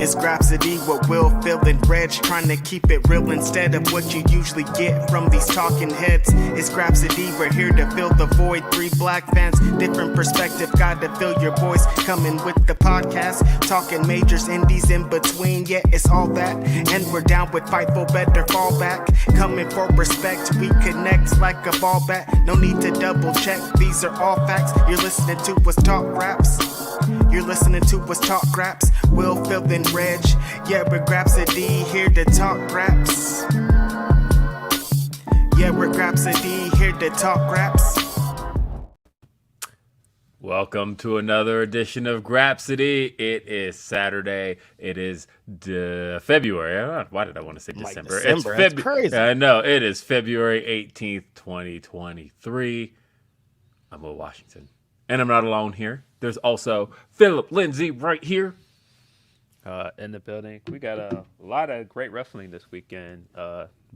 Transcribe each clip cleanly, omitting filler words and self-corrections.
It's Grapsody with Will, Phil, and Reg, trying to keep it real instead of what you usually get from these talking heads. It's Grapsody, we're here to fill the void. 3 black fans, different perspective, got to fill your voice. Coming with the podcast, talking majors, indies in between. Yeah, it's all that, and we're down with Fightful, better fall back. Coming for respect, we connect like a ball bat. No need to double check, these are all facts. You're listening to us talk raps. You're listening to us talk raps. Will, Phil, and Reg. Yeah, we're Grapsody, here to talk raps. Yeah, we're Grapsody, here to talk raps. Welcome to another edition of Grapsody. It is Saturday. It is February. Why did I want to say December? Like December, that's crazy. I know. It is February 18th, 2023. I'm Will Washington. And I'm not alone here. There's also Philip Lindsay right here. In the building. We got a lot of great wrestling this weekend.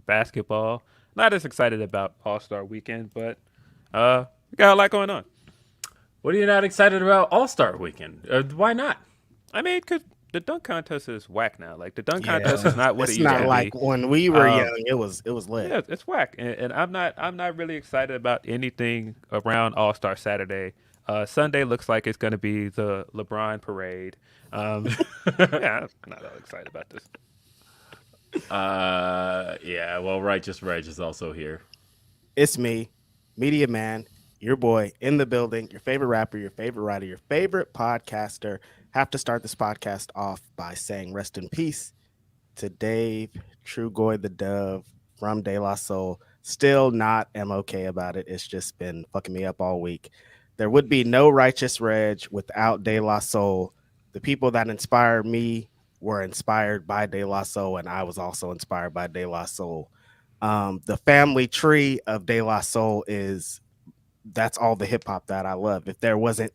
Basketball. Not as excited about All-Star Weekend, but we got a lot going on. What are you not excited about All-Star Weekend? Why not? I mean, because the dunk contest is whack now. Like, the dunk contest is not what it It's used to not be. like when we were young, it was lit. Yeah, it's whack. And I'm not really excited about anything around All-Star Saturday. Sunday looks like it's going to be the LeBron parade. Yeah, I'm not that excited about this. Yeah, well, Righteous Reg is also here. It's me, Media Man, your boy in the building, your favorite rapper, your favorite writer, your favorite podcaster. Have to start this podcast off by saying rest in peace to Dave Trugoy the Dove from De La Soul. Still not okay about it. It's just been fucking me up all week. There would be no Righteous Reg without De La Soul. The people that inspired me were inspired by De La Soul, and I was also inspired by De La Soul. The family tree of De La Soul that's all the hip hop that I love. If there wasn't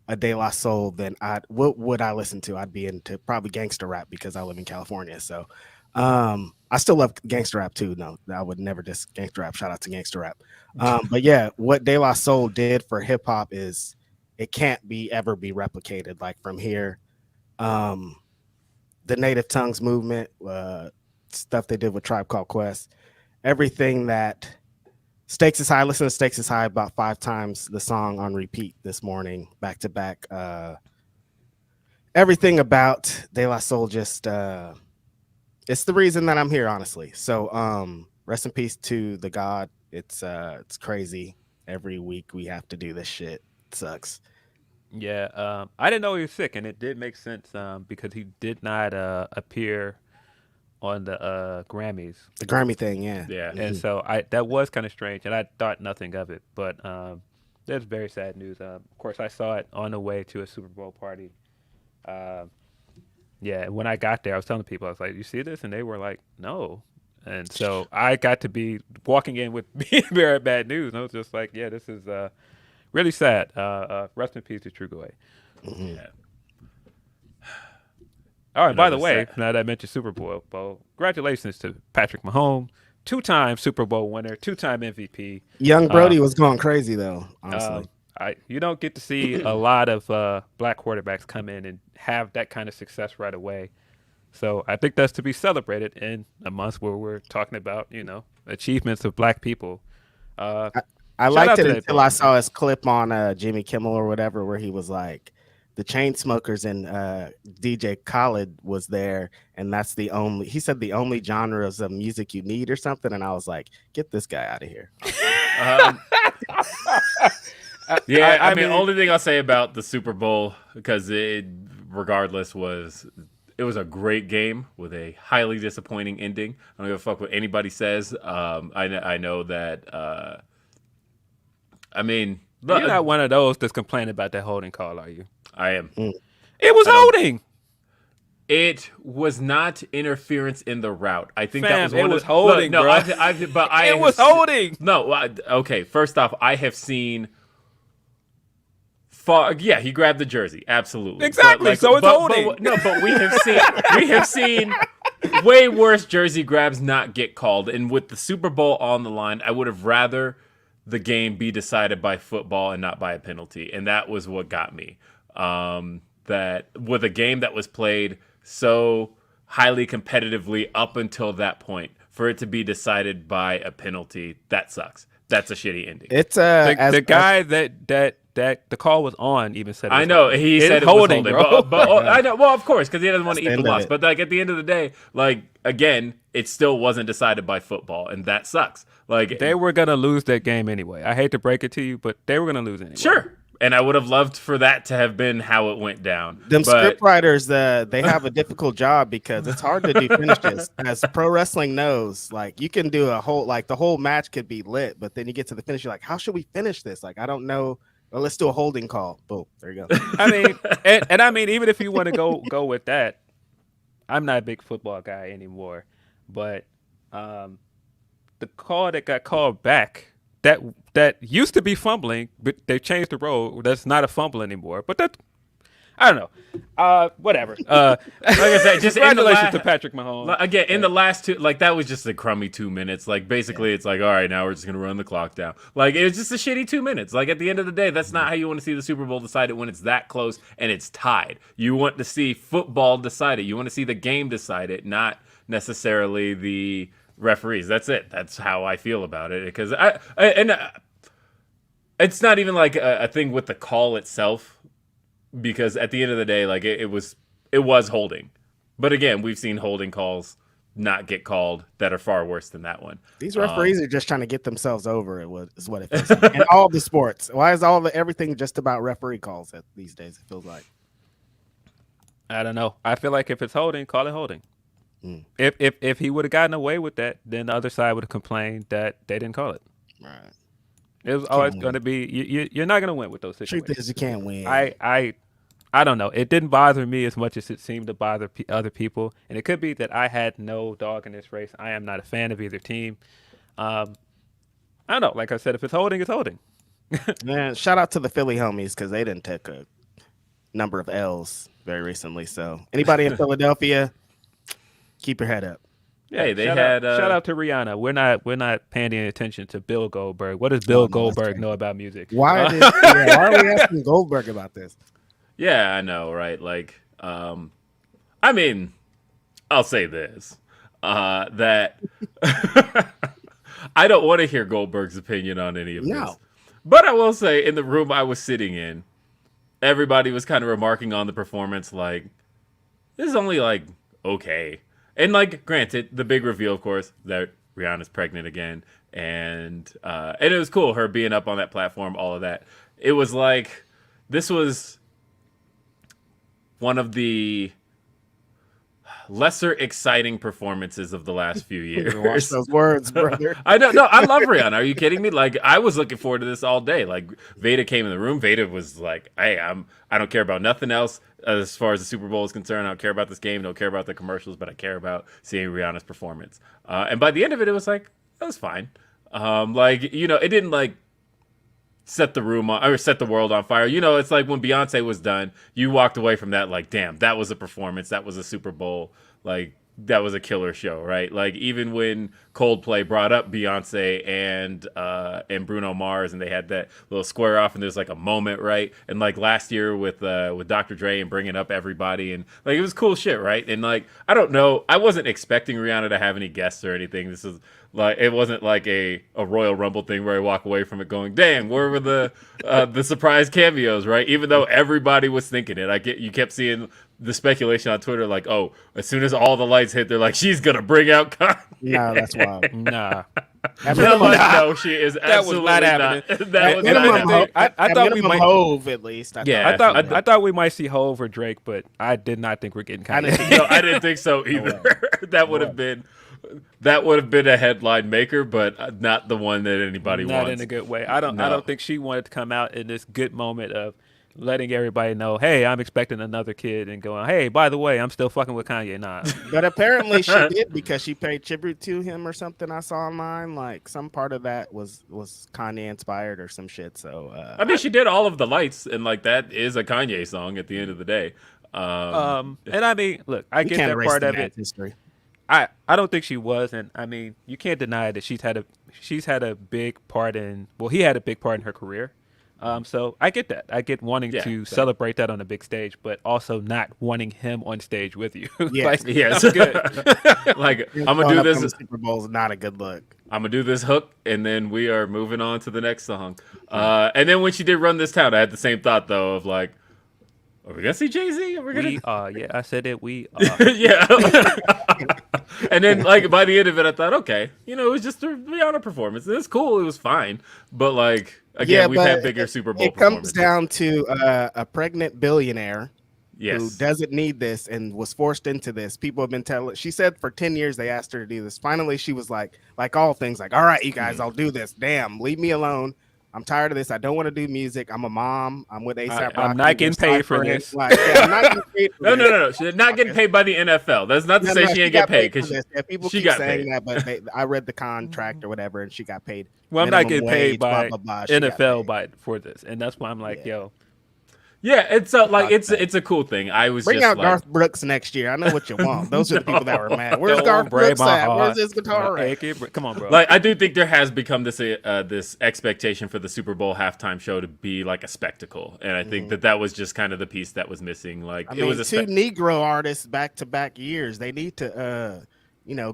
a De La Soul, then what would I listen to? I'd be into probably gangster rap because I live in California. So I still love gangster rap too. No, I would never diss gangster rap. Shout out to gangster rap. But yeah, what De La Soul did for hip hop is it can't ever be replicated. Like from here, the Native Tongues movement, stuff they did with Tribe Called Quest, everything that Stakes is High. Listen to Stakes is High about 5 times the song on repeat this morning, back to back. Everything about De La Soul just it's the reason that I'm here, honestly. So rest in peace to the God. It's crazy. Every week we have to do this shit. It sucks. Yeah, I didn't know he was sick, and it did make sense because he did not appear on the Grammys. The Grammy thing, yeah. Yeah. And so that was kind of strange, and I thought nothing of it. But that's very sad news. Of course, I saw it on the way to a Super Bowl party. Yeah, when I got there, I was telling people, I was like, you see this? And they were like, no. And so I got to be walking in with very bad news. And I was just like, yeah, this is really sad. Rest in peace to Trugoy. Mm-hmm. Yeah. All right, by the way, now that I mentioned Super Bowl, congratulations to Patrick Mahomes, 2-time Super Bowl winner, 2-time MVP. Young Brody was going crazy, though, honestly. You don't get to see a lot of black quarterbacks come in and have that kind of success right away. So I think that's to be celebrated in a month where we're talking about, achievements of black people. I liked it until I saw his clip on Jimmy Kimmel or whatever, where he was like, the Chainsmokers and DJ Khaled was there, and that's he said the only genres of music you need or something, and I was like, get this guy out of here. Yeah, I mean, only thing I'll say about the Super Bowl, because it was a great game with a highly disappointing ending. I don't give a fuck what anybody says. I know that. I mean, you're not one of those that's complaining about that holding call, are you? I am. It was holding. It was not interference in the route. I think that was one it was holding, bro. It was holding. No, okay. First off, I have seen. Yeah, he grabbed the jersey. Absolutely, exactly. So it's holding. But we have seen way worse jersey grabs not get called. And with the Super Bowl on the line, I would have rather the game be decided by football and not by a penalty. And that was what got me. That with a game that was played so highly competitively up until that point. For it to be decided by a penalty, that sucks. That's a shitty ending. It's the guy that the call was on even said it was I know holding. he said it was holding, bro. but I know. Well, of course, because he doesn't want to eat the loss. it. But like at the end of the day, like again, it still wasn't decided by football, and that sucks. Like They were gonna lose that game anyway. I hate to break it to you, but they were gonna lose anyway. sure, and I would have loved for that to have been how it went down. Them but script writers, they have a difficult job because it's hard to do finishes. As pro wrestling knows, like you can do a whole, like the whole match could be lit, but then you get to the finish, you're like, how should we finish this? Like, I don't know. Well, let's do a holding call. Boom, there you go. I mean, and I mean, even if you want to go with that, I'm not a big football guy anymore, but the call that got called back that used to be fumbling, but they changed the rule. That's not a fumble anymore. But that I don't know. Whatever. Like I said, just congratulations to Patrick Mahomes. Again, in the last two, like that was just a crummy 2 minutes. Like basically, it's like, all right, now we're just gonna run the clock down. Like it was just a shitty 2 minutes. Like at the end of the day, that's not how you want to see the Super Bowl decided when it's that close and it's tied. You want to see football decided. You want to see the game decided, necessarily the referees. That's it. That's how I feel about it. Because it's not even like a thing with the call itself. Because at the end of the day, like it was holding. But again, we've seen holding calls not get called that are far worse than that one. These referees are just trying to get themselves over. Is what it feels like. In all the sports. Why is everything just about referee calls these days? It feels like. I don't know. I feel like if it's holding, call it holding. If he would have gotten away with that, then the other side would have complained that they didn't call it. Right. It was always going to be you're not going to win with those situations. Truth is, you can't win. I don't know. It didn't bother me as much as it seemed to bother other people, and it could be that I had no dog in this race. I am not a fan of either team. I don't know. Like I said, if it's holding, it's holding. Man, shout out to the Philly homies because they didn't take a number of L's very recently. So anybody in Philadelphia, keep your head up. Yeah, hey, they shout out to Rihanna. We're not paying any attention to Bill Goldberg. What does Bill Goldberg know about music? Why are we asking Goldberg about this? Yeah, I know, right? Like, I mean, I'll say this: that I don't want to hear Goldberg's opinion on any of this. But I will say, in the room I was sitting in, everybody was kind of remarking on the performance. Like, this is only like okay. And like, granted, the big reveal, of course, that Rihanna's pregnant again, and it was cool her being up on that platform, all of that. It was like this was one of the lesser exciting performances of the last few years. Watch those words, brother. I don't know. I love Rihanna. Are you kidding me? Like I was looking forward to this all day. Like Veda came in the room. Veda was like, "Hey, I don't care about nothing else as far as the Super Bowl is concerned. I don't care about this game. Don't care about the commercials, but I care about seeing Rihanna's performance." And by the end of it, it was like that was fine. Like it didn't like set the room on or set the world on fire. It's like when Beyonce was done, you walked away from that like, damn, that was a performance. That was a Super Bowl. Like that was a killer show, right? Like even when Coldplay brought up Beyonce and Bruno Mars and they had that little square off and there's like a moment, right? And like last year with Dr. Dre and bringing up everybody and like it was cool shit, right? And like I don't know, I wasn't expecting Rihanna to have any guests or anything. This is like it wasn't like a Royal Rumble thing where I walk away from it going, "Dang, where were the surprise cameos?" Right? Even though everybody was thinking it, you kept seeing the speculation on Twitter, like, "Oh, as soon as all the lights hit, they're like, she's gonna bring out Kanye." No, that's wild. Nah. No, she is absolutely not happening. That was not happening. I thought we might Hove at least. I thought we might see Hove or Drake, but I did not think we're getting Kanye. I didn't think so either. That would have been a headline maker, but not the one that anybody wants. Not in a good way. I don't think she wanted to come out in this good moment of letting everybody know, hey, I'm expecting another kid, and going, hey, by the way, I'm still fucking with Kanye. Nah. But apparently she did because she paid tribute to him or something. I saw online, like some part of that was Kanye inspired or some shit. So I mean, she did all of the lights, and like that is a Kanye song at the end of the day. And I mean, look, I get that part of it. History. I don't think she was, and I mean, you can't deny that she's had a big part in. Well, he had a big part in her career. So I get that. I get wanting Yeah, to so- celebrate that on a big stage, but also not wanting him on stage with you. Yes. Yes. I'm good. Like Him I'm gonna showing do up on this. the Super Bowl is not a good look. I'm gonna do this hook, and then we are moving on to the next song. And then when she did "Run This Town," I had the same thought though of like, are we gonna see Jay-Z? Are we gonna? We are. Yeah, I said it. We are. Yeah. And then like by the end of it, I thought, okay, it was just a Rihanna performance. It's cool. It was fine. But like again, we've had bigger Super Bowl It comes performances. down to a pregnant billionaire who Yes. doesn't need this and was forced into this. People have been telling. She said for 10 years they asked her to do this. Finally, she was like all things, like, all right, you guys, I'll do this. Damn, leave me alone. I'm tired of this. I don't want to do music. I'm a mom. I'm with ASAP. I'm not getting paid for this. Like, yeah, I'm not getting paid for this. No. She's not getting paid by the NFL. That's not to say she ain't get paid because people she keep got saying paid. that, but I read the contract or whatever, and she got paid. Well, I'm not getting minimum paid wage, by blah, blah, blah. She got NFL for this, and that's why I'm like, Yeah. yo, Yeah, it's like it's a cool thing. I was Bring just out like, Garth Brooks next year. I know what you want. Those are the people that were mad. Where's don't Garth break Brooks my at? heart. Where's his guitar at? Come on, bro. like I do think there has become this this expectation for the Super Bowl halftime show to be like a spectacle, and I think that was just kind of the piece that was missing. Like I it mean, was a two Negro artists back to back years. They need to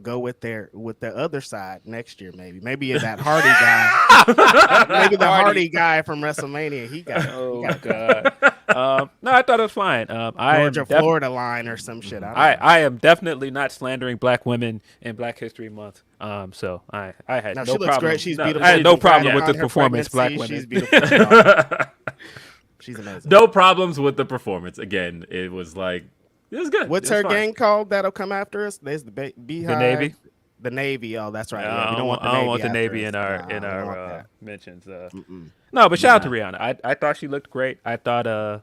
go with the other side next year. Maybe that Hardy guy. Maybe the Hardy guy from WrestleMania. He got Oh God. No, I thought it was fine. Georgia, Florida line or some shit. I am definitely not slandering black women in Black History Month. So I had No, no she looks problem. great. She's No, beautiful. I had no She's problem proud with on the her performance, black pregnancy. women. She's beautiful. She's amazing. no problems with the performance. Again, it was good. What's It was her fine. gang called that'll come after us? There's the Beehive. The Navy. The Navy. Oh, that's right. I Yeah, we don't want the after Navy us. in our Nah, we don't want that. mentions. No, but shout out to Rihanna. I thought she looked great. I thought the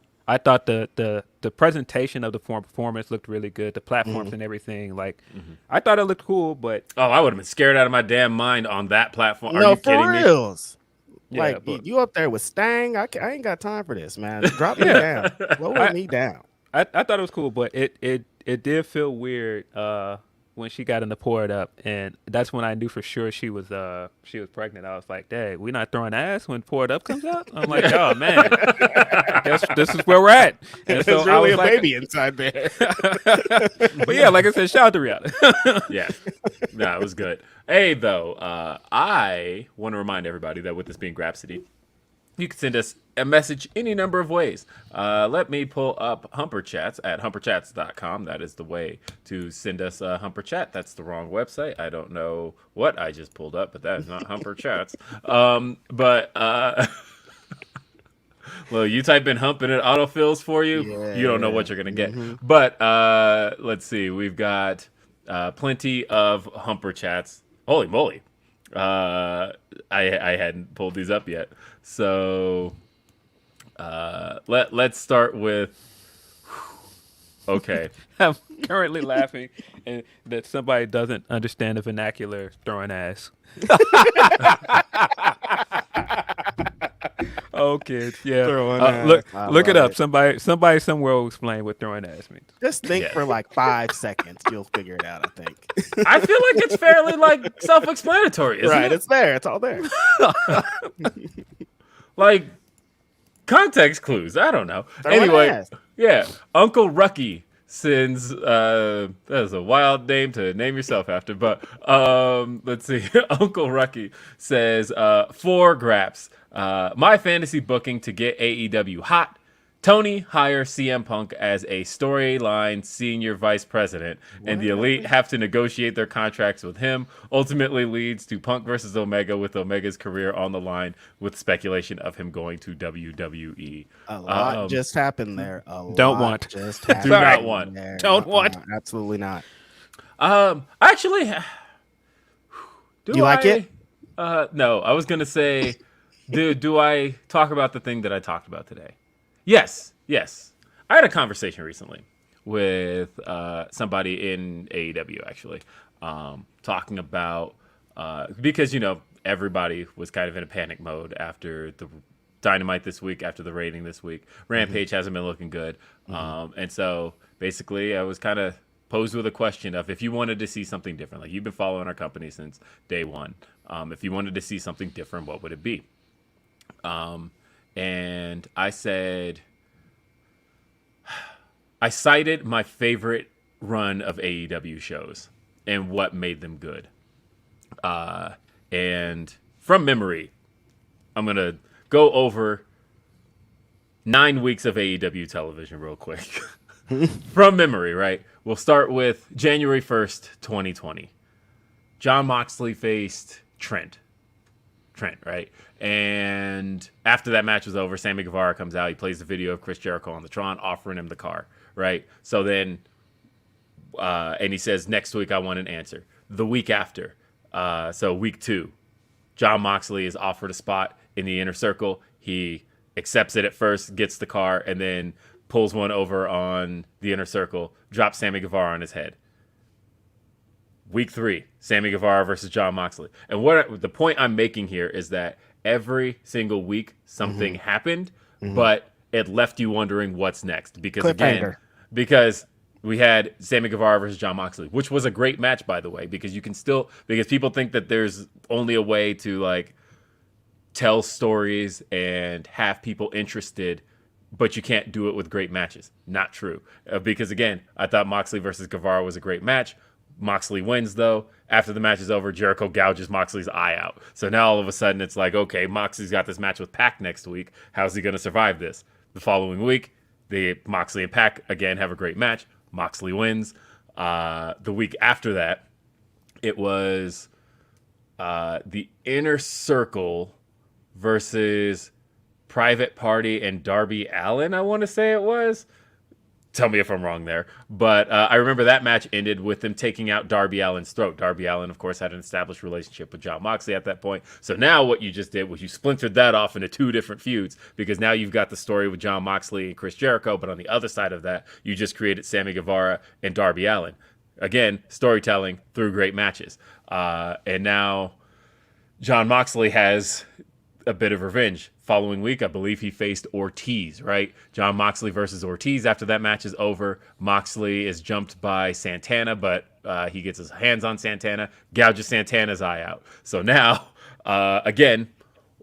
presentation of the performance looked really good. The platforms and everything. Like I thought it looked cool, but Oh, I would have been scared out of my damn mind on that platform. Are No, you for kidding me? reals. Yeah, Like but- you up there with Stang? I ain't got time for this, man. Drop me down. Lower me down. I thought it was cool, but it did feel weird when she got in the Pour It Up, and that's when I knew for sure she was pregnant. I was like, "Dang, we not throwing ass when Pour It Up comes out." I'm like, "Oh man, I guess this is where we're at." And There's so I really was a like, baby inside there. but yeah, like I said, shout out to Rihanna. Yeah. No, it was good. Hey, though, I want to remind everybody that with this being Grapsody, you can send us a message any number of ways. Let me pull up Humper Chats at humperchats.com. That is the way to send us a Humper Chat. That's the wrong website. I don't know what I just pulled up, but that is not Humper Chats. Well, you type in hump and it autofills for you. Yeah. You don't know what you're going to get. But let's see. We've got plenty of Humper Chats. Holy moly. I hadn't pulled these up yet. So let's start with. Okay. I'm currently laughing and that somebody doesn't understand the vernacular throwing ass. Oh, kids, yeah. Throwing Look ass. I it love up. it. Somebody somewhere will explain what throwing ass means. Just think Yeah. for like 5 seconds. You'll figure it out, I think. I feel like it's fairly self-explanatory, isn't Right. it? It's there. It's all there. Like context clues. I don't know. Throwing Anyway, ass. yeah. Uncle Rucky sends that is a wild name to name yourself after, but let's see. Uncle Rucky says for Graps, my fantasy booking to get AEW hot. Tony hire CM Punk as a storyline senior vice president, and the Elite have to negotiate their contracts with him. Ultimately leads to Punk versus Omega, with Omega's career on the line, with speculation of him going to WWE. A lot just happened there. Don't want. Just happened Do not there. want. Don't want. Absolutely not. Actually, do You like it? No, I was gonna say, do I talk about the thing that I talked about today? Yes. I had a conversation recently with somebody in AEW, actually, talking about because everybody was kind of in a panic mode after the Dynamite this week, after the rating this week. Rampage hasn't been looking good, and so basically, I was kind of posed with a question of if you wanted to see something different, like you've been following our company since day one, if you wanted to see something different, what would it be? and I said, I cited my favorite run of AEW shows and what made them good. And from memory, I'm going to go over 9 weeks of AEW television real quick. From memory, right? We'll start with January 1st, 2020. Jon Moxley faced Trent, right? And after that match was over, Sammy Guevara comes out. He plays the video of Chris Jericho on the Tron offering him the car, right? So then, and he says, next week I want an answer. The week after, so week 2, Jon Moxley is offered a spot in the Inner Circle. He accepts it at first, gets the car, and then pulls one over on the Inner Circle, drops Sammy Guevara on his head. Week 3, Sammy Guevara versus Jon Moxley. And the point I'm making here is that every single week something happened, but it left you wondering what's next. Because we had Sammy Guevara versus Jon Moxley, which was a great match, by the way, because because people think that there's only a way to like tell stories and have people interested, but you can't do it with great matches. Not true. Because again, I thought Moxley versus Guevara was a great match. Moxley wins, though. After the match is over, Jericho gouges Moxley's eye out. So now all of a sudden it's like, okay, Moxley's got this match with Pac next week. How's he going to survive this? The following week, Moxley and Pac again have a great match. Moxley wins. The week after that, it was the Inner Circle versus Private Party and Darby Allin, I want to say it was. Tell me if I'm wrong there. But I remember that match ended with him taking out Darby Allin's throat. Darby Allin, of course, had an established relationship with Jon Moxley at that point. So now what you just did was you splintered that off into 2 different feuds, because now you've got the story with Jon Moxley and Chris Jericho, but on the other side of that, you just created Sammy Guevara and Darby Allin. Again, storytelling through great matches. And now Jon Moxley has a bit of revenge. Following week, I believe he faced Ortiz, right? Jon Moxley versus Ortiz. After that match is over, Moxley is jumped by Santana, but he gets his hands on Santana, gouges Santana's eye out. So now, again,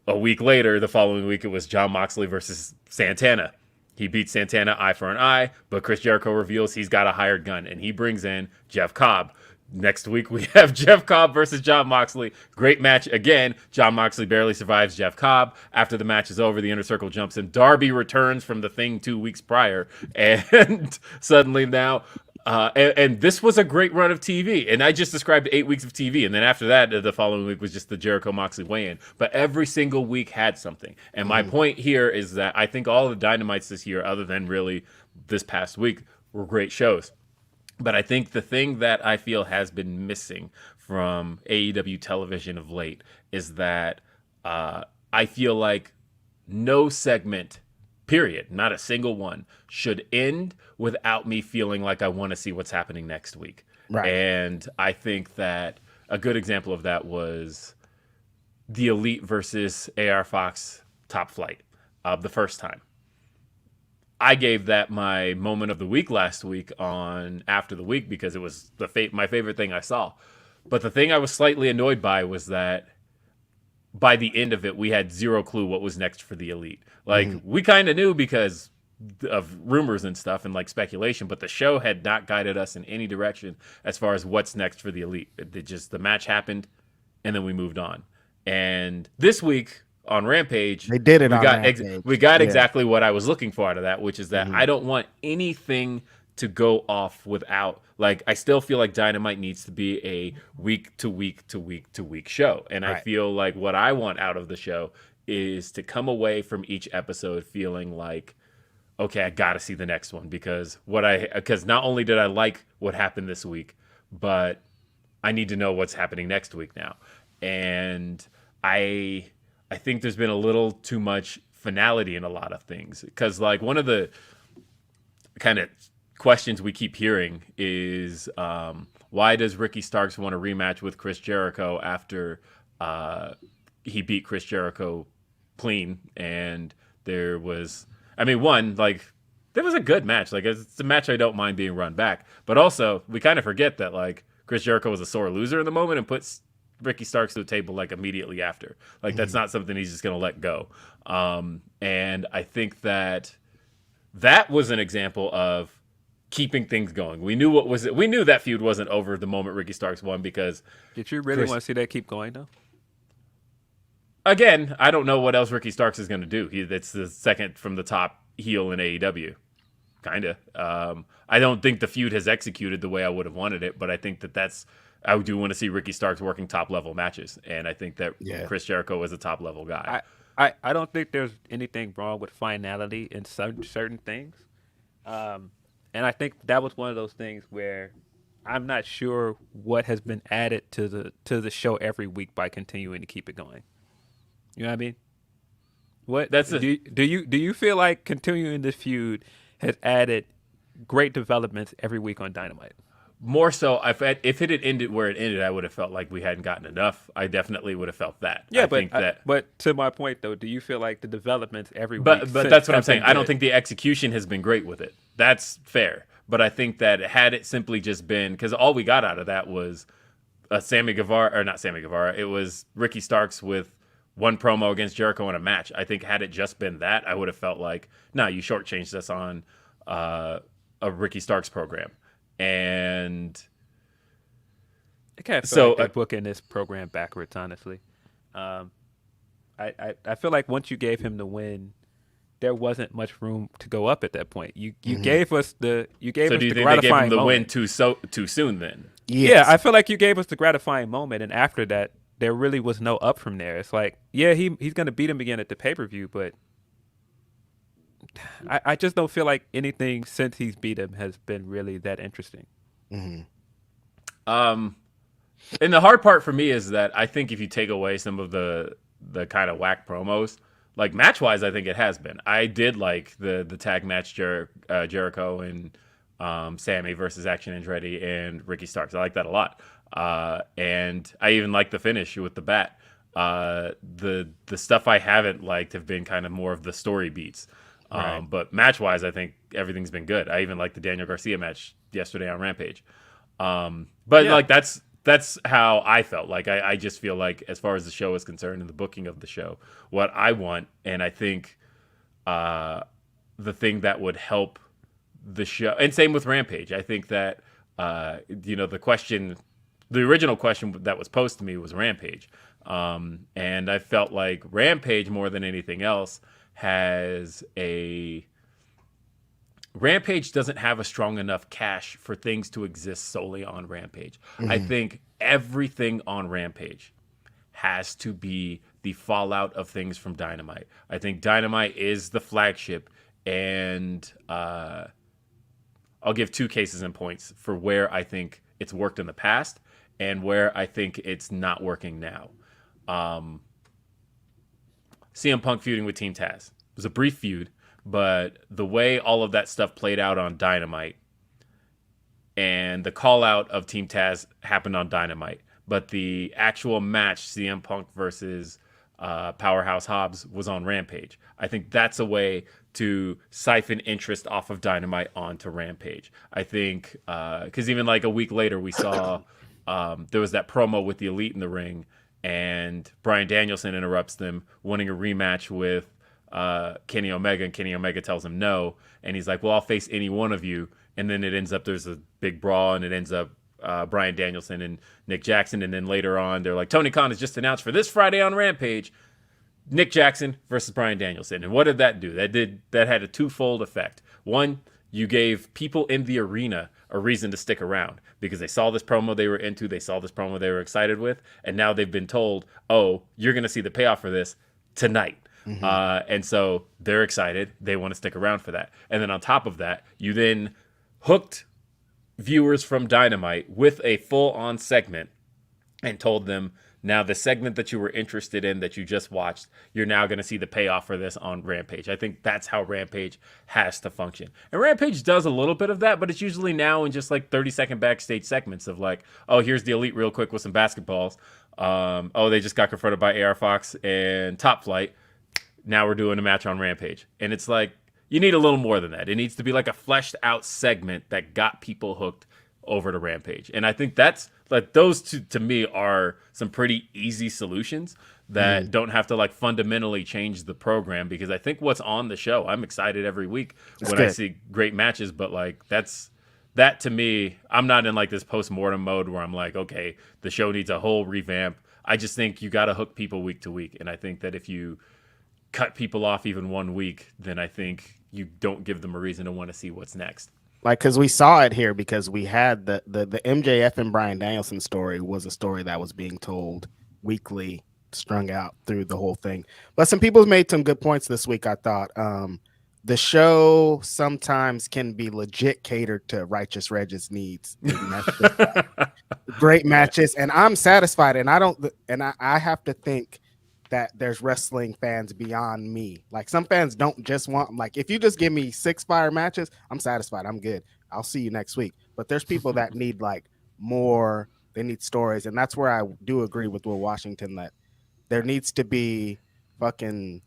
a week later, the following week, it was Jon Moxley versus Santana. He beats Santana eye for an eye, but Chris Jericho reveals he's got a hired gun, and he brings in Jeff Cobb. Next week, we have Jeff Cobb versus Jon Moxley. Great match again. Jon Moxley barely survives Jeff Cobb. After the match is over, the Inner Circle jumps in. Darby returns from the thing 2 weeks prior. And suddenly now, and this was a great run of TV. And I just described 8 weeks of TV. And then after that, the following week was just the Jericho-Moxley weigh-in. But every single week had something. And my point here is that I think all the Dynamites this year, other than really this past week, were great shows. But I think the thing that I feel has been missing from AEW television of late is that I feel like no segment, period, not a single one, should end without me feeling like I want to see what's happening next week. Right. And I think that a good example of that was the Elite versus AR Fox Top Flight the first time. I gave that my moment of the week last week on After the Week because it was my favorite thing I saw. But the thing I was slightly annoyed by was that by the end of it, we had zero clue what was next for the Elite. Like, we kind of knew because of rumors and stuff and like speculation, but the show had not guided us in any direction as far as what's next for the Elite. The match happened and then we moved on. And this week, on Rampage, they did it. We got exactly what I was looking for out of that, which is that I don't want anything to go off without, like, I still feel like Dynamite needs to be a week to week to week to week show. And I feel like what I want out of the show is to come away from each episode feeling like, okay, I got to see the next one because not only did I like what happened this week, but I need to know what's happening next week now. And I think there's been a little too much finality in a lot of things. Because, like, one of the kind of questions we keep hearing is why does Ricky Starks want a rematch with Chris Jericho after he beat Chris Jericho clean? And there was, there was a good match. Like, it's a match I don't mind being run back. But also, we kind of forget that, like, Chris Jericho was a sore loser in the moment and put Ricky Starks to the table like immediately after. Like that's not something he's just going to let go. And I think that was an example of keeping things going. We knew we knew that feud wasn't over the moment Ricky Starks won because. Did you really want to see that keep going though? Again, I don't know what else Ricky Starks is going to do. It's the second from the top heel in AEW. Kind of. I don't think the feud has executed the way I would have wanted it, but I think I do want to see Ricky Starks working top level matches, and I think that Chris Jericho is a top level guy. I don't think there's anything wrong with finality in certain things, and I think that was one of those things where I'm not sure what has been added to the show every week by continuing to keep it going. You know what I mean? What do you feel like continuing this feud has added great developments every week on Dynamite? More so, if it had ended where it ended, I would have felt like we hadn't gotten enough. I definitely would have felt that. Yeah, but to my point though, do you feel like the developments every week? But that's what I'm saying. I don't think the execution has been great with it. That's fair. But I think that had it simply just been, because all we got out of that was not Sammy Guevara. It was Ricky Starks with one promo against Jericho in a match. I think had it just been that, I would have felt like, no, you shortchanged us on a Ricky Starks program. And I kind of feel like they're booking this program backwards, honestly. I feel like once you gave him the win, there wasn't much room to go up at that point. You gave us the gratifying moment. So do you think they gave him the win too soon then? Yes. Yeah, I feel like you gave us the gratifying moment, and after that, there really was no up from there. It's like, yeah, he's going to beat him again at the pay-per-view, but I just don't feel like anything since he's beat him has been really that interesting. And the hard part for me is that I think if you take away some of the kind of whack promos, like match-wise, I think it has been. I did like the tag match Jericho and Sammy versus Action Andretti and Ricky Starks. I like that a lot. And I even like the finish with the bat. The stuff I haven't liked have been kind of more of the story beats. Right. But match-wise, I think everything's been good. I even liked the Daniel Garcia match yesterday on Rampage. Like that's how I felt. Like I just feel like as far as the show is concerned and the booking of the show, what I want, and I think the thing that would help the show, and same with Rampage. I think that the original question that was posed to me was Rampage. And I felt like Rampage, more than anything else, Rampage doesn't have a strong enough cache for things to exist solely on Rampage. I think everything on Rampage has to be the fallout of things from Dynamite. I think Dynamite is the flagship, and I'll give two cases and points for where I think it's worked in the past and where I think it's not working now. CM Punk feuding with Team Taz. It was a brief feud, but the way all of that stuff played out on Dynamite and the call out of Team Taz happened on Dynamite, but the actual match, CM Punk versus Powerhouse Hobbs, was on Rampage. I think that's a way to siphon interest off of Dynamite onto Rampage. I think, because even like a week later, we saw there was that promo with the Elite in the ring, and Bryan Danielson interrupts them, wanting a rematch with Kenny Omega, and Kenny Omega tells him no, and he's like, well, I'll face any one of you, and then it ends up there's a big brawl, and it ends up Bryan Danielson and Nick Jackson, and then later on they're like, Tony Khan has just announced for this Friday on Rampage, Nick Jackson versus Bryan Danielson. And what did that do? That had a twofold effect. One, you gave people in the arena a reason to stick around because they saw this promo they were into, they saw this promo they were excited with, and now they've been told, oh, you're going to see the payoff for this tonight. And so they're excited. They want to stick around for that. And then on top of that, you then hooked viewers from Dynamite with a full-on segment and told them, now the segment that you were interested in that you just watched, you're now going to see the payoff for this on Rampage. I think that's how Rampage has to function. And Rampage does a little bit of that, but it's usually now in just like 30-second backstage segments of like, oh, here's the Elite real quick with some basketballs. Oh, they just got confronted by AR Fox and Top Flight. Now we're doing a match on Rampage. And it's like, you need a little more than that. It needs to be like a fleshed out segment that got people hooked over to Rampage. And I think that's Like those two to me are some pretty easy solutions that don't have to like fundamentally change the program, because I think what's on the show, I'm excited every week when I see great matches, but like that to me, I'm not in like this post-mortem mode where I'm like, okay, the show needs a whole revamp. I just think you got to hook people week to week. And I think that if you cut people off even 1 week, then I think you don't give them a reason to want to see what's next. Like, because we saw it here, because we had the MJF and Bryan Danielson story was a story that was being told weekly, strung out through the whole thing. But some people made some good points this week, I thought. The show sometimes can be legit catered to Righteous Reg's needs. Great matches, and I'm satisfied. And I have to think that there's wrestling fans beyond me. Like, some fans don't just want, like, if you just give me 6 fire matches, I'm satisfied. I'm good. I'll see you next week. But there's people that need like more. They need stories, and that's where I do agree with Will Washington that there needs to be fucking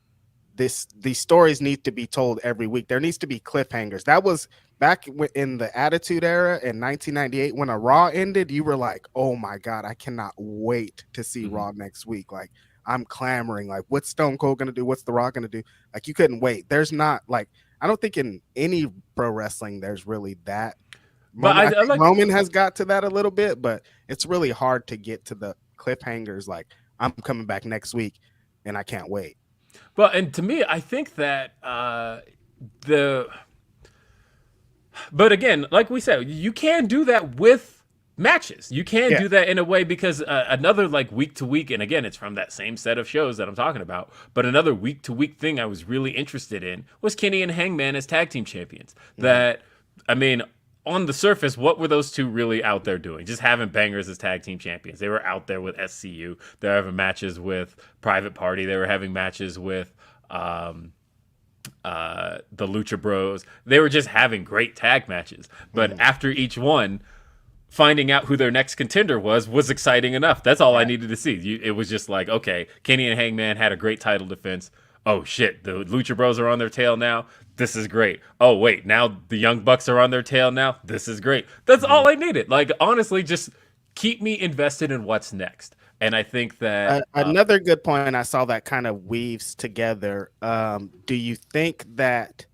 these stories need to be told every week. There needs to be cliffhangers. That was back in the Attitude Era in 1998 when a Raw ended. You were like, oh my God, I cannot wait to see Raw next week. Like, I'm clamoring, like, what's Stone Cold gonna do? What's The Rock gonna do? Like, you couldn't wait. There's not, like, I don't think in any pro wrestling there's really that. But I think Roman has got to that a little bit, but it's really hard to get to the cliffhangers. Like, I'm coming back next week and I can't wait. Well, and to me, I think that but again, like we said, you can do that with matches. You can do that in a way, because another like week to week, and again, it's from that same set of shows that I'm talking about, but another week to week thing I was really interested in was Kenny and Hangman as tag team champions. That, I mean, on the surface, what were those two really out there doing? Just having bangers as tag team champions. They were out there with SCU. They were having matches with Private Party. They were having matches with the Lucha Bros. They were just having great tag matches. But after each one, finding out who their next contender was exciting enough. That's all I needed to see. It was just like, okay, Kenny and Hangman had a great title defense. Oh shit, the Lucha Bros are on their tail now. This is great. Oh wait, now the Young Bucks are on their tail now. This is great. That's all I needed. Like, honestly, just keep me invested in what's next. And I think that another good point I saw that kind of weaves together. Do you think that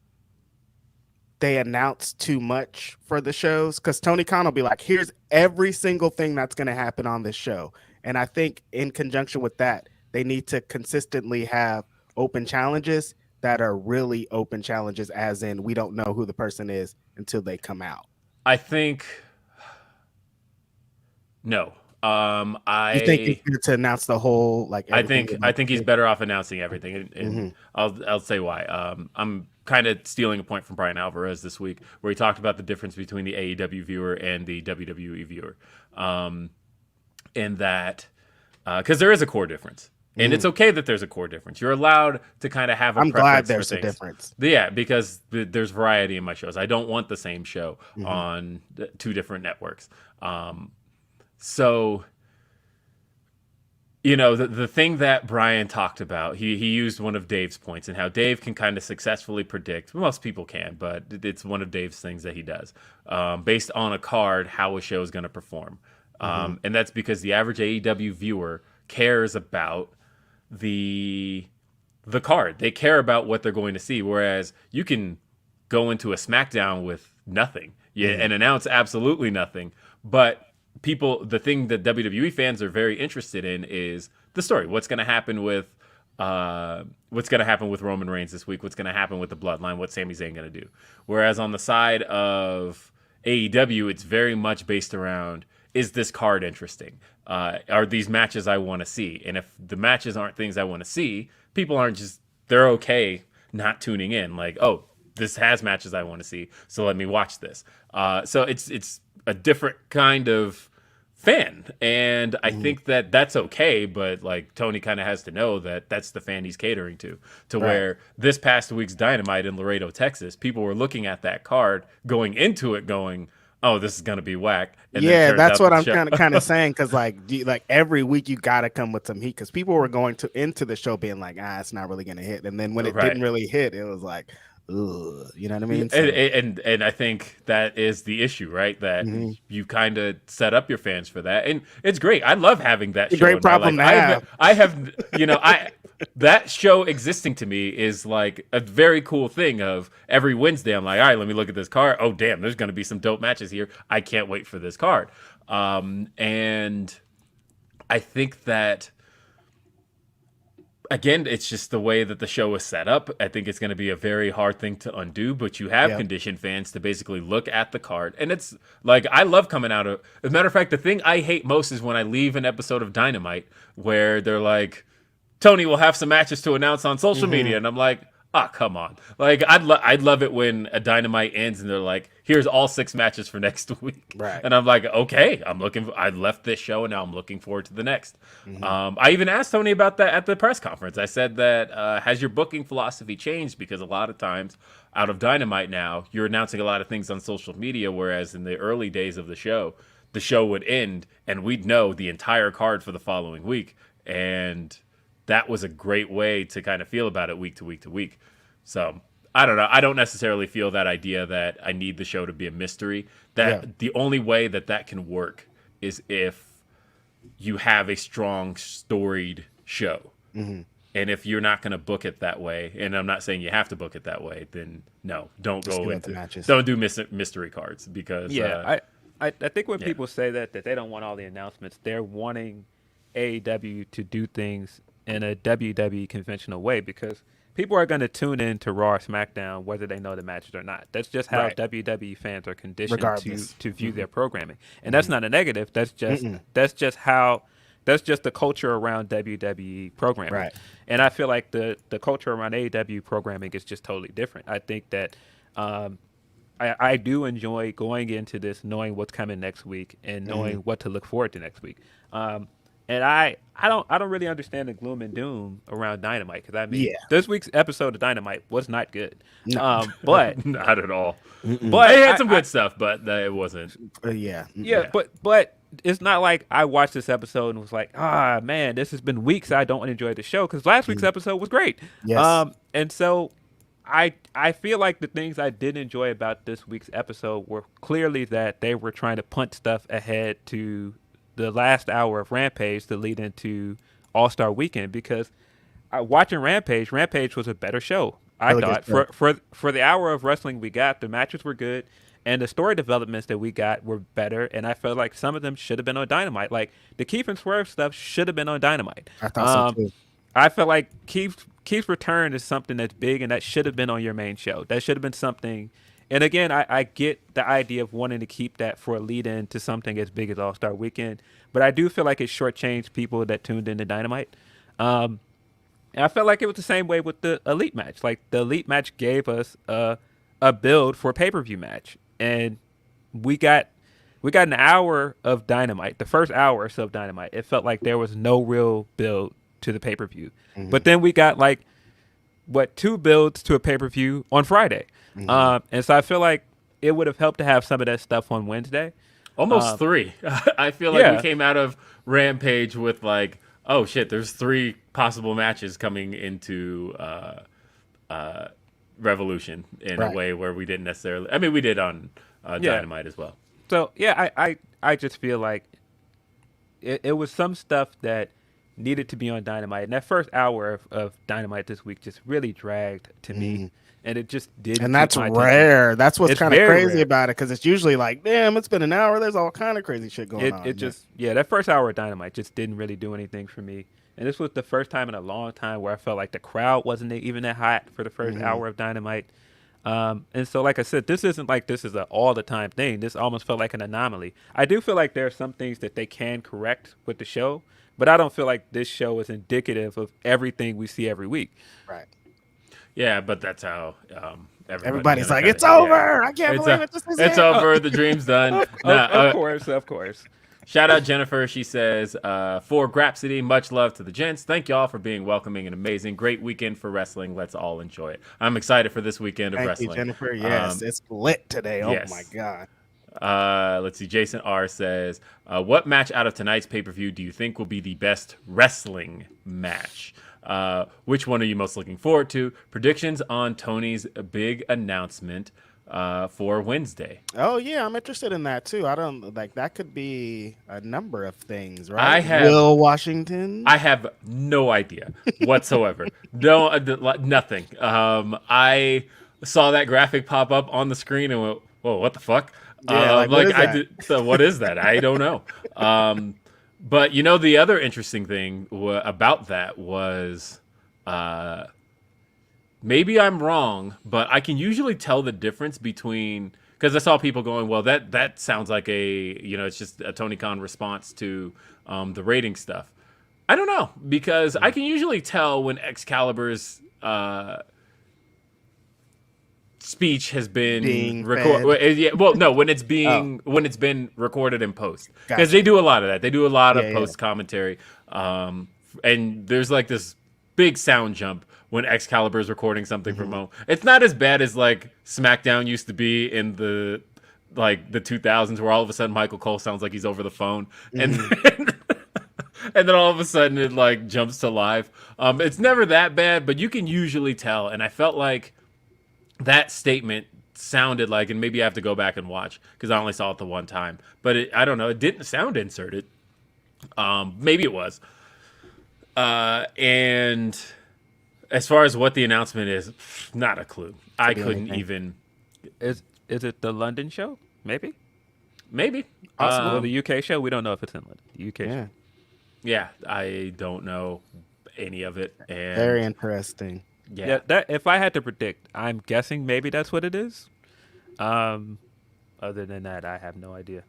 they announce too much for the shows? Because Tony Khan will be like, here's every single thing that's going to happen on this show. And I think in conjunction with that, they need to consistently have open challenges that are really open challenges, as in we don't know who the person is until they come out. I think no. You think he's good to announce the whole, like, I think he's better off announcing everything, and I'll say why. I'm kind of stealing a point from Brian Alvarez this week, where he talked about the difference between the AEW viewer and the WWE viewer, and that because there is a core difference. And it's okay that there's a core difference. You're allowed to kind of have a preference. I'm glad there's a difference. Yeah, because there's variety in my shows. I don't want the same show on 2 different networks. So, you know, the thing that Brian talked about, he used one of Dave's points, and how Dave can kind of successfully predict, most people can, but it's one of Dave's things that he does, based on a card, how a show is going to perform. And that's because the average AEW viewer cares about the card. They care about what they're going to see, whereas you can go into a SmackDown with nothing and announce absolutely nothing. But the thing that WWE fans are very interested in is the story. What's going to happen with Roman Reigns this week? What's going to happen with the Bloodline? What's Sami Zayn going to do? Whereas on the side of AEW, it's very much based around, is this card interesting? Are these matches I want to see? And if the matches aren't things I want to see, people they're okay not tuning in. Like, oh, this has matches I want to see, so let me watch this. So it's a different kind of fan, and I think that that's okay. But like, Tony kind of has to know that that's the fan he's catering to where this past week's Dynamite in Laredo, Texas, people were looking at that card going into it going, oh, this is gonna be whack. And that's what I'm kind of saying, because like every week you gotta come with some heat, because people were going into the show being like, it's not really gonna hit, and then when it didn't really hit, it was like, you know what I Yeah, mean? So, and I think that is the issue, right? That you kind of set up your fans for that, and it's great. I love having that it's a show great in my life. problem to have. I have, that show existing to me is like a very cool thing. Of every Wednesday, I'm like, all right, let me look at this card. Oh, damn, there's going to be some dope matches here. I can't wait for this card. And I think that, again, it's just the way that the show is set up. I think it's going to be a very hard thing to undo, but you have conditioned fans to basically look at the card. And it's like, I love coming out of, as a matter of fact, the thing I hate most is when I leave an episode of Dynamite where they're like, Tony will have some matches to announce on social media. And I'm like, come on. Like, I'd love it when a Dynamite ends and they're like, here's all 6 matches for next week. Right. And I'm like, okay, I left this show and now I'm looking forward to the next. I even asked Tony about that at the press conference. I said that, has your booking philosophy changed? Because a lot of times out of Dynamite now, you're announcing a lot of things on social media, whereas in the early days of the show would end and we'd know the entire card for the following week. And that was a great way to kind of feel about it week to week to week. So I don't know. I don't necessarily feel that idea that I need the show to be a mystery. That the only way that can work is if you have a strong storied show. And if you're not going to book it that way, and I'm not saying you have to book it that way, then no, don't Just go go into matches. don't do mystery cards because I think when people say that they don't want all the announcements, they're wanting AEW to do things in a WWE conventional way, because people are going to tune in to Raw or SmackDown whether they know the matches or not. That's just how WWE fans are conditioned to view their programming, and that's not a negative. That's just the culture around WWE programming. Right. And I feel like the culture around AEW programming is just totally different. I think that I do enjoy going into this knowing what's coming next week and knowing what to look forward to next week. And I don't really understand the gloom and doom around Dynamite, because I mean this week's episode of Dynamite was not good. No. But not at all. but It had some good stuff, but it wasn't. But it's not like I watched this episode and was like, man, this has been weeks I don't enjoy the show, because last week's episode was great. Yes. And so I feel like the things I did enjoy about this week's episode were clearly that they were trying to punt stuff ahead to the last hour of Rampage to lead into All-Star Weekend, because watching Rampage was a better show. I thought for the hour of wrestling we got, the matches were good, and the story developments that we got were better. And I felt like some of them should have been on Dynamite. Like the Keith and Swerve stuff should have been on Dynamite. I thought so too. I felt like Keith's return is something that's big, and that should have been on your main show. That should have been something. And again, I get the idea of wanting to keep that for a lead-in to something as big as All-Star Weekend, but I do feel like it shortchanged people that tuned into Dynamite. And I felt like it was the same way with the Elite match. Like the Elite match gave us a build for a pay-per-view match, and we got an hour of Dynamite. The first hour or so of Dynamite, it felt like there was no real build to the pay-per-view. But then we got 2 builds to a pay-per-view on Friday. And so I feel like it would have helped to have some of that stuff on Wednesday. Almost 3. I feel like we came out of Rampage with oh shit, there's 3 possible matches coming into Revolution in a way where we didn't necessarily. I mean, we did on Dynamite as well. So I just feel like it was some stuff that needed to be on Dynamite, and that first hour of Dynamite this week just really dragged to me. And it just did. And that's rare. That's what's kind of crazy about it, because it's usually like, damn, it's been an hour. There's all kind of crazy shit going on. It just, that first hour of Dynamite just didn't really do anything for me. And this was the first time in a long time where I felt like the crowd wasn't even that hot for the first hour of Dynamite. And so, like I said, this isn't like this is an all-the-time thing. This almost felt like an anomaly. I do feel like there are some things that they can correct with the show, but I don't feel like this show is indicative of everything we see every week. Right. Yeah, but that's how everybody's like, it's over. I can't believe it. It's over. The dream's done. Of course. Shout out Jennifer. She says, for Grapsody, much love to the gents. Thank y'all for being welcoming and amazing. Great weekend for wrestling. Let's all enjoy it. I'm excited for this weekend of wrestling. Thank you, Jennifer. Yes, it's lit today. Oh, my God. Let's see. Jason R says, "What match out of tonight's pay-per-view do you think will be the best wrestling match? Which one are you most looking forward to? Predictions on Tony's big announcement for Wednesday." Oh yeah, I'm interested in that too. I don't like that could be a number of things, right? Will Washington. I have no idea whatsoever. No, nothing. I saw that graphic pop up on the screen and went, "Whoa, what the fuck?" Yeah, what is that? I don't know. But the other interesting thing about that was, maybe I'm wrong, but I can usually tell the difference between, because I saw people going, "Well, that sounds like it's just a Tony Khan response to the rating stuff." I don't know, because I can usually tell when Excalibur's speech has been recorded. Yeah, well, no, when it's been recorded in post, because they do a lot of that. They do a lot of post commentary, and there's like this big sound jump when Excalibur is recording something from home. It's not as bad as like SmackDown used to be in the 2000s, where all of a sudden Michael Cole sounds like he's over the phone, and then all of a sudden it like jumps to live. It's never that bad, but you can usually tell. And I felt like that statement sounded like, and maybe I have to go back and watch because I only saw it the one time, but I don't know. It didn't sound inserted. Maybe it was. And as far as what the announcement is, not a clue. I couldn't even. Is it the London show? Maybe. Possibly. The UK show. We don't know if it's in London. The UK show. Yeah, I don't know any of it. And very interesting. Yeah, that if I had to predict, I'm guessing maybe that's what it is. Other than that, I have no idea.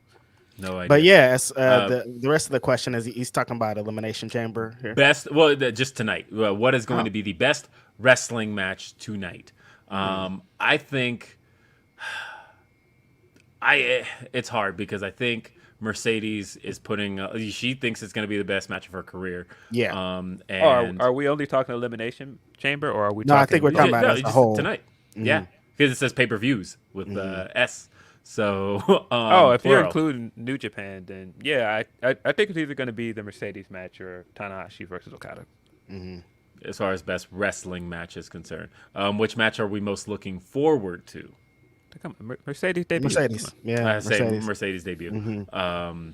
No idea. But yes, the rest of the question is he's talking about Elimination Chamber here. Just tonight. What is going to be the best wrestling match tonight? I think it's hard because I think Mercedes is putting. She thinks it's going to be the best match of her career. Yeah. And are we only talking Elimination Chamber, or are we? No, I think we're talking about it as a whole tonight. Mm-hmm. Yeah, because it says pay-per-views with S. So. If you're including New Japan, then yeah, I think it's either going to be the Mercedes match or Tanahashi versus Okada. Mm-hmm. As far as best wrestling match is concerned, which match are we most looking forward to? Mercedes debut. Mercedes debut. Mm-hmm.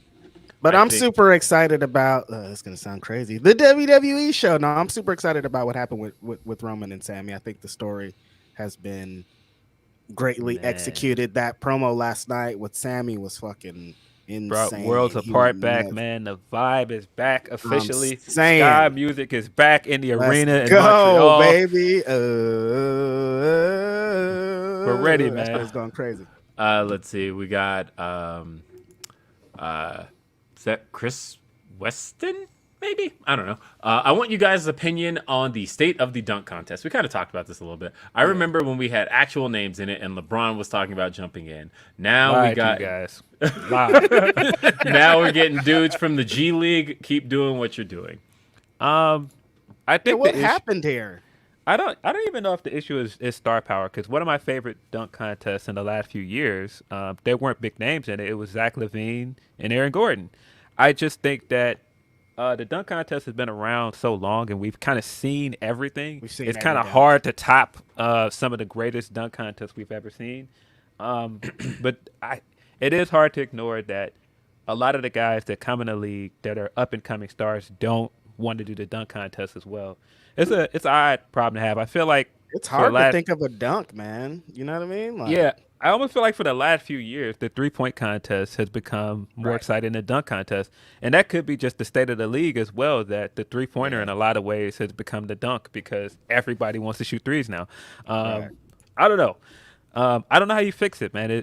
But I'm super excited about. It's gonna sound crazy. The WWE show. No, I'm super excited about what happened with Roman and Sami. I think the story has been greatly executed. That promo last night with Sami was fucking insane. Worlds apart back, man. The vibe is back officially. Sky music is back in the arena in Montreal, baby. We're ready, man. It's going crazy. Let's see. We got is that Chris Weston? Maybe, I don't know. I want you guys' opinion on the state of the dunk contest. We kind of talked about this a little bit. I remember when we had actual names in it, and LeBron was talking about jumping in. Now we got you guys. Now we're getting dudes from the G League. Keep doing what you're doing. I think what happened here. I don't even know if the issue is star power, because one of my favorite dunk contests in the last few years, there weren't big names in it. It was Zach LaVine and Aaron Gordon. I just think that the dunk contest has been around so long, and we've kind of seen everything. It's kind of hard to top some of the greatest dunk contests we've ever seen. But it is hard to ignore that a lot of the guys that come in the league that are up and coming stars don't want to do the dunk contest as well. It's an odd problem to have. I feel like it's hard to think of a dunk, man. You know what I mean? Yeah. I almost feel like for the last few years, the three-point contest has become more exciting than the dunk contest. And that could be just the state of the league as well, that the three-pointer in a lot of ways has become the dunk because everybody wants to shoot threes now. I don't know. I don't know how you fix it, man. I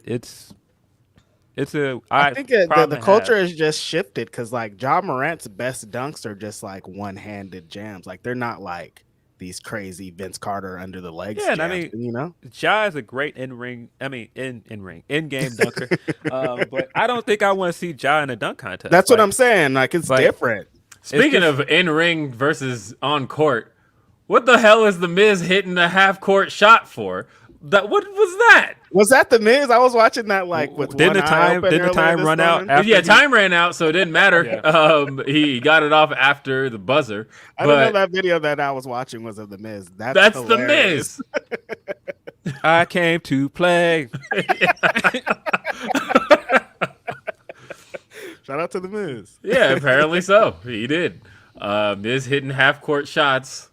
think the culture has just shifted because, like, Ja Morant's best dunks are just, like, one-handed jams. Like, they're not, like, these crazy Vince Carter under the legs. Yeah, and jams, I mean, you know, Ja is a great in-game dunker. But I don't think I want to see Ja in a dunk contest. That's what I'm saying. Like, it's different. Speaking of in-ring versus on-court, what the hell is The Miz hitting the half-court shot for? What was that? Was that the Miz? I was watching that with didn't one eye open the time earlier run this out morning. after Yeah, time ran out, so it didn't matter. Yeah. He got it off after the buzzer. I didn't know But that video that I was watching was of the Miz. that's the hilarious. Miz. I came to play. Shout out to the Miz. Yeah, apparently so. He did. Miz hitting half-court shots.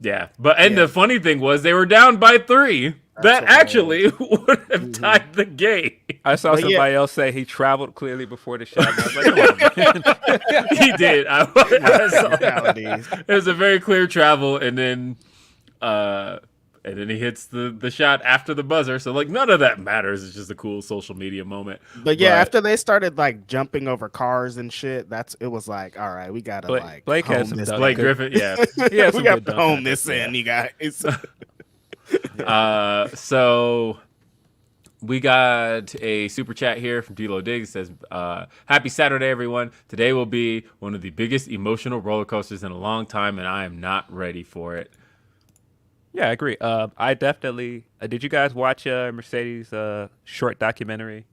Yeah, the funny thing was they were down by 3. That actually would have tied the game. I saw somebody else say he traveled clearly before the shot. And I was like, come on, man. He did. I saw that. It was a very clear travel, and then he hits the shot after the buzzer. So none of that matters. It's just a cool social media moment. But after they started jumping over cars and shit, it was like, all right, we gotta Blake has some Blake Griffin, yeah, we got to home this in, you guys. So we got a super chat here from D-Lo Diggs. Says, happy Saturday, everyone. Today will be one of the biggest emotional roller coasters in a long time, and I am not ready for it. Yeah, I agree. I definitely did. You guys watch Mercedes' short documentary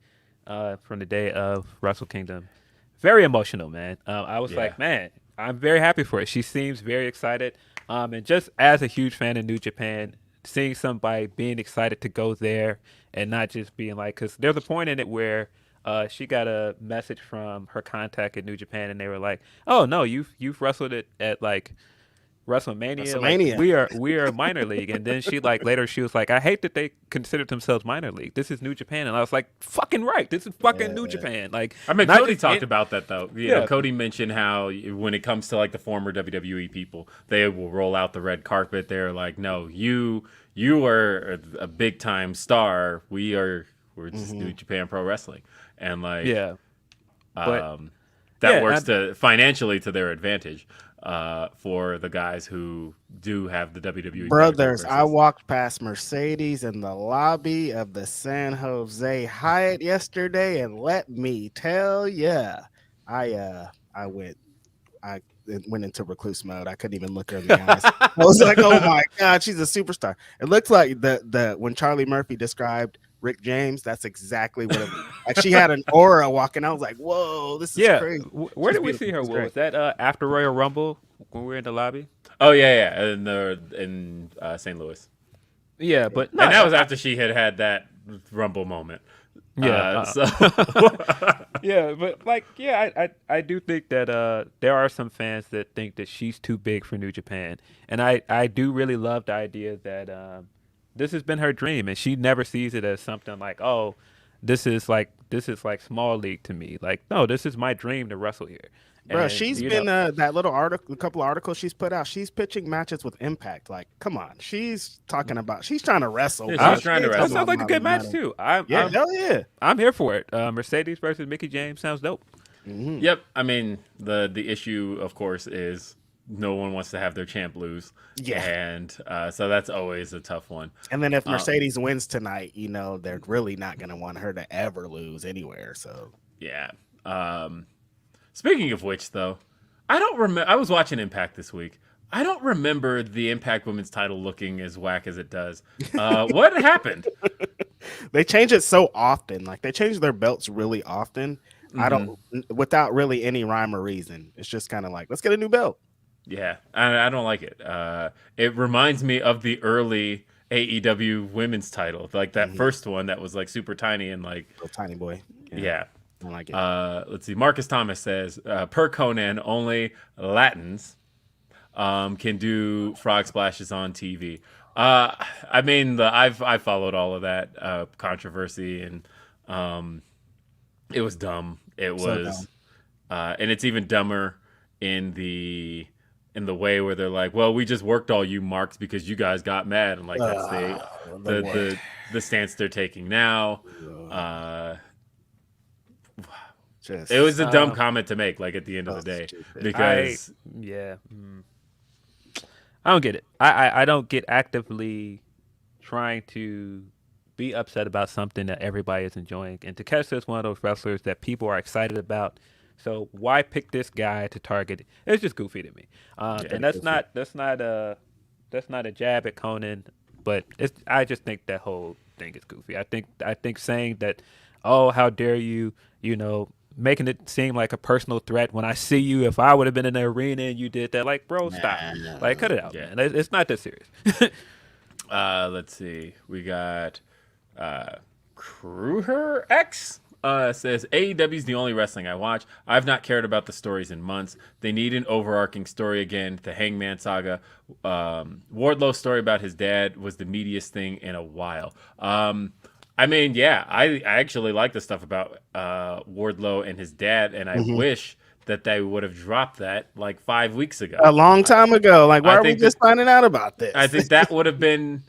from the day of Wrestle Kingdom? Very emotional, man. I was like, man, I'm very happy for it. She seems very excited. And just as a huge fan of New Japan, seeing somebody being excited to go there and not just being like, because there's a point in it where she got a message from her contact at New Japan, and they were like, "Oh no, you've wrestled it at WrestleMania. We are minor league." And then she later she was like, "I hate that they considered themselves minor league. This is New Japan." And I was like, "Fucking right, this is fucking New Japan." Cody talked about that though. You know, Cody mentioned how when it comes to the former WWE people, they will roll out the red carpet. They're like, "No, you are a big time star. We're just New Japan Pro Wrestling," and that works financially to their advantage. For the guys who do have the WWE brothers. I walked past Mercedes in the lobby of the San Jose Hyatt yesterday, and let me tell you, I went into recluse mode. I couldn't even look her in the eyes. I was like, oh my god, she's a superstar. It looks like the when Charlie Murphy described Rick James, that's exactly what she had an aura walking. I was like, whoa, this is crazy. Where did we see her? Was that after Royal Rumble when we were in the lobby? Oh yeah, in St. Louis. Yeah, but and that was after she had that Rumble moment. Yeah. Yeah, but I do think that there are some fans that think that she's too big for New Japan, and I do really love the idea that this has been her dream, and she never sees it as something like, oh, this is like small league to me. Like, no, this is my dream to wrestle here. Bro, she's been that little article, a couple of articles she's put out. She's pitching matches with Impact. Like, come on, she's trying to wrestle. Yeah, she's trying to wrestle. That sounds like a good match too. Hell yeah, I'm here for it. Mercedes versus Mickie James sounds dope. Mm-hmm. Yep. I mean, the issue, of course, is no one wants to have their champ lose. Yeah. And so that's always a tough one. And then if Mercedes wins tonight, they're really not going to want her to ever lose anywhere. So yeah. Speaking of which, though, I don't remember. I was watching Impact this week. I don't remember the Impact Women's title looking as whack as it does. What happened? They change it so often. Like, they change their belts really often. Without really any rhyme or reason. It's just kind of like, let's get a new belt. Yeah, I don't like it. It reminds me of the early AEW women's title, like that first one that was super tiny and little tiny boy. Yeah. I don't like it. Let's see. Marcus Thomas says, per Conan, only Latins can do frog splashes on TV. I mean, I've followed all of that controversy, and it was dumb. It was, so dumb. And it's even dumber in the way where they're like, well, we just worked all you marks because you guys got mad, and that's the stance they're taking now. It was a dumb comment to make, at the end of the day, because I don't get it. I don't get actively trying to be upset about something that everybody is enjoying, and Takeshita is one of those wrestlers that people are excited about. So why pick this guy to target? It's just goofy to me, and that's not a jab at Conan. But I just think that whole thing is goofy. I think saying that, oh, how dare you, making it seem like a personal threat when I see you. If I would have been in the arena and you did that, like, bro, stop. Like, cut it out, man. It's not that serious. Let's see. We got Kruger X. Says AEW is the only wrestling I watch. I've not cared about the stories in months. They need an overarching story again. The Hangman saga. Wardlow's story about his dad was the meatiest thing in a while. I mean, yeah, I actually like the stuff about Wardlow and his dad, and I wish that they would have dropped that like 5 weeks ago. A long time ago. Like, why are we just finding out about this? I think that would have been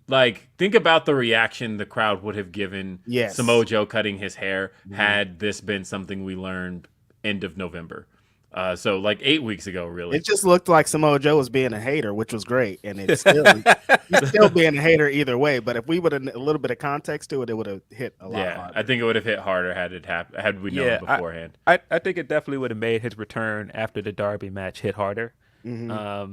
like, think about the reaction the crowd would have given Samoa Joe cutting his hair had this been something we learned end of November. So like 8 weeks ago, really. It just looked like Samoa Joe was being a hater, which was great, and it's still he's still being a hater either way. But if we would have a little bit of context to it, it would have hit a lot harder. I think it would have hit harder had we known beforehand. I think it definitely would have made his return after the Darby match hit harder. I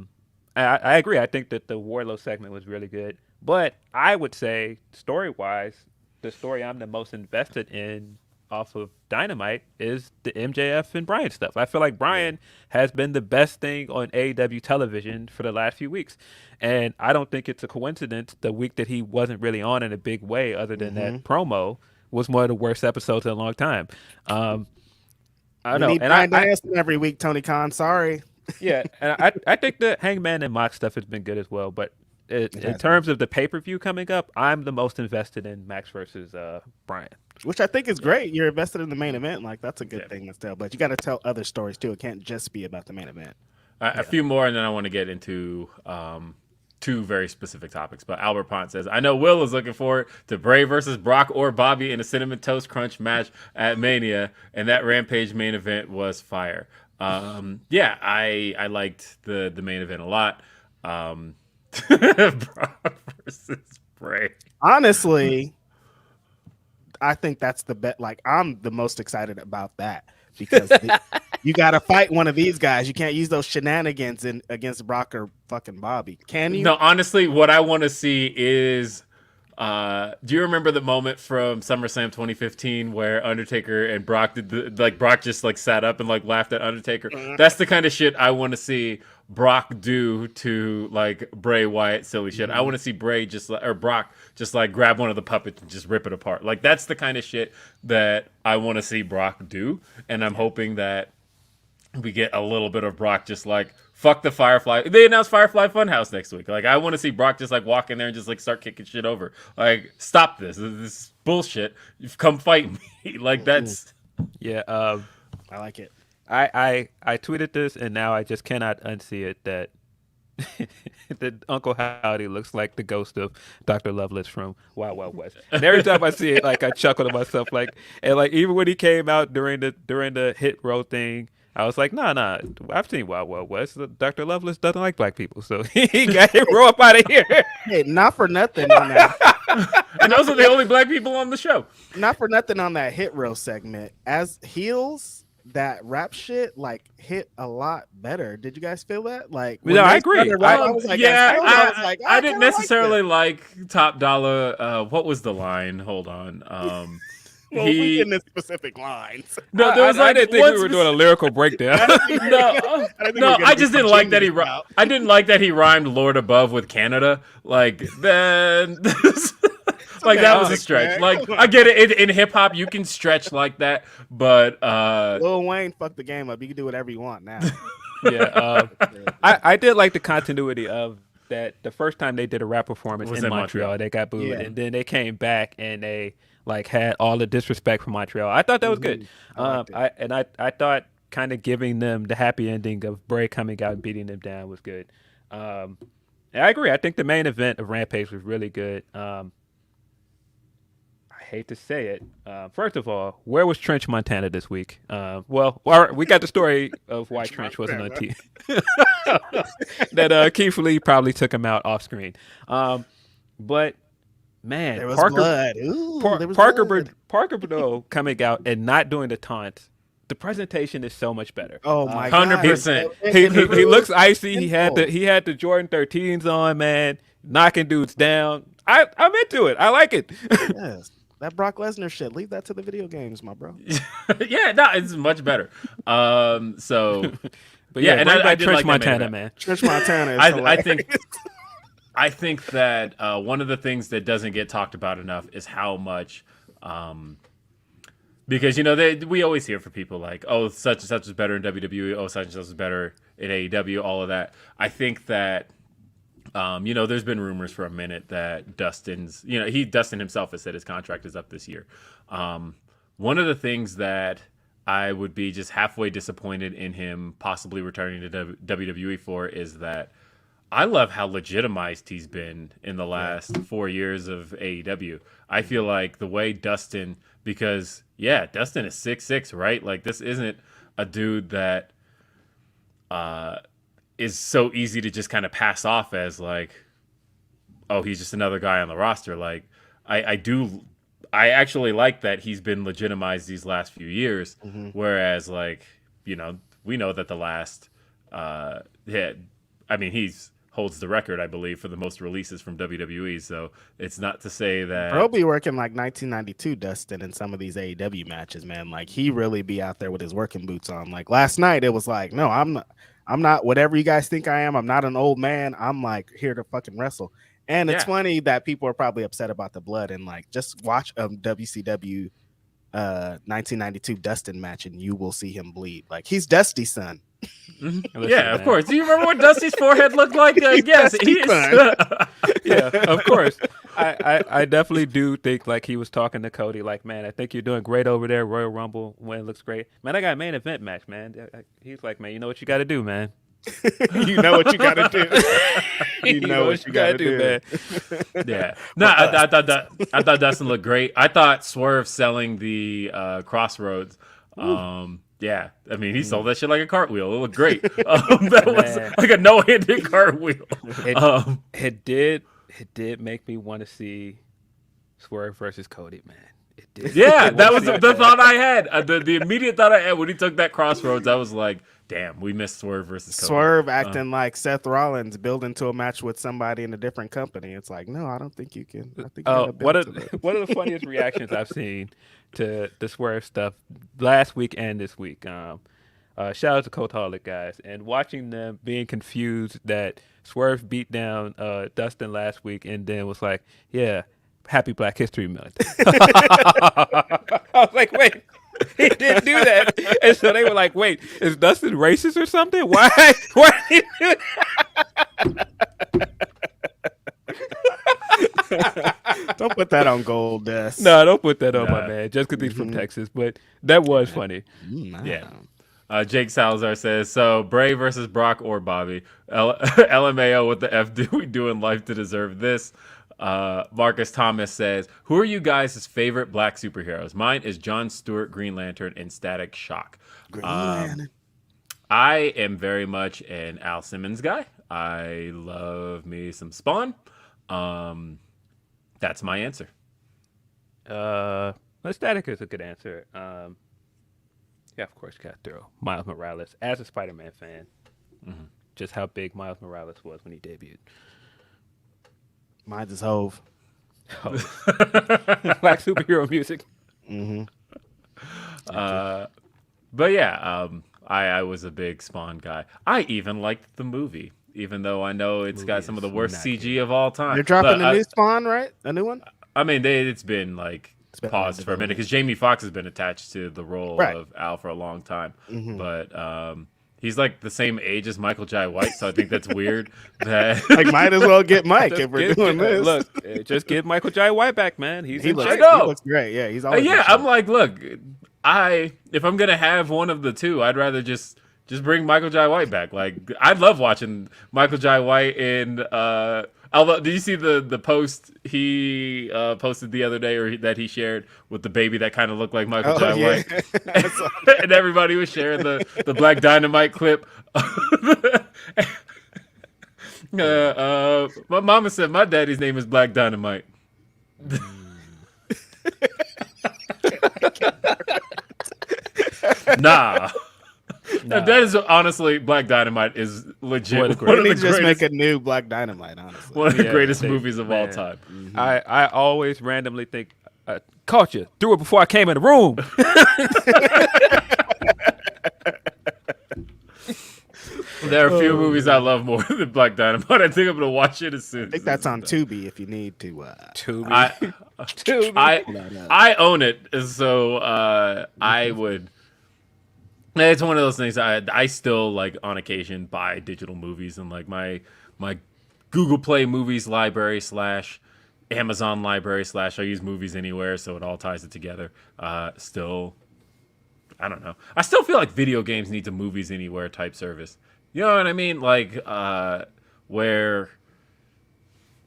agree. I think that the Wardlow segment was really good, but I would say story-wise, the story I'm the most invested in off of Dynamite is the MJF and Bryan stuff. I feel like Bryan has been the best thing on AEW television for the last few weeks. And I don't think it's a coincidence the week that he wasn't really on in a big way other than that promo was one of the worst episodes in a long time. I don't know. Need Bryan Danielson every week, Tony Khan. Sorry. Yeah, and I think the Hangman and Mox stuff has been good as well. But in terms of the pay-per-view coming up, I'm the most invested in Max versus Bryan. Which I think is great. You're invested in the main event. Like, that's a good thing to tell. But you got to tell other stories, too. It can't just be about the main event. A few more, and then I want to get into two very specific topics. But Albert Pont says, I know Will is looking forward to Bray versus Brock or Bobby in a Cinnamon Toast Crunch match at Mania, and that Rampage main event was fire. I liked the main event a lot. Brock versus Bray. Honestly, I think that's the bet. Like, I'm the most excited about that because you got to fight one of these guys. You can't use those shenanigans against Brock or fucking Bobby. Can you? No, honestly, what I want to see is, do you remember the moment from SummerSlam 2015 where Undertaker and Brock Brock just like sat up and like laughed at Undertaker? That's the kind of shit I want to see Brock do to like Bray Wyatt silly shit. I want to see Bray Brock just like grab one of the puppets and just rip it apart. Like, that's the kind of shit that I want to see Brock do, and I'm hoping that we get a little bit of Brock just like fuck the Firefly. They announced Firefly Funhouse next week. Like, I want to see Brock just like walk in there and just like start kicking shit over. Like, stop this. This is bullshit. You've come fight me. Like, that's I like it. I tweeted this and now I just cannot unsee it that that Uncle Howdy looks like the ghost of Dr. Lovelace from Wild Wild West. And every time I see it, like, I chuckle to myself, like, and like even when he came out during the hit row thing, I was like, nah, I've seen Wild Wild West. Dr. Lovelace doesn't like black people, so he got him roll up out of here. Hey, not for nothing on that. And those are the only black people on the show. Not for nothing on that hit row segment. As heels, that rap shit like hit a lot better. Did you guys feel that? Like, no, I agree. I was like, I didn't necessarily like Top Dollar. What was the line? Hold on. Well, we in the specific lines. No, there was I didn't think we were doing a lyrical breakdown. I just didn't like that he. I didn't like that he rhymed "Lord Above" with Canada. Like, then. Like, that was a stretch. Like, I get it. In hip hop, you can stretch like that, but Lil Wayne fucked the game up. You can do whatever you want now. I did like the continuity of that. The first time they did a rap performance in Montreal, they got booed, and then they came back and they like had all the disrespect from Montreal. I thought that was good. I thought kind of giving them the happy ending of Bray coming out and beating them down was good. I agree. I think the main event of Rampage was really good. I hate to say it. First of all, where was Trench Montana this week? We got the story of why Trench wasn't on TV. That Keith Lee probably took him out off screen. But man, there was blood. Ooh, Parker Boudreaux coming out and not doing the taunts. The presentation is so much better. Oh my god, 100%. He looks icy. He had the Jordan 13s on, man. knocking dudes down. I'm into it. I like it. Yes. That Brock Lesnar shit. Leave that to the video games, my bro. Yeah, no, it's much better. So, But yeah, yeah, and bring I back did Trench like that main Montana, event. man. Trench Montana is I hilarious. think that one of the things that doesn't get talked about enough is how much, because we always hear from people like, oh, such and such is better in WWE, oh, such and such is better in AEW, all of that. I think that there's been rumors for a minute that Dustin himself has said his contract is up this year. One of the things that I would be just halfway disappointed in him possibly returning to WWE for is that I love how legitimized he's been in the last 4 years of AEW. I feel like the way Dustin, because Dustin is 6'6", right? Like, this isn't a dude that is so easy to just kind of pass off as like, oh, he's just another guy on the roster. Like, I actually like that he's been legitimized these last few years. Mm-hmm. Whereas, like, we know that the last, he's holds the record, I believe, for the most releases from WWE. So it's not to say that Bro be working like 1992 Dustin in some of these AEW matches, man. Like, he really be out there with his working boots on. Like, last night, it was like, no, I'm not whatever you guys think I am. I'm not an old man. I'm like here to fucking wrestle. And it's funny that people are probably upset about the blood, and like just watch a WCW 1992 Dustin match and you will see him bleed. Like, he's Dusty's son. Mm-hmm. Yeah, of course. Do you remember what Dusty's forehead looked like? Yes, he is. Yeah, of course. I definitely do think like he was talking to Cody like, man, I think you're doing great over there. Royal Rumble win looks great. Man, I got a main event match, man. He's like, man, you know what you got to do, man. You know what you got to do. You know what you got to do, man. Yeah. No, I thought Dustin looked great. I thought Swerve selling the Crossroads. Yeah, I mean, he sold that shit like a cartwheel. It looked great. That was like a no-handed cartwheel. It did make me want to see Swerve versus Cody, man. It did. Yeah, that was the thought I had. The immediate thought I had when he took that Crossroads, I was like, damn, we missed Swerve versus Cody. Swerve acting like Seth Rollins building to a match with somebody in a different company. It's like, no, I don't think you can. I think one of the funniest reactions I've seen to the Swerve stuff last week and this week. Shout out to Coataholic guys, and watching them being confused that Swerve beat down Dustin last week and then was like, yeah, happy Black History Month. I was like, wait, he didn't do that. And so they were like, wait, is Dustin racist or something? Why did he do that? Don't put that on Gold Dust. No, don't put that on my man, just because he's from Texas. But that was funny. Yeah. Jake Salazar says, so Bray versus Brock or Bobby? LMAO, what the F do we do in life to deserve this? Marcus Thomas says, who are you guys' favorite black superheroes? Mine is Jon Stewart, Green Lantern, and Static Shock. Green Lantern. I am very much an Al Simmons guy. I love me some Spawn. That's my answer. Static is a good answer. Yeah, of course, got to throw Miles Morales as a Spider-Man fan. Mm-hmm. Just how big Miles Morales was when he debuted. Mine's is Hove. Black superhero music. Mm-hmm. But yeah, I was a big Spawn guy. I even liked the movie, even though I know it's got some of the worst CG of all time. They're dropping a new Spawn, right? A new one? I mean, it's been like paused for a minute because Jamie Foxx has been attached to the role of Al for a long time. Mm-hmm. But he's like the same age as Michael Jai White, so I think that's weird. That like, might as well get Mike if we're doing this. Look, just get Michael Jai White back, man. He looks great. Yeah, he's always I'm like, look, if I'm gonna have one of the two, I'd rather just bring Michael Jai White back. Like, I love watching Michael Jai White in. Did you see the post he posted the other day, or that he shared with the baby that kind of looked like Michael Jai White? And everybody was sharing the Black Dynamite clip. My mama said my daddy's name is Black Dynamite. Nah. That is honestly, Black Dynamite is legit Boy, one of They the need to just make greatest, a new Black Dynamite, honestly. one of the Yeah, greatest they- movies of all man. time. I always randomly think, caught you, threw it before I came in the room. There are a few movies I love more than Black Dynamite. I think I'm gonna watch it as soon. I think that's on Tubi if you need to. Tubi. I I own it, so I would. It's one of those things. I still like on occasion buy digital movies, and like my Google Play movies library / Amazon library / I use Movies Anywhere, so it all ties it together. Still, I don't know. I still feel like video games needs a Movies Anywhere type service. You know what I mean? Like where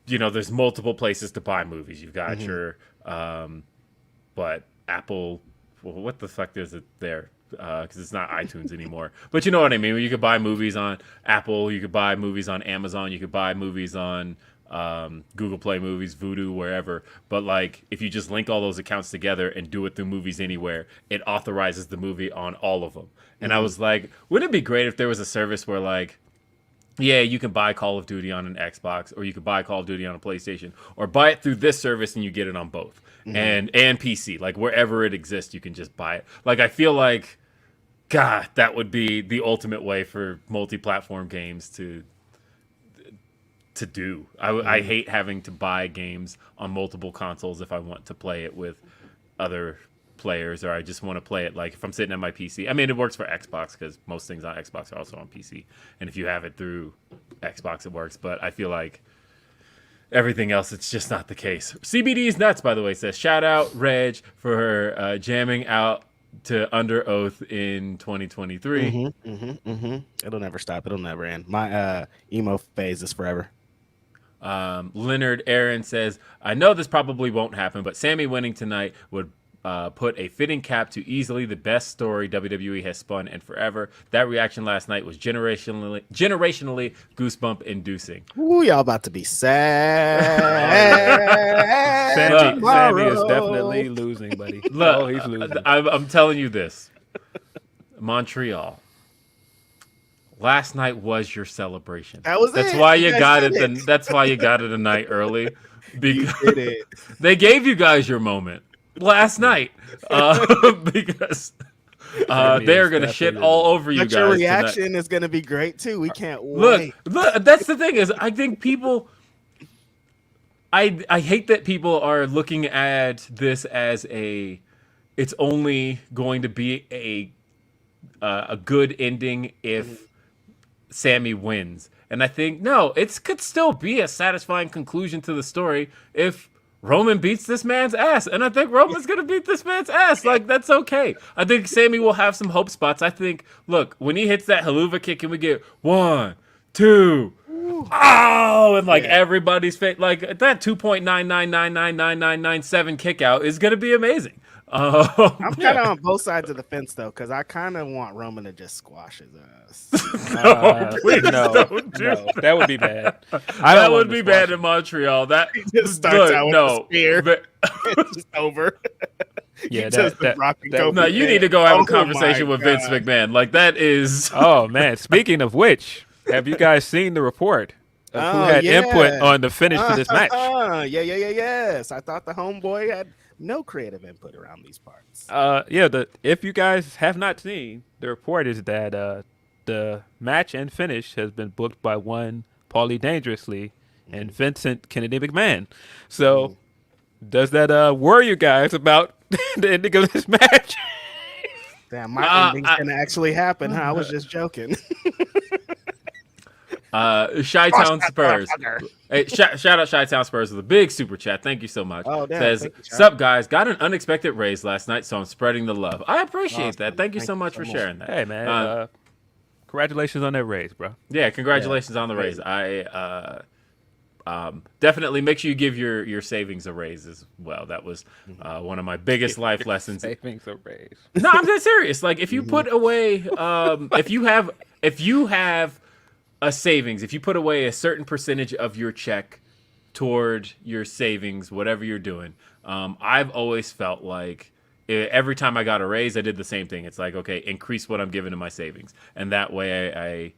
there's multiple places to buy movies. You've got your but Apple. Well, what the fuck is it there? Because it's not iTunes anymore. But you know what I mean? You could buy movies on Apple. You could buy movies on Amazon. You could buy movies on Google Play Movies, Vudu, wherever. But like, if you just link all those accounts together and do it through Movies Anywhere, it authorizes the movie on all of them. And I was like, wouldn't it be great if there was a service where like, yeah, you can buy Call of Duty on an Xbox, or you could buy Call of Duty on a PlayStation, or buy it through this service and you get it on both, and PC, like wherever it exists, you can just buy it. Like I feel like, God, that would be the ultimate way for multi-platform games to do. I hate having to buy games on multiple consoles if I want to play it with other players, or I just want to play it like if I'm sitting at my PC. I mean, it works for Xbox because most things on Xbox are also on PC, and if you have it through Xbox, it works. But I feel like everything else, it's just not the case. CBD's Nuts, by the way, says shout out Reg for jamming out to Under Oath in 2023. It'll never stop. It'll never end. My emo phase is forever. Leonard Aaron says, I know this probably won't happen, but Sami winning tonight would put a fitting cap to easily the best story WWE has spun in forever. That reaction last night was generationally goosebump inducing. Ooh, y'all about to be sad. Sammy is definitely losing, buddy. Look, he's losing. I'm telling you this. Montreal. Last night was your celebration. That's it. why You you guys got did it. That's why you got it a night early. Because did it. they gave you guys your moment last night. Because they're gonna shit all over you But guys. your reaction tonight. is gonna be great too. We can't wait. Look. That's the thing is, I think people. I hate that people are looking at this as it's only going to be a good ending if Sami wins. And I think, no, it could still be a satisfying conclusion to the story if Roman beats this man's ass. And I think Roman's going to beat this man's ass. Like, that's okay. I think Sami will have some hope spots. I think, look, when he hits that haluva kick and we get 1, 2, oh, and like everybody's face, like that 2.9999997 kick out is going to be amazing. I'm kind of on both sides of the fence though, because I kind of want Roman to just squash his ass. Please don't do that would be bad. That would be bad in Montreal. That just starts out with a spear. But, It's just over. Yeah, no, you need to go have a conversation with Vince McMahon. Like that is. Oh man! Speaking of which, have you guys seen the report of who had input on the finish for this match? Yes. I thought the homeboy had no creative input around these parts. If you guys have not seen, the report is that the match and finish has been booked by one Paulie Dangerously and Vincent Kennedy McMahon. So, does that worry you guys about the ending of this match? Damn, my ending's gonna actually happen. Huh? I was just joking. Chi-Town Spurs. Hey, shout out Chi-Town Spurs with a big super chat. Thank you so much. Oh, damn. Says, sup guys, got an unexpected raise last night, so I'm spreading the love. I appreciate that. Thank you so much for sharing that. Hey man, congratulations on that raise, bro. Yeah, congratulations on the raise. I definitely make sure you give your savings a raise as well. That was one of my biggest life lessons. Savings a raise. No, I'm dead serious. Like if you put away, if you have a savings, if you put away a certain percentage of your check toward your savings, whatever you're doing, I've always felt like every time I got a raise, I did the same thing. It's like, okay, increase what I'm giving to my savings, and that way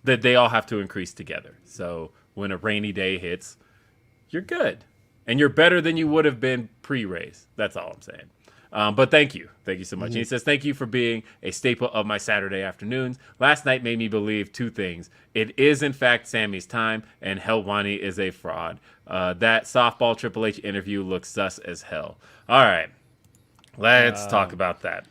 that they all have to increase together. So when a rainy day hits, you're good. And you're better than you would have been pre-race. That's all I'm saying. But thank you. Thank you so much. And he says, thank you for being a staple of my Saturday afternoons. Last night made me believe two things. It is, in fact, Sami's time, and Helwani is a fraud. That softball Triple H interview looks sus as hell. All right. Let's talk about that.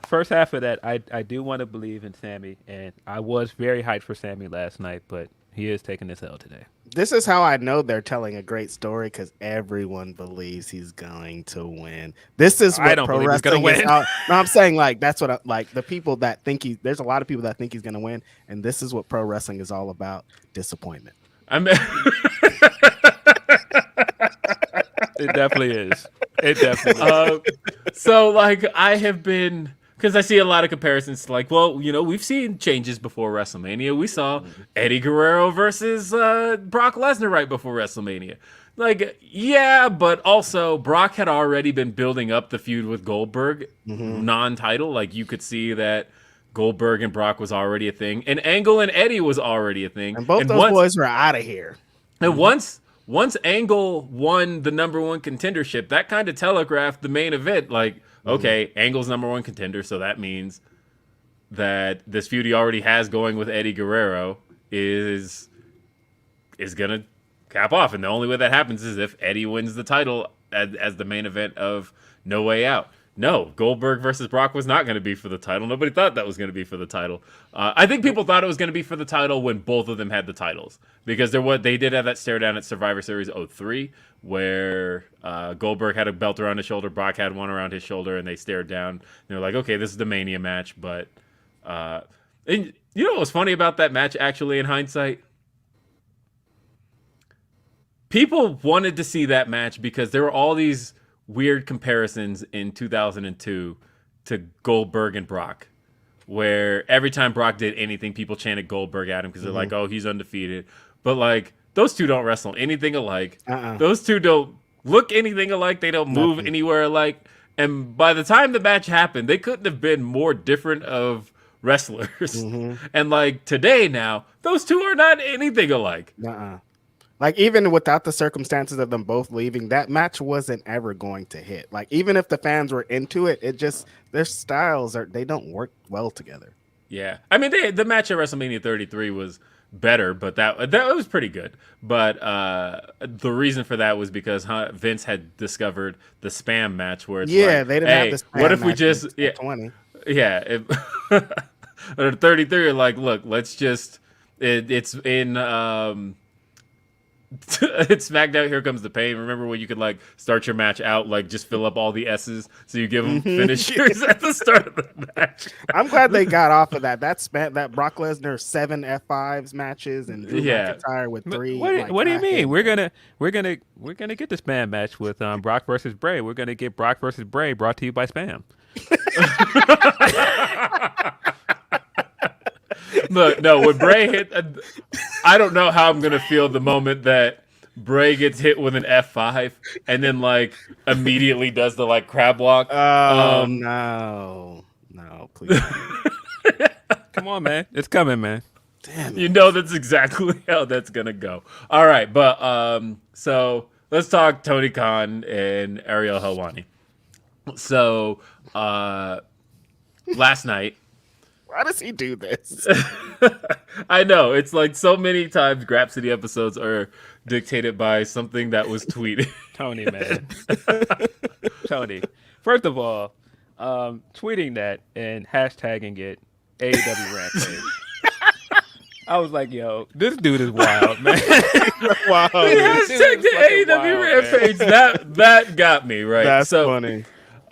First half of that, I do want to believe in Sami, and I was very hyped for Sami last night, but he is taking this L today. This is how I know they're telling a great story, because everyone believes he's going to win. This is what I don't pro believe he's gonna wrestling is. win. No, I'm saying like that's what the people that think there's a lot of people that think he's going to win, and this is what pro wrestling is all about: disappointment. It definitely is. It definitely is. So like I have been. Because I see a lot of comparisons to like, well, we've seen changes before WrestleMania. We saw Eddie Guerrero versus Brock Lesnar right before WrestleMania. Like, yeah, but also Brock had already been building up the feud with Goldberg, non-title. Like, you could see that Goldberg and Brock was already a thing. And Angle and Eddie was already a thing. And both those boys were out of here. And once Angle won the number one contendership, that kind of telegraphed the main event. Like, okay, Angle's number one contender, so that means that this feud he already has going with Eddie Guerrero is gonna cap off, and the only way that happens is if Eddie wins the title as the main event of No Way Out. No, Goldberg versus Brock was not going to be for the title. Nobody thought that was going to be for the title. I think people thought it was going to be for the title when both of them had the titles, because they did have that stare down at Survivor Series 03 where Goldberg had a belt around his shoulder, Brock had one around his shoulder, and they stared down. They were like, okay, this is the Mania match. But and you know what was funny about that match, actually, in hindsight? People wanted to see that match because there were all these weird comparisons in 2002 to Goldberg and Brock, where every time Brock did anything, people chanted Goldberg at him because they're like, oh, he's undefeated. But like, those two don't wrestle anything alike. Those two don't look anything alike. They don't move anywhere alike. And by the time the match happened, they couldn't have been more different of wrestlers. And like today now, those two are not anything alike. Like, even without the circumstances of them both leaving, that match wasn't ever going to hit. Like, even if the fans were into it, it just, their styles they don't work well together. Yeah. I mean, the match at WrestleMania 33 was better, but that was pretty good. But the reason for that was because Vince had discovered the spam match where it's they didn't have the spam what if we match just, in 20. Yeah. Or 33, like, look, let's just, it's in, it's SmackDown Here Comes the Pain. Remember when you could like start your match out, like just fill up all the S's, so you give them finishers at the start of the match. I'm glad they got off of that. That Brock Lesnar 7 F5s matches and Drew McIntyre with 3. What do you mean? We're gonna get the spam match with Brock versus Bray. We're gonna get Brock versus Bray brought to you by Spam. Look, no, when Bray hit, I don't know how I'm going to feel the moment that Bray gets hit with an F5 and then, like, immediately does the, like, crab walk. Oh, no, please. Come on, man. It's coming, man. Damn it. You know that's exactly how that's going to go. All right, but so let's talk Tony Khan and Ariel Helwani. So last night, why does he do this? I know. It's like so many times Grapsody episodes are dictated by something that was tweeted. Tony, man. Tony. First of all, tweeting that and hashtagging it AEW Rampage. I was like, yo, this dude is wild, man. Wow. He hashtagged the AEW Rampage. That got me, right? That's funny.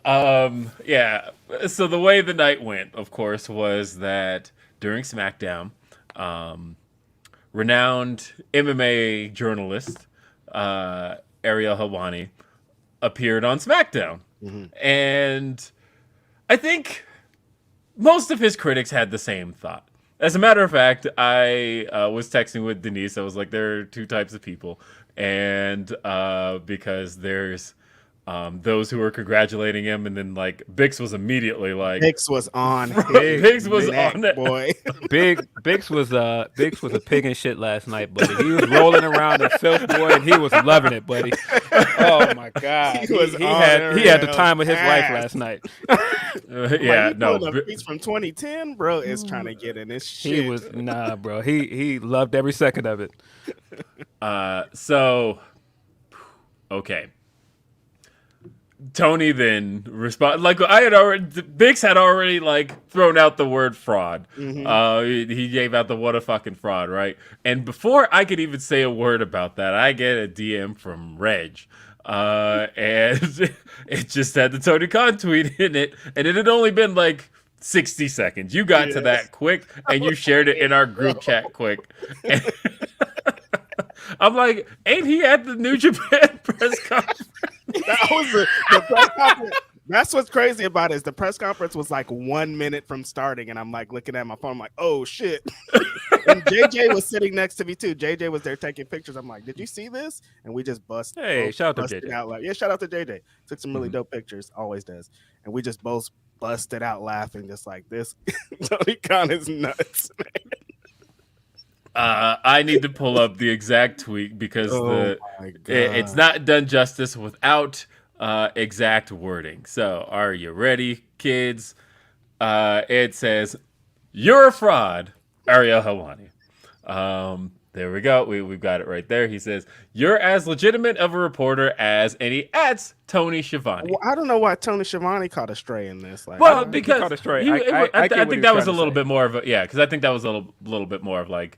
Yeah. So the way the night went, of course, was that during SmackDown, renowned MMA journalist Ariel Helwani appeared on SmackDown. And I think most of his critics had the same thought. As a matter of fact, I was texting with Denise. I was like, there are two types of people. And because there's those who were congratulating him, and then like Bix was immediately like, Bix was on Bix was neck, on it, boy. Bix was a pig in shit last night, buddy. He was rolling around in filth, boy, and he was loving it, buddy. Oh my god, he had the time of his life last night. Yeah, no, he's from 2010, bro. Is trying to get in this shit. He was bro. He loved every second of it. So okay. Tony then responded, like Bix had already like thrown out the word fraud. He gave out the what a fucking fraud, right? And before I could even say a word about that, I get a DM from Reg. And it just had the Tony Khan tweet in it, and it had only been like 60 seconds. You got to that quick, and you shared it in our group chat quick. I'm like, ain't he at the New Japan press conference? That was the press conference. That's what's crazy about it, is the press conference was like 1 minute from starting, and I'm like looking at my phone, I'm like, oh shit. And JJ was sitting next to me too. JJ was there taking pictures. I'm like, did you see this? And we just busted. Hey, shout out to JJ. Out yeah, shout out to JJ. Took some really dope pictures, always does. And we just both busted out laughing, just like this. Tony Khan is nuts, man. I need to pull up the exact tweet because it's not done justice without exact wording. So, are you ready, kids? It says, "You're a fraud, Ariel Helwani." There we go. We've got it right there. He says, "You're as legitimate of a reporter as," and he adds Tony Schiavone. Well, I don't know why Tony Schiavone caught a stray in this. Like, well, because caught a stray. I think that was a little bit more of a because I think that was a little bit more of like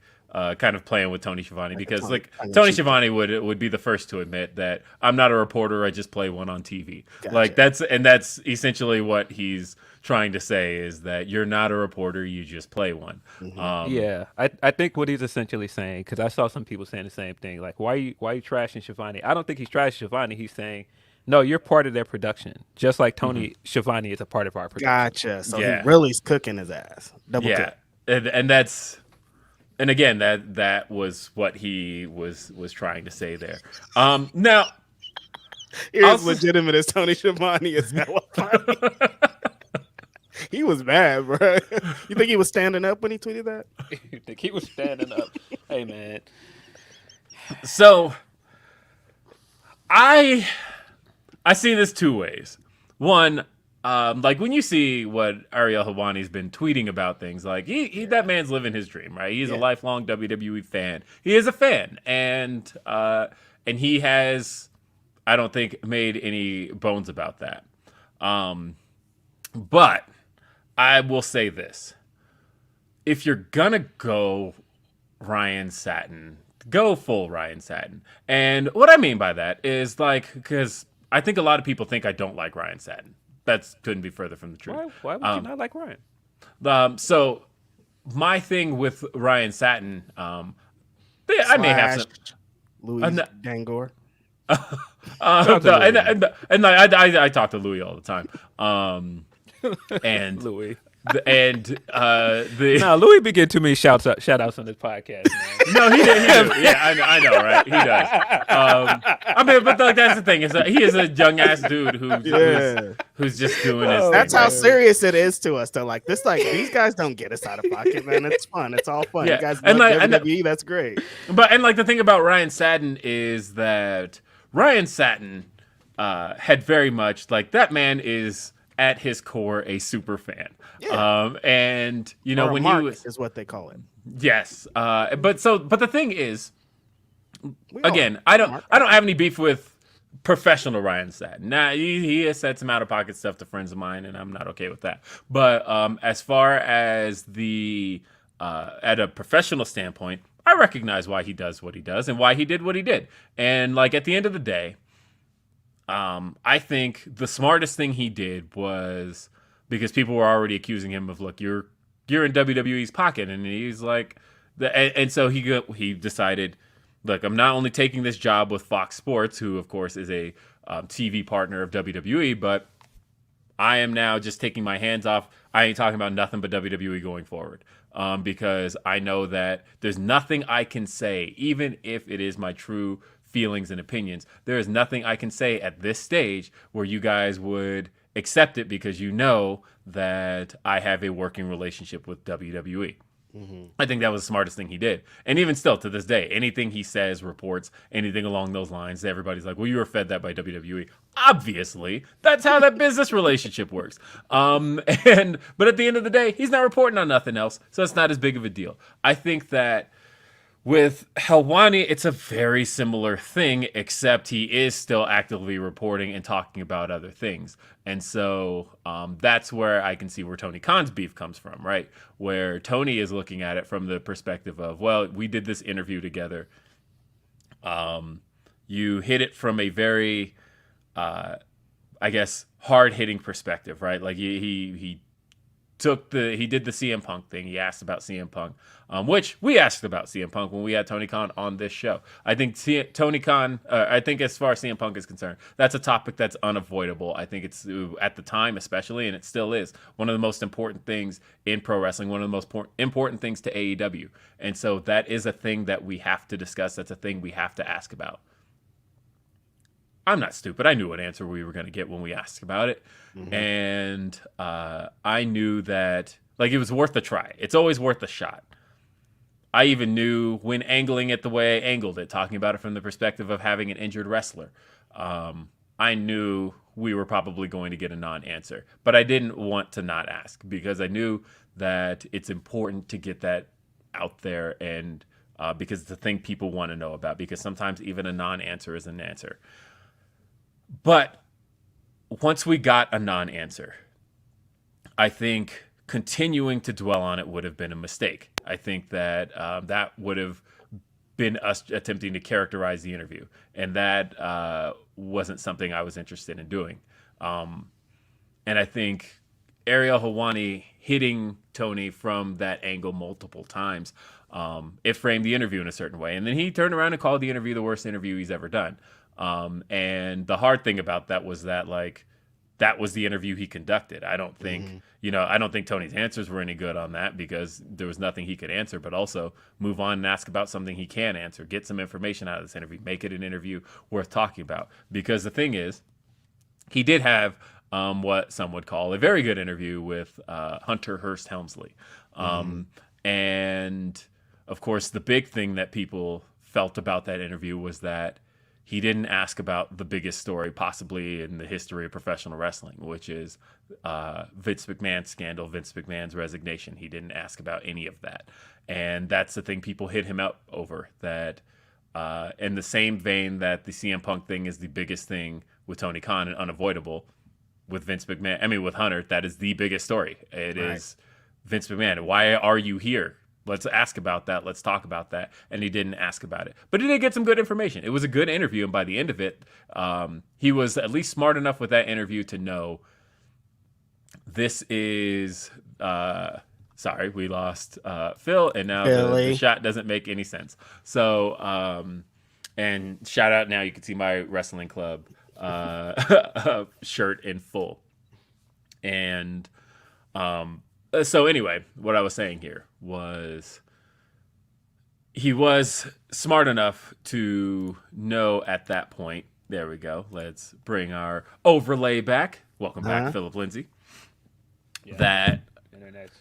kind of playing with Tony Schiavone, because like Tony Schiavone would be the first to admit that I'm not a reporter, I just play one on TV. Gotcha. Like that's essentially what he's trying to say, is that you're not a reporter, you just play one. Yeah, I think what he's essentially saying, because I saw some people saying the same thing, like why are you trashing Schiavone? I don't think he's trashing Schiavone. He's saying, no, you're part of their production, just like Tony Schiavone is a part of our production. Gotcha. So he really is cooking his ass. Double tip. And that's. And again, that was what he was trying to say there. Now, you're as legitimate as Tony Schiavone is. He was bad, bro. You think he was standing up when he tweeted that? You think he was standing up? Hey, man. So, I see this two ways. One, like when you see what Ariel Helwani's been tweeting about things, like that man's living his dream, right? He's a lifelong WWE fan. He is a fan, and he has, I don't think, made any bones about that. But I will say this: if you're gonna go Ryan Satin, go full Ryan Satin. And what I mean by that is, like, because I think a lot of people think I don't like Ryan Satin. That couldn't be further from the truth. Why would you not like Ryan? So my thing with Ryan Satin, I may have some Louis Dangor. I talk to Louis all the time. And Louis. Louis be getting too many shout outs on this podcast, man. No, he did. Yeah, I know, right? He does. I mean, but like, that's the thing, is that he is a young ass dude who's just doing his thing. That's how serious it is to us, though. Like this, like these guys don't get us out of pocket, man. It's fun. It's all fun. You guys love WWE. That's great. But like the thing about Ryan Satin is that Ryan Satin had very much, like, that man is at his core a super fan. And you know, or when mark he was, is what they call it. Yes. But the thing is, again, I don't have any beef with professional Ryan Satin. Now, he has said some out of pocket stuff to friends of mine, and I'm not okay with that. But as far as the at a professional standpoint, I recognize why he does what he does and why he did what he did. And like at the end of the day, I think the smartest thing he did was, because people were already accusing him of, look, you're in WWE's pocket, and he's like, and so he decided, look, I'm not only taking this job with Fox Sports, who of course is a TV partner of WWE, but I am now just taking my hands off. I ain't talking about nothing but WWE going forward, because I know that there's nothing I can say, even if it is my true feelings and opinions. There is nothing I can say at this stage where you guys would accept it because you know that I have a working relationship with WWE. I think that was the smartest thing he did. And even still, to this day, anything he says, reports, anything along those lines, everybody's like, well, you were fed that by WWE. Obviously, that's how that business relationship works. But at the end of the day, he's not reporting on nothing else, so it's not as big of a deal. I think that with Helwani, it's a very similar thing, except he is still actively reporting and talking about other things. And so that's where I can see where Tony Khan's beef comes from, right? Where Tony is looking at it from the perspective of, well, we did this interview together. You hit it from a very, I guess, hard-hitting perspective, right? Like he did the CM Punk thing. He asked about CM Punk, which we asked about CM Punk when we had Tony Khan on this show. I think Tony Khan, I think as far as CM Punk is concerned, that's a topic that's unavoidable. I think it's, at the time especially, and it still is, one of the most important things in pro wrestling, one of the most important things to AEW. And so that is a thing that we have to discuss. That's a thing we have to ask about. I'm not stupid. I knew what answer we were going to get when we asked about it. And I knew that, like, it was worth a try. It's always worth a shot. I even knew when angling it the way I angled it, talking about it from the perspective of having an injured wrestler. I knew we were probably going to get a non-answer. But I didn't want to not ask because I knew that it's important to get that out there, and because it's a thing people want to know about, because sometimes even a non-answer is an answer. But once we got a non-answer, I think continuing to dwell on it would have been a mistake. I think that that would have been us attempting to characterize the interview, and that wasn't something I was interested in doing. And I think Ariel Helwani hitting Tony from that angle multiple times, it framed the interview in a certain way. And then he turned around and called the interview the worst interview he's ever done. And the hard thing about that was that, like, that was the interview he conducted. I don't think, I don't think Tony's answers were any good on that because there was nothing he could answer, but also move on and ask about something he can answer, get some information out of this interview, make it an interview worth talking about. Because the thing is, he did have what some would call a very good interview with Hunter Hearst Helmsley. And of course, the big thing that people felt about that interview was that he didn't ask about the biggest story possibly in the history of professional wrestling, which is Vince McMahon's scandal, Vince McMahon's resignation. He didn't ask about any of that. And that's the thing people hit him up over, that in the same vein that the CM Punk thing is the biggest thing with Tony Khan and unavoidable, with Vince McMahon, with Hunter, that is the biggest story. It is Vince McMahon. Why are you here? Let's ask about that. Let's talk about that. And he didn't ask about it. But he did get some good information. It was a good interview. And by the end of it, he was at least smart enough with that interview to know this is... sorry, we lost Phil. And now the shot doesn't make any sense. So, and shout out now. You can see my wrestling club shirt in full. And... so anyway, what I was saying here was he was smart enough to know at that point. There we go. Let's bring our overlay back. Welcome back, Philip Lindsay. Yeah. That internet's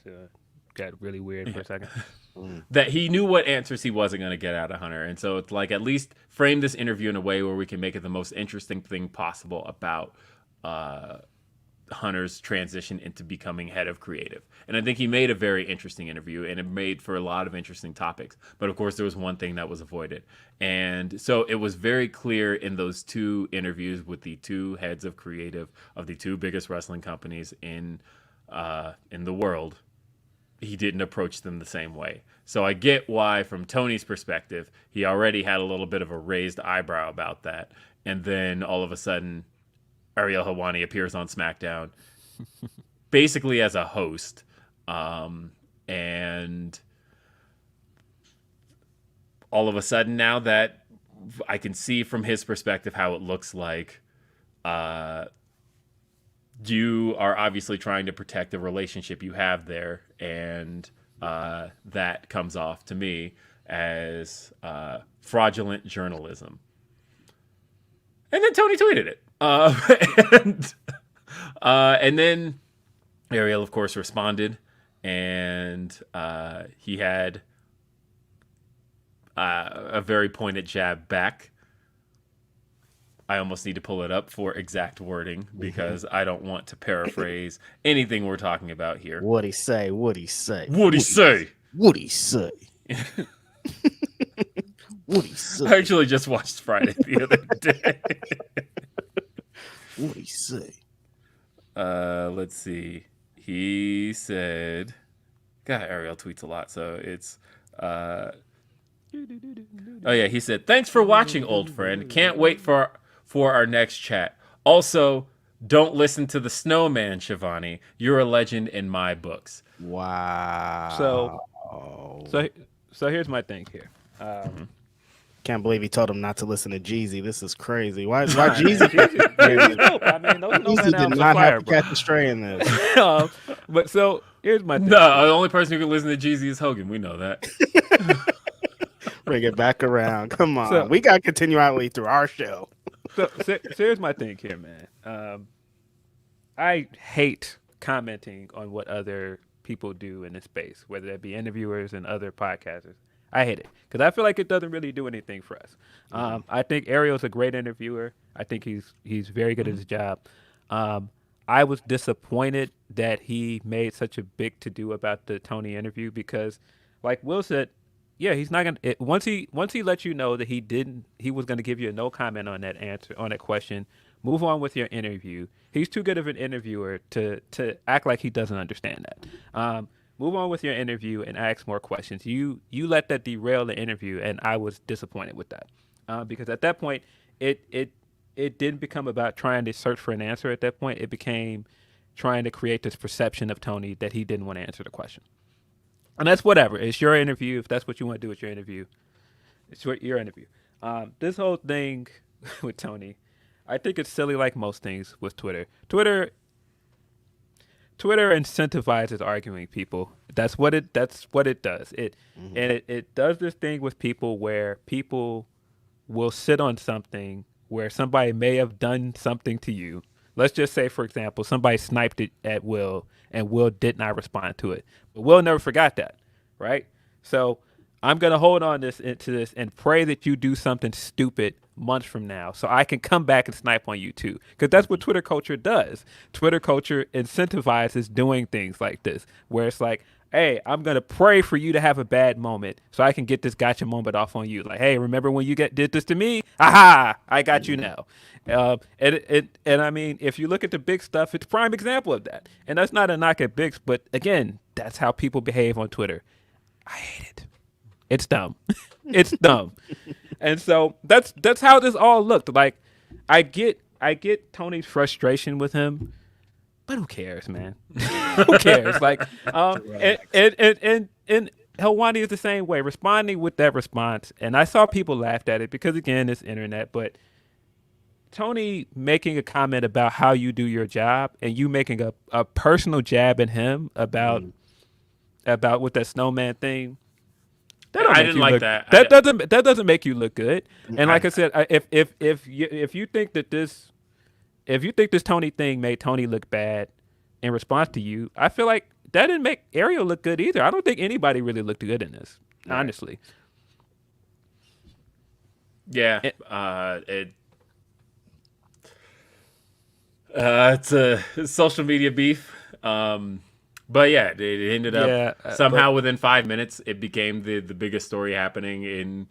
got really weird for a second. That he knew what answers he wasn't going to get out of Hunter. And so it's like, at least frame this interview in a way where we can make it the most interesting thing possible about Hunter's transition into becoming head of creative. And I think he made a very interesting interview, and it made for a lot of interesting topics. But of course, there was one thing that was avoided. And so it was very clear in those two interviews with the two heads of creative of the two biggest wrestling companies in the world, he didn't approach them the same way. So I get why, from Tony's perspective, he already had a little bit of a raised eyebrow about that. And then all of a sudden, Ariel Helwani appears on SmackDown basically as a host. And all of a sudden now that I can see from his perspective how it looks like you are obviously trying to protect the relationship you have there. And that comes off to me as fraudulent journalism. And then Tony tweeted it. And then Ariel, of course, responded, and he had a very pointed jab back. I almost need to pull it up for exact wording because I don't want to paraphrase anything we're talking about here. What'd he say? What'd he say? What'd he say? What'd he say? What'd he say? I actually just watched Friday the other day. What'd he say? Let's see. He said, God, Ariel tweets a lot, so it's oh yeah, he said, "Thanks for watching, old friend. Can't wait for our next chat. Also, don't listen to the snowman, Shivani. You're a legend in my books." Wow. So here's my thing here. Can't believe he told him not to listen to Jeezy. This is crazy. Why Jeezy? Jeezy's dope. I mean, those Jeezy did not have to catch a stray in this. But so here's my thing. No, the only person who can listen to Jeezy is Hogan. We know that. Bring it back around. Come on. We got continuity through our show. So here's my thing here, man. I hate commenting on what other people do in this space, whether that be interviewers and other podcasters. I hate it because I feel like it doesn't really do anything for us. I think Ariel's a great interviewer. I think he's very good at his job. I was disappointed that he made such a big to-do about the Tony interview because, like Will said, yeah, he's not gonna. Once he lets you know that he was gonna give you a no comment on that answer on that question. Move on with your interview. He's too good of an interviewer to act like he doesn't understand that. Move on with your interview and ask more questions. You let that derail the interview, and I was disappointed with that because at that point, it didn't become about trying to search for an answer. At that point, it became trying to create this perception of Tony that he didn't want to answer the question. And that's whatever. It's your interview. If that's what you want to do with your interview, it's your interview. This whole thing with Tony, I think it's silly like most things with Twitter. Twitter incentivizes arguing people. That's what it does. And it does this thing with people where people will sit on something where somebody may have done something to you. Let's just say, for example, somebody sniped it at Will and Will did not respond to it. But Will never forgot that, right? So I'm going to hold on to this and pray that you do something stupid months from now so I can come back and snipe on you too. Because that's what Twitter culture does. Twitter culture incentivizes doing things like this, where it's like, hey, I'm going to pray for you to have a bad moment so I can get this gotcha moment off on you. Like, hey, remember when you did this to me? Aha, I got you now. And I mean, if you look at the big stuff, it's a prime example of that. And that's not a knock at Biggs, but again, that's how people behave on Twitter. I hate it. It's dumb. It's dumb. And so that's how this all looked. Like, I get Tony's frustration with him, but who cares, man? Who cares? Like, and Helwani is the same way, responding with that response. And I saw people laughed at it because, again, it's internet. But Tony making a comment about how you do your job and you making a personal jab at him about with that snowman thing. I didn't like that. That doesn't make you look good. And like I said, if you think that this Tony thing made Tony look bad in response to you, I feel like that didn't make Ariel look good either. I don't think anybody really looked good in this, honestly. Yeah, it's a social media beef. But yeah, it ended up somehow within 5 minutes, it became the biggest story happening in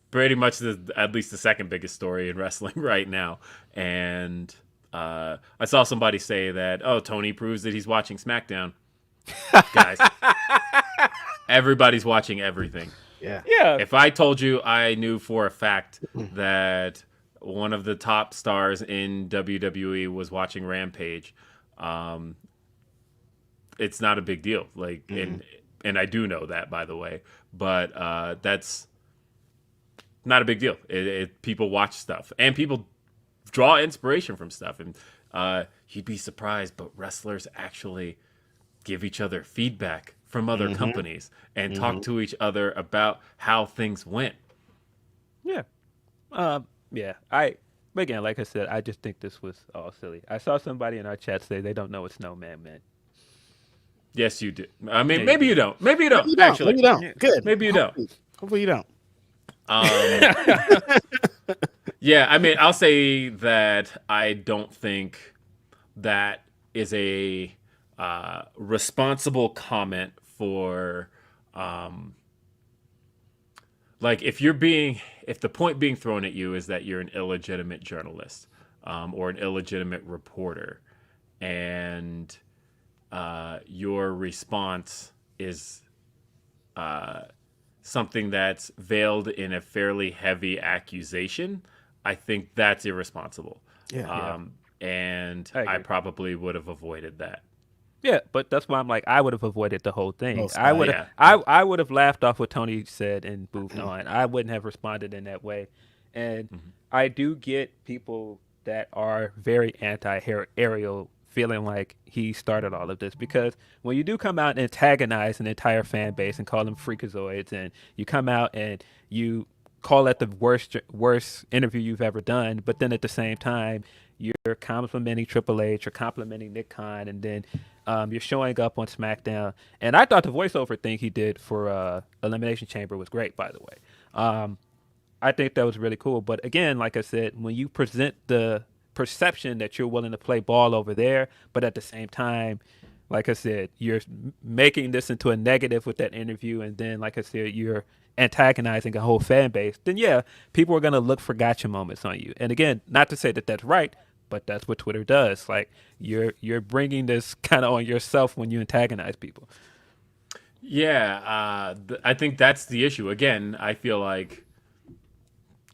pretty much at least the second biggest story in wrestling right now. And I saw somebody say that, oh, Tony proves that he's watching SmackDown. Guys, everybody's watching everything. Yeah. If I told you I knew for a fact that one of the top stars in WWE was watching Rampage, it's not a big deal. Like, and I do know that, by the way, but that's not a big deal. People watch stuff and people draw inspiration from stuff, and you'd be surprised, but wrestlers actually give each other feedback from other companies and talk to each other about how things went. Yeah. Yeah, but again, like I said, I just think this was all silly. I saw somebody in our chat say they don't know what snowman meant. Yes, you do. I mean, Yeah, maybe you don't. Maybe you don't. Maybe you don't. Actually, Maybe you don't. Yeah. Good. maybe you don't. Hopefully you don't. Um, yeah, I mean, I'll say that I don't think that is a responsible comment for, like, if the point being thrown at you is that you're an illegitimate journalist or an illegitimate reporter, and your response is something that's veiled in a fairly heavy accusation, I think that's irresponsible. Yeah. And I I agree. probably would have avoided that. Yeah, but that's why I'm like, I would have avoided the whole thing. Both I would sides. have, Yeah. I would have laughed off what Tony said and moved on. I wouldn't have responded in that way. And I do get people that are very anti-Ariel feeling like he started all of this, because when you do come out and antagonize an entire fan base and call them freakazoids, and you come out and you call it the worst interview you've ever done, but then at the same time you're complimenting Triple H, you're complimenting Nick Khan, and then you're showing up on SmackDown. And I thought the voiceover thing he did for Elimination Chamber was great, by the way. I think that was really cool. But again, like I said, when you present the perception that you're willing to play ball over there, but at the same time, like I said, you're making this into a negative with that interview, and then, like I said, you're antagonizing a whole fan base, then yeah, people are going to look for gotcha moments on you. And again, not to say that that's right, but that's what Twitter does. Like, you're bringing this kind of on yourself when you antagonize people. Yeah, I think that's the issue. Again, I feel like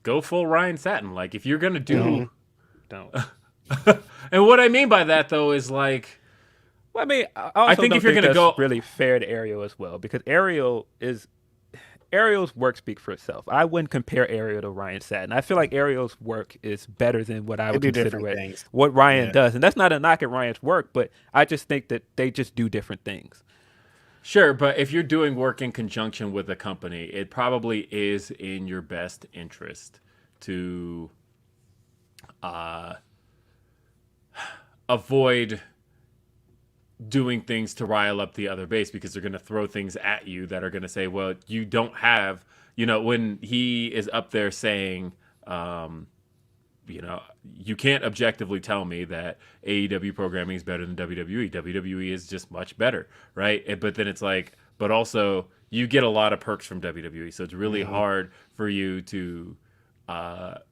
go full Ryan Satin. Like, if you're going to do. Don't. And what I mean by that, though, is like. Well, I mean, I also think don't if you're think gonna that's go- really fair to Ariel as well, because Ariel's work speaks for itself. I wouldn't compare Ariel to Ryan Satin. I feel like Ariel's work is better than what I would do consider different it, things. what Ryan Yeah. does. And that's not a knock at Ryan's work, but I just think that they just do different things. Sure, but if you're doing work in conjunction with a company, it probably is in your best interest to avoid doing things to rile up the other base, because they're going to throw things at you that are going to say, well, you don't have, when he is up there saying, you can't objectively tell me that AEW programming is better than WWE. WWE is just much better, right? But then it's like, but also you get a lot of perks from WWE, so it's really hard for you to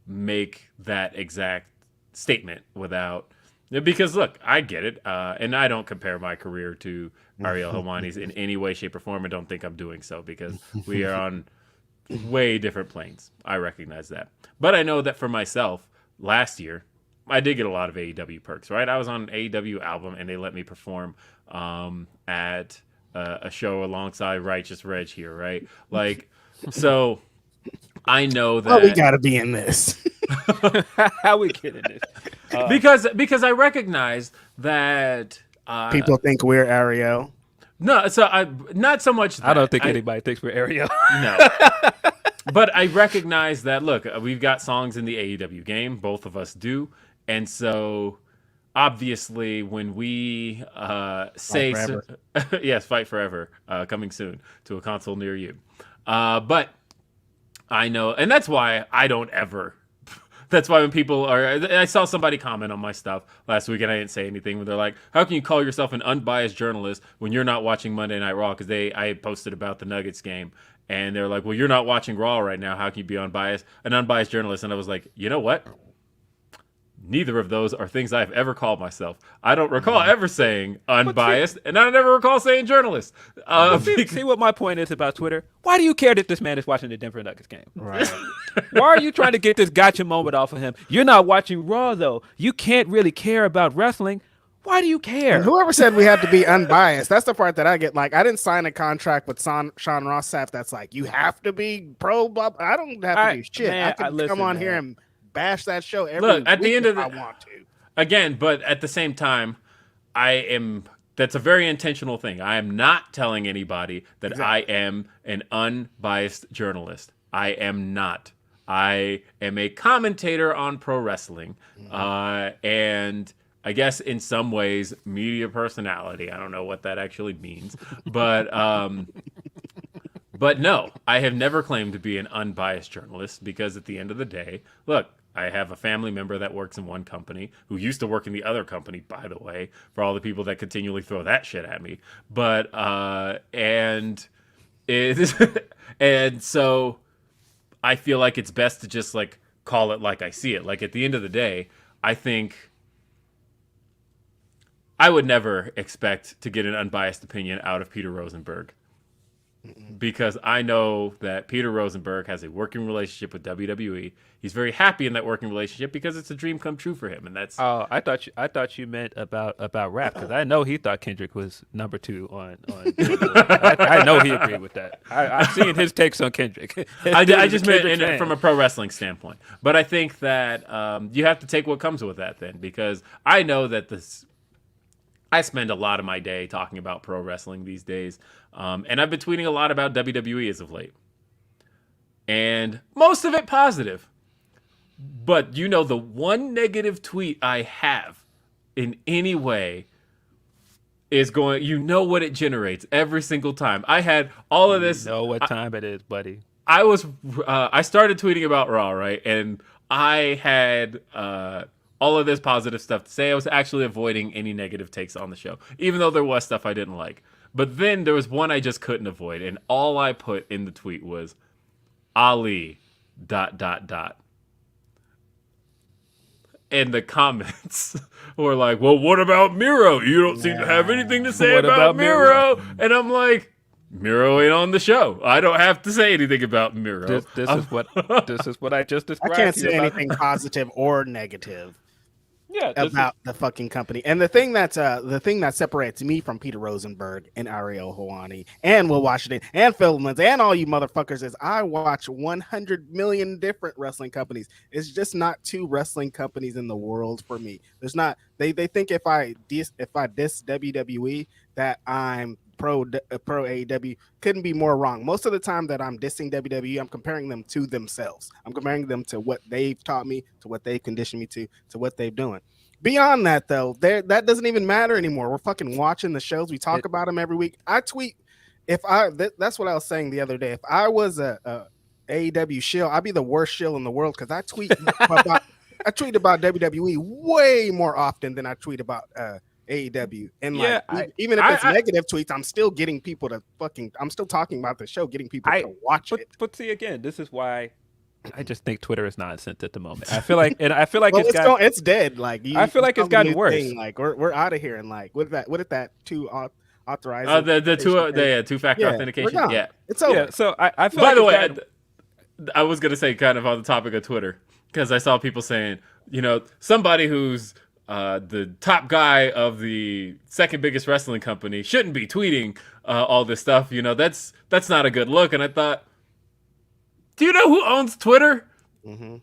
make that exact statement without. Because look, I get it, and I don't compare my career to Ariel Helwani's in any way, shape, or form. I don't think I'm doing so, because we are on way different planes. I recognize that, but I know that for myself, last year, I did get a lot of AEW perks. Right, I was on an AEW album, and they let me perform at a show alongside Righteous Reg here. Right, like so. I know that we got to be in this. How we getting this? because I recognize that People think we're Ariel. no, so I not so much. That. I don't think anybody thinks we're Ariel. No, but I recognize that. Look, we've got songs in the AEW game. Both of us do, and so obviously when we say yes, Fight Forever, coming soon to a console near you, but. I know, and that's why I don't ever. That's why when people are, I saw somebody comment on my stuff last week, and I didn't say anything. When they're like, "How can you call yourself an unbiased journalist when you're not watching Monday Night Raw?" Because I posted about the Nuggets game, and they're like, "Well, you're not watching Raw right now. How can you be an unbiased journalist?" And I was like, you know what? Neither of those are things I've ever called myself. I don't recall ever saying unbiased, and I never recall saying journalist. See what my point is about Twitter? Why do you care that this man is watching the Denver Nuggets game? Right. Why are you trying to get this gotcha moment off of him? You're not watching Raw, though. You can't really care about wrestling. Why do you care? And whoever said we had to be unbiased, that's the part that I get. Like, I didn't sign a contract with Sean Ross Sapp that's like, you have to be pro, blah, blah. I don't have to do shit. man, I can listen, come on man. here and bash that show every Look, at the week end if of the- I want to. Again, but at the same time, that's a very intentional thing. I am not telling anybody that I am an unbiased journalist. I am not. I am a commentator on pro wrestling, and I guess in some ways media personality. I don't know what that actually means, but no, I have never claimed to be an unbiased journalist because at the end of the day, look, I have a family member that works in one company who used to work in the other company, by the way, for all the people that continually throw that shit at me. But, and it, and so I feel like it's best to just like call it like I see it. Like at the end of the day, I think I would never expect to get an unbiased opinion out of Peter Rosenberg. Because I know that Peter Rosenberg has a working relationship with WWE. He's very happy in that working relationship because it's a dream come true for him, and that's. Oh, I thought you meant about rap because I know he thought Kendrick was number 2 on. I know he agreed with that. I've seen his takes on Kendrick. I just meant from a pro wrestling standpoint, but I think that you have to take what comes with that then, because I know that this. I spend a lot of my day talking about pro wrestling these days, and I've been tweeting a lot about WWE as of late, and most of it positive. But the one negative tweet I have in any way is going. You know what it generates every single time. I had all of this. You know what time it is, buddy. I started tweeting about Raw, right, and I had. All of this positive stuff to say. I was actually avoiding any negative takes on the show, even though there was stuff I didn't like. But then there was one I just couldn't avoid, and all I put in the tweet was Ali ... And the comments were like, well, what about Miro? You don't seem to have anything to say about Miro. And I'm like, Miro ain't on the show. I don't have to say anything about Miro. This is what I just described. I can't say anything positive or negative. About the fucking company. And the thing that separates me from Peter Rosenberg and Ariel Helwani and Will Washington and Phil Lindsay and all you motherfuckers is I watch 100 million different wrestling companies. It's just not 2 wrestling companies in the world for me. There's not. They think if I diss WWE that I'm pro AEW. Couldn't be more wrong. Most of the time that I'm dissing WWE, I'm comparing them to themselves. I'm comparing them to what they've taught me, to what they've conditioned me to what they've done. Beyond that, though, that doesn't even matter anymore. We're fucking watching the shows. We talk about them every week. I tweet. That's what I was saying the other day. If I was a AEW shill, I'd be the worst shill in the world because I tweet about WWE way more often than I tweet about AEW. And even if it's negative tweets, I'm still getting people to I'm still talking about the show, getting people to watch it. But see, again, this is why I just think Twitter is nonsense at the moment. I feel like well, it's dead. Like I feel like it's gotten worse. Thing. Like we're out of here. And like what if that two authorized the two-factor authentication? Yeah, it's over. Yeah, so I feel. By the way, I was gonna say kind of on the topic of Twitter because I saw people saying, somebody who's the top guy of the second biggest wrestling company shouldn't be tweeting all this stuff. That's not a good look. And I thought, do you know who owns Twitter? Mm-hmm.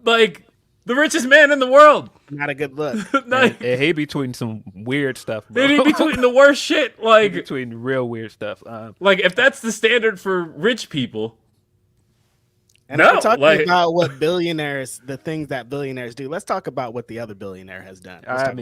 Like the richest man in the world. Not a good look. He be tweeting some weird stuff, bro. He be tweeting the worst shit. Like he be tweeting real weird stuff. Like if that's the standard for rich people. And I'm talking about what the things that billionaires do. Let's talk about what the other billionaire has done. Let's talk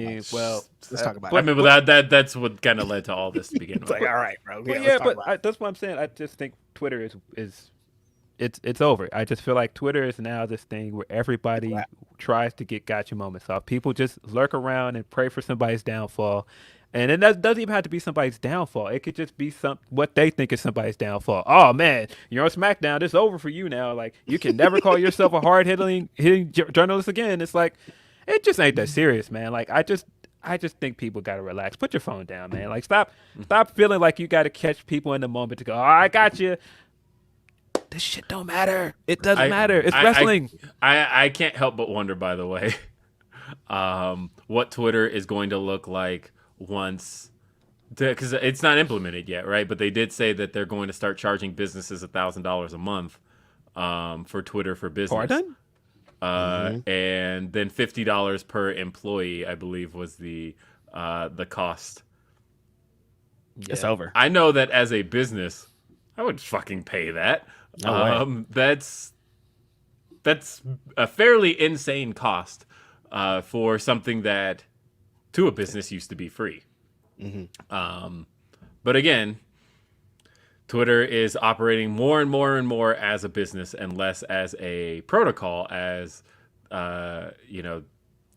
about it. But that's what kind of led to all this to begin with. It's like, all right, bro. That's what I'm saying. I just think Twitter it's over. I just feel like Twitter is now this thing where everybody tries to get gotcha moments off. People just lurk around and pray for somebody's downfall. And it doesn't even have to be somebody's downfall. It could just be what they think is somebody's downfall. Oh, man, you're on SmackDown. It's over for you now. Like, you can never call yourself a hard-hitting journalist again. It's like, it just ain't that serious, man. Like, I just think people got to relax. Put your phone down, man. Like, stop feeling like you got to catch people in the moment to go, oh, I got you. This shit don't matter. It doesn't matter. It's wrestling. I can't help but wonder, by the way, what Twitter is going to look like once, because it's not implemented yet, right? But they did say that they're going to start charging businesses $1,000 a month for Twitter for Business. Pardon? And then $50 per employee, I believe, was the cost. It's over. I know that as a business, I would fucking pay that. No way. That's a fairly insane cost for something that to a business used to be free. But again, Twitter is operating more and more and more as a business and less as a protocol. As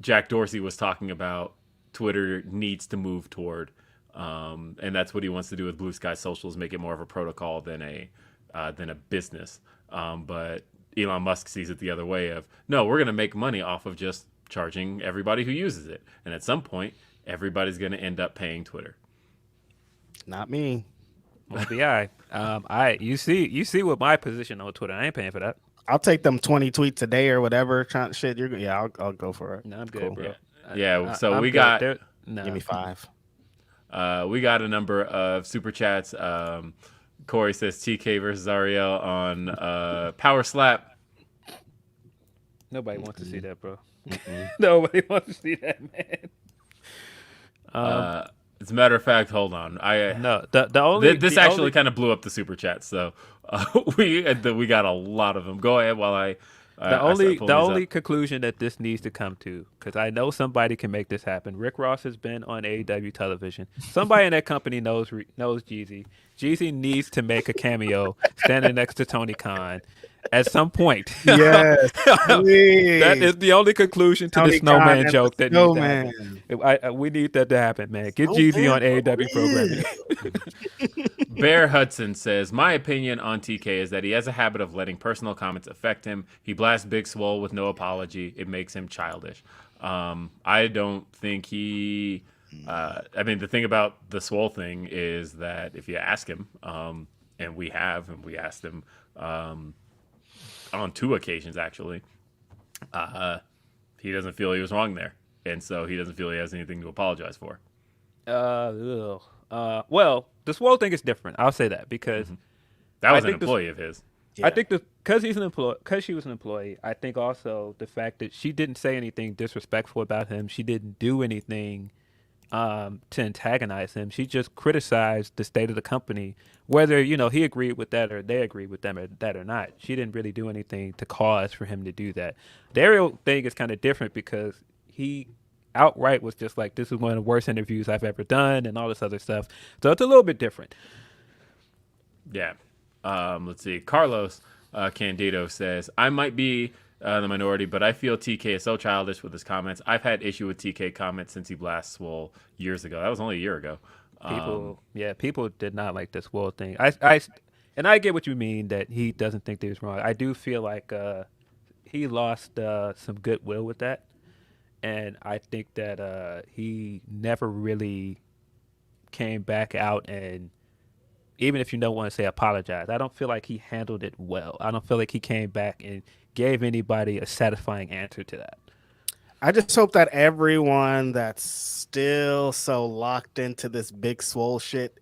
Jack Dorsey was talking about, Twitter needs to move toward, and that's what he wants to do with Blue Sky Socials, make it more of a protocol than a business. But Elon Musk sees it the other way of, no, we're going to make money off of just charging everybody who uses it, and at some point, everybody's going to end up paying Twitter. Not me. Won't be you see what my position on Twitter. I ain't paying for that. I'll take them 20 tweets a day or whatever. Trying shit. I'll go for it. No, I'm good, Cool. bro. Yeah. So I'm we good. got. Give me 5. We got a number of super chats. Corey says TK versus Ariel on Power Slap. Nobody wants to see that, bro. Nobody wants to see that, man. As a matter of fact, hold on. This actually kind of blew up the super chat. So we got a lot of them. Go ahead while I. The only conclusion that this needs to come to, because I know somebody can make this happen. Rick Ross has been on AEW television. Somebody in that company knows Jeezy. Jeezy needs to make a cameo standing next to Tony Khan at some point. Yes, that is the only conclusion to Tony the snowman Khan joke that needs to happen. We need that to happen, man. Get Jeezy on AEW programming. Bear Hudson says, my opinion on TK is that he has a habit of letting personal comments affect him. He blasts Big Swole with no apology. It makes him childish. I don't think he... the thing about the Swole thing is that if you ask him, and we asked him on 2 occasions, actually, he doesn't feel he was wrong there. And so he doesn't feel he has anything to apologize for. Well, the Swole thing is different. I'll say that because that was an employee of his. Yeah. I think because she was an employee. I think also the fact that she didn't say anything disrespectful about him. She didn't do anything to antagonize him. She just criticized the state of the company, whether he agreed with that or they agreed with them or that or not. She didn't really do anything to cause for him to do that. The Ariel thing is kind of different because he outright was just like, this is one of the worst interviews I've ever done and all this other stuff. So it's a little bit different. Yeah. Let's see. Carlos Candido says, I might be the minority, but I feel TK is so childish with his comments. I've had issue with TK comments since he blasted Swole years ago. That was only a year ago. People did not like this Swole thing. I get what you mean that he doesn't think that he was wrong. I do feel like he lost some goodwill with that. And I think that he never really came back out and, even if you don't want to say apologize, I don't feel like he handled it well. I don't feel like he came back and gave anybody a satisfying answer to that. I just hope that everyone that's still so locked into this Big Swole shit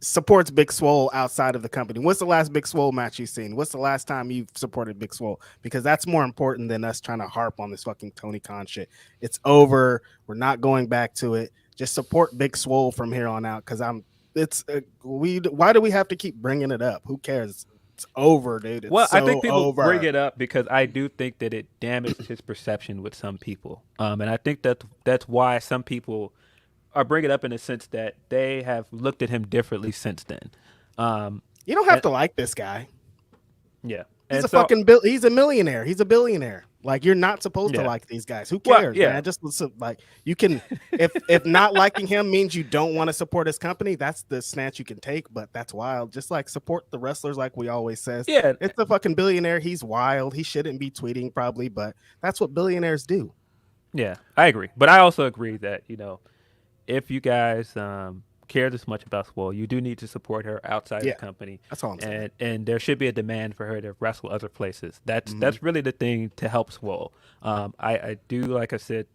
supports Big Swole outside of the company. What's the last Big Swole match you've seen? What's the last time you've supported Big Swole? Because that's more important than us trying to harp on this fucking Tony Khan shit. It's over. We're not going back to it. Just support Big Swole from here on out. Because why do we have to keep bringing it up? Who cares? It's over, dude. I think people bring it up because I do think that it damaged his perception with some people. And I think that's why some people are bringing it up in the sense that they have looked at him differently since then. You don't have to like this guy. Yeah. He's he's a millionaire. He's a billionaire. Like, you're not supposed to like these guys. Who cares? Man? Just like, you can, if not liking him means you don't want to support his company, that's the stance you can take. But that's wild. Just like support the wrestlers, like we always says. Yeah, it's a fucking billionaire. He's wild. He shouldn't be tweeting probably, but that's what billionaires do. Yeah, I agree. But I also agree that if you guys care this much about Swole, you do need to support her outside the company. That's all I'm saying. And there should be a demand for her to wrestle other places. That's really the thing to help Swole. I do, like I said,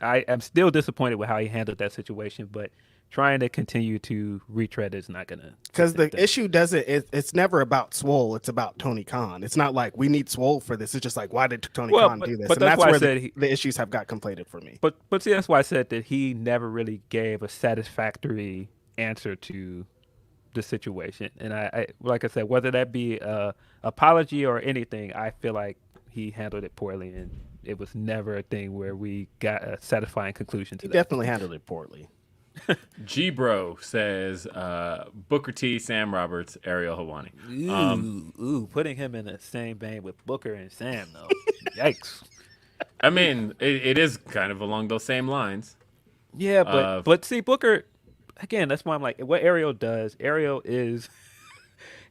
I am still disappointed with how he handled that situation, but trying to continue to retread is not gonna. Because the issue it's never about Swole. It's about Tony Khan. It's not like we need Swole for this. It's just like, why did Tony Khan do this? But and that's where the issues have got conflated for me. But see, that's why I said that he never really gave a satisfactory answer to the situation. And I like I said, whether that be apology or anything, I feel like he handled it poorly, and it was never a thing where we got a satisfying conclusion to He that. definitely handled it poorly. G Bro says Booker T, Sam Roberts, Ariel Helwani. Putting him in the same vein with Booker and Sam, though. Yikes. I mean, it is kind of along those same lines. Yeah, but see, Booker, again, that's why I'm like, what Ariel does, Ariel is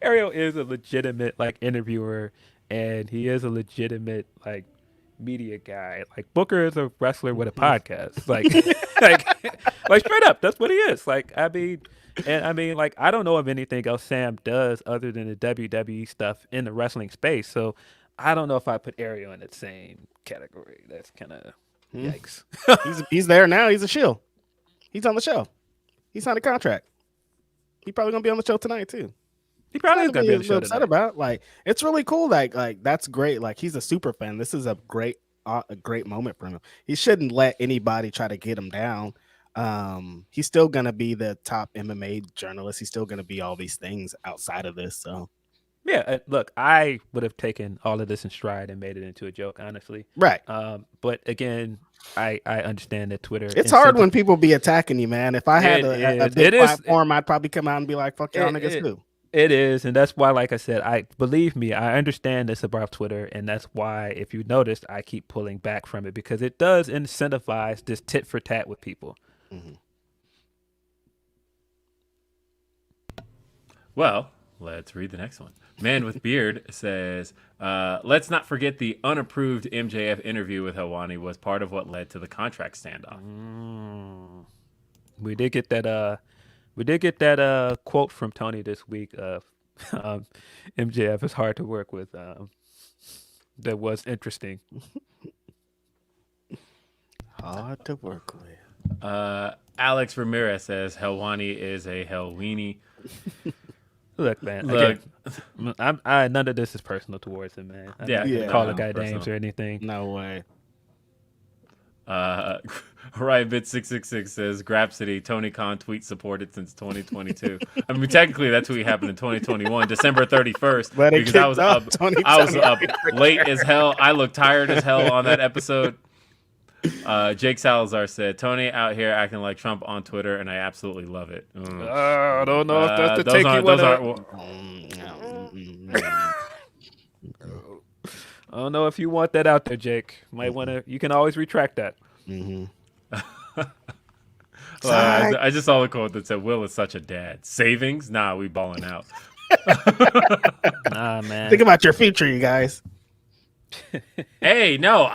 a legitimate like interviewer, and he is a legitimate like media guy. Like Booker is a wrestler with a podcast. Like like straight up, that's what he is. Like I mean, like I don't know of anything else Sam does other than the WWE stuff in the wrestling space. So I don't know if I put Ariel in the same category. That's kind of yikes. He's there now. He's a shill. He's on the show. He signed a contract. He probably gonna be on the show tonight too. He probably is Something gonna be to on the show upset tonight. about. Like it's really cool. Like that's great. Like he's a super fan. This is a great moment for him. He shouldn't let anybody try to get him down. He's still gonna be the top MMA journalist. He's still gonna be all these things outside of this. So Yeah, look, I would have taken all of this in stride and made it into a joke, honestly. right. But again, I understand that Twitter. It's hard when people be attacking you, man. If I had a big platform, I'd probably come out and be like, "Fuck y'all niggas too." It is, and that's why, like I said, I believe me, I understand this about Twitter, and that's why, if you noticed, I keep pulling back from it because it does incentivize this tit for tat with people. Mm-hmm. Well, let's read the next one. Man with Beard says, let's not forget the unapproved MJF interview with Helwani was part of what led to the contract standoff. We did get that quote from Tony this week of MJF is hard to work with. That was interesting. Hard to work with. Alex Ramirez says Helwani is a Helweenie. Look, man. Look, Again, none of this is personal towards him, man. I don't call the guy names or anything. No way. Ryan Bit 666 says Grapsody Tony Khan tweet supported since 2022. I mean, technically that tweet happened in 2021, December 31st, but because I was up late as hell. I looked tired as hell on that episode. Jake Salazar said Tony out here acting like Trump on Twitter, and I absolutely love it. I don't know if that's the take you want to. I don't know if you want that out there, Jake. Might want to. You can always retract that. Mm-hmm. I just saw the quote that said, "Will is such a dad. Savings? Nah, we balling out." Nah, man. Think about your future, you guys. Hey, no,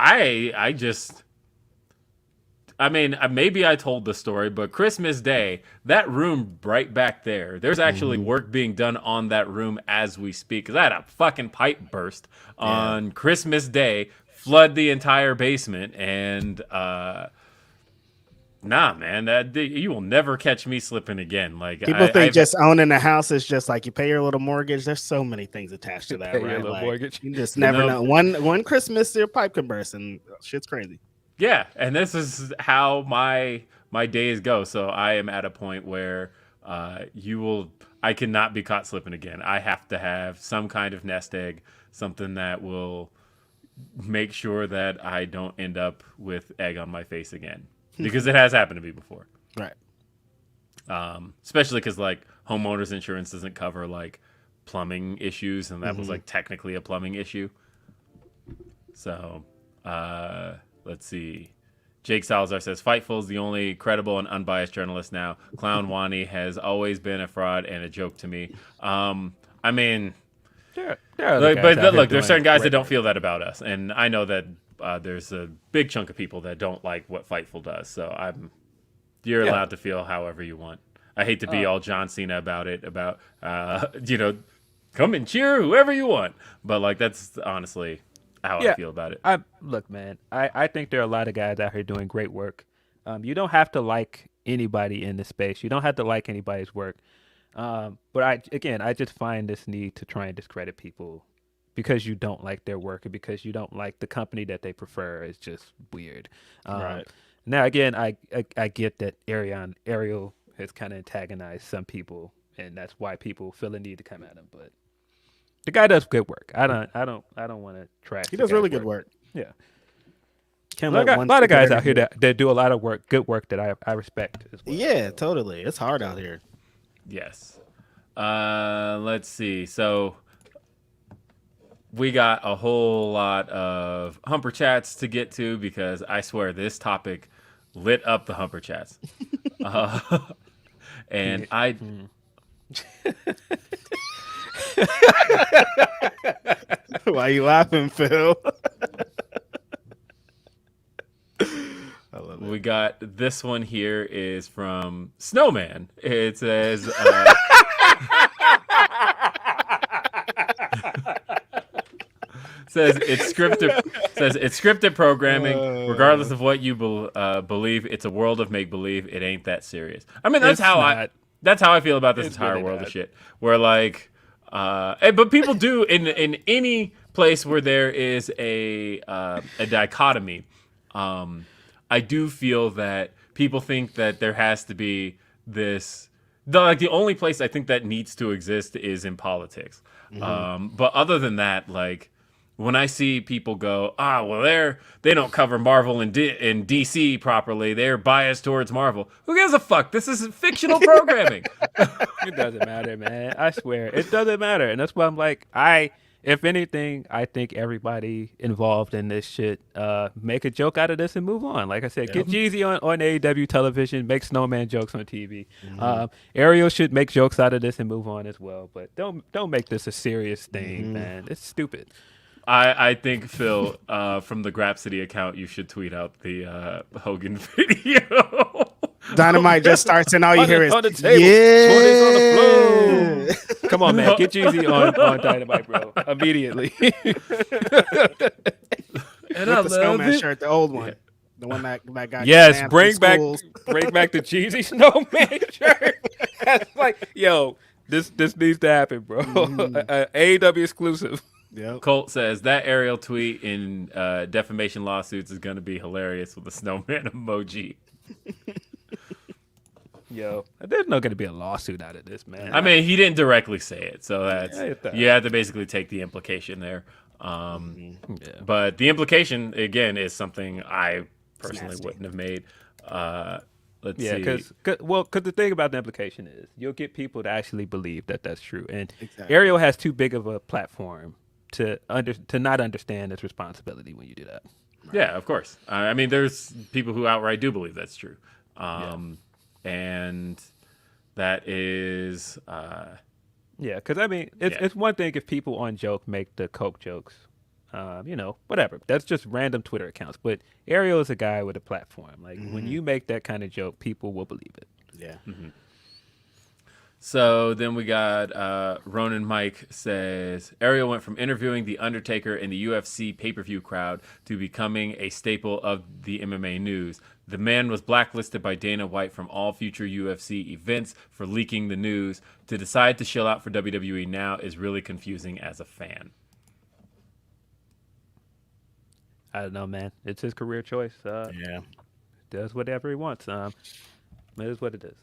I mean, maybe I told the story, but Christmas Day, that room right back there, there's actually work being done on that room as we speak. Because I had a fucking pipe burst on Christmas Day, flood the entire basement, and nah, man, you will never catch me slipping again. Like people think just owning a house is just like you pay your little mortgage. There's so many things attached to that, right? Like, mortgage. You just never know. One Christmas, your pipe can burst, and shit's crazy. Yeah, and this is how my days go. So I am at a point where I cannot be caught slipping again. I have to have some kind of nest egg, something that will make sure that I don't end up with egg on my face again, because it has happened to me before. Right. Especially because like homeowners insurance doesn't cover like plumbing issues, and that was like technically a plumbing issue. So. Let's see. Jake Salazar says, Fightful is the only credible and unbiased journalist now. Clown Wani has always been a fraud and a joke to me. I mean, there's certain guys that don't feel that about us. And I know that there's a big chunk of people that don't like what Fightful does. So you're allowed to feel however you want. I hate to be all John Cena about it, about, come and cheer whoever you want. But like, that's honestly how I feel about it. Look, man, I think there are a lot of guys out here doing great work. You don't have to like anybody in the space. You don't have to like anybody's work. But I just find this need to try and discredit people because you don't like their work and because you don't like the company that they prefer. It's just weird. Right. Now, again, I get that Ariel has kind of antagonized some people and that's why people feel the need to come at him. But the guy does good work. I don't want to trash. He does really good work. Yeah. Can't A let one lot of guys competitor out here do it. that do a lot of good work that I respect as well. Yeah, totally. It's hard out here. Yes. Let's see. So we got a whole lot of Humper Chats to get to because I swear this topic lit up the Humper Chats. And I... Why you laughing, Phil? I love it. We got this one here is from Snowman. It says... Says it's scripted programming. Regardless of what you believe, it's a world of make believe. It ain't that serious. I mean, that's how I feel about this entire really world not. of shit. Where like, but people do in any place where there is a dichotomy. I do feel that people think that there has to be this. The only place I think that needs to exist is in politics. But other than that, like. When I see people go, well, they don't cover Marvel and DC properly. They're biased towards Marvel. Who gives a fuck? This is fictional programming. It doesn't matter, man. I swear, it doesn't matter, and that's why I'm like, if anything, I think everybody involved in this shit make a joke out of this and move on. Like I said, get Jeezy on AEW television, make Snowman jokes on TV. Ariel should make jokes out of this and move on as well. But don't make this a serious thing, man. It's stupid. I think, Phil, from the Grapsody account, you should tweet out the Hogan video. Dynamite just starts and all you hear is, on the table. yeah. On the floor. Come on, man. Get Jeezy on Dynamite, bro. Immediately. And the Snowman shirt, the old one. The one that got yes, banned bring from back the Jeezy Snowman shirt. That's like, yo, this needs to happen, bro. AEW exclusive. Yep. Colt says that Ariel tweet in defamation lawsuits is going to be hilarious with a snowman emoji. Yo, there's not going to be a lawsuit out of this, man. I mean, he didn't directly say it, so that's you have to basically take the implication there. But the implication again is something I personally wouldn't have made. Let's see. Because the thing about the implication is you'll get people to actually believe that that's true, and Ariel has too big of a platform to not understand its responsibility when you do that. Yeah, of course. I mean, there's people who outright do believe that's true. And that is... because, I mean, it's one thing if people on joke make the Coke jokes, whatever. That's just random Twitter accounts. But Ariel is a guy with a platform. Like, when you make that kind of joke, people will believe it. Yeah. Mm-hmm. So then we got Ronan Mike says, Ariel went from interviewing The Undertaker in the UFC pay-per-view crowd to becoming a staple of the MMA news. The man was blacklisted by Dana White from all future UFC events for leaking the news. To decide to shill out for WWE now is really confusing as a fan. I don't know, man. It's his career choice. Does whatever he wants. It is what it is.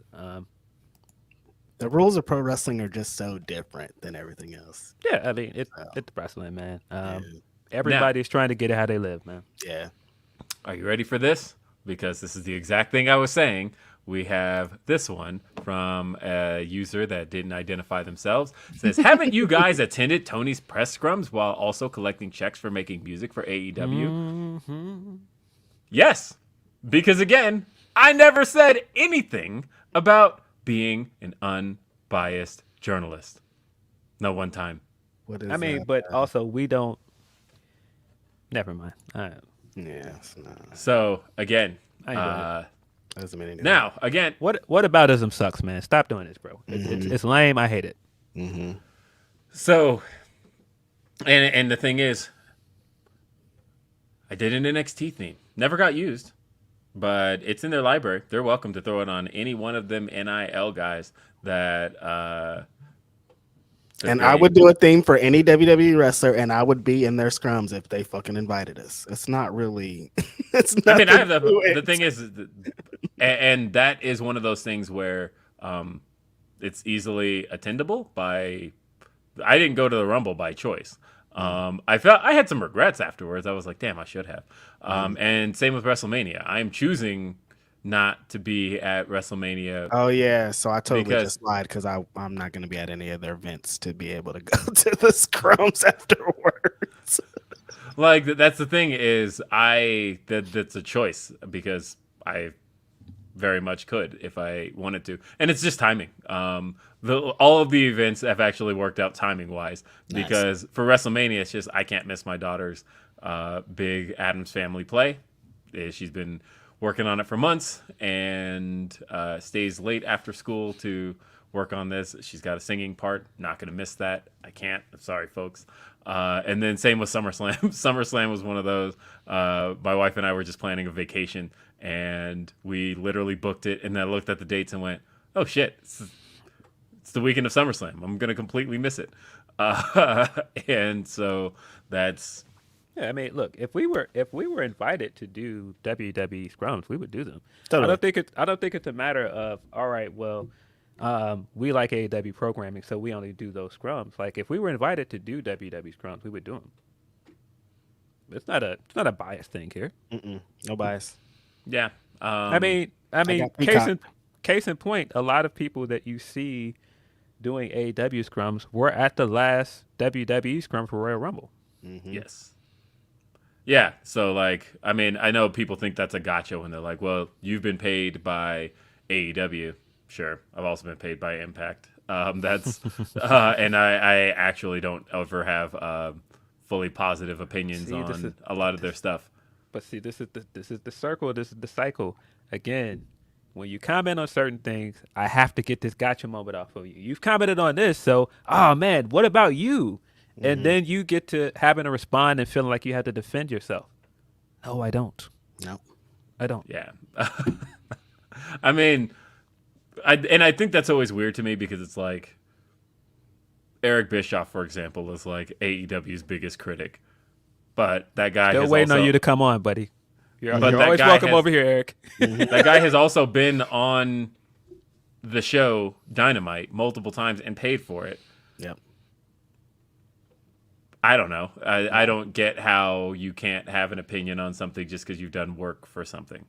The rules of pro wrestling are just so different than everything else. Yeah, I mean, it's wrestling, man. Everybody's trying to get it how they live, man. Yeah. Are you ready for this? Because this is the exact thing I was saying. We have this one from a user that didn't identify themselves. It says, haven't you guys attended Tony's press scrums while also collecting checks for making music for AEW? Mm-hmm. Yes. Because again, I never said anything about being an unbiased journalist. No one time. What is I mean, that? but also we don't. Never mind. Yeah, it's not. So again, Doesn't mean anything. now again, What aboutism sucks, man. Stop doing this, bro. It's lame. I hate it. Mm-hmm. so, and the thing is, I did an NXT theme. Never got used. But it's in their library. They're welcome to throw it on any one of them NIL guys that. And I would do a theme for any WWE wrestler, and I would be in their scrums if they fucking invited us. It's not really. It's not. I mean, I have the thing is, and that is one of those things where it's easily attendable by. I didn't go to the Rumble by choice. I felt I had some regrets afterwards. I was like, damn, I should have. And same with WrestleMania. I'm choosing not to be at WrestleMania. Oh yeah, so I totally Because- just lied because I'm not going to be at any of their events to be able to go to the scrums afterwards. Like that's the thing is that's a choice because I very much could if I wanted to, and it's just timing. All of the events have actually worked out timing wise because for WrestleMania, it's just I can't miss my daughter's big Addams Family play. She's been working on it for months and stays late after school to work on this. She's got a singing part. Not going to miss that. I can't. I'm sorry, folks. And then same with SummerSlam. SummerSlam was one of those. My wife and I were just planning a vacation, and we literally booked it. And then I looked at the dates and went, "Oh shit, it's the weekend of SummerSlam. I'm gonna completely miss it." And so that's. Yeah, I mean, look, if we were invited to do WWE scrums, we would do them. Totally. I don't think it's a matter of all right, well, we like AEW programming, so we only do those scrums. Like if we were invited to do WWE scrums, we would do them. It's not a bias thing here. No bias. Yeah. I mean, case in point, a lot of people that you see doing AEW scrums were at the last WWE scrum for Royal Rumble. Yes. Yeah. So, like, I mean, I know people think that's a gotcha when they're like, well, you've been paid by AEW. Sure. I've also been paid by Impact. That's, and I actually don't ever have fully positive opinions on a lot of their stuff. But see, this is the circle. This is the cycle. Again, when you comment on certain things, I have to get this gotcha moment off of you. You've commented on this, so, oh man, what about you? And then you get to having to respond and feeling like you have to defend yourself. No, I don't. No, I don't. Yeah. I mean, I think that's always weird to me because it's like Eric Bischoff, for example, is like AEW's biggest critic. But that guy Still waiting on you to come on, buddy. You're always welcome over here, Eric. That guy has also been on the show Dynamite multiple times and paid for it. Yep. I don't know. I don't get how you can't have an opinion on something just because you've done work for something.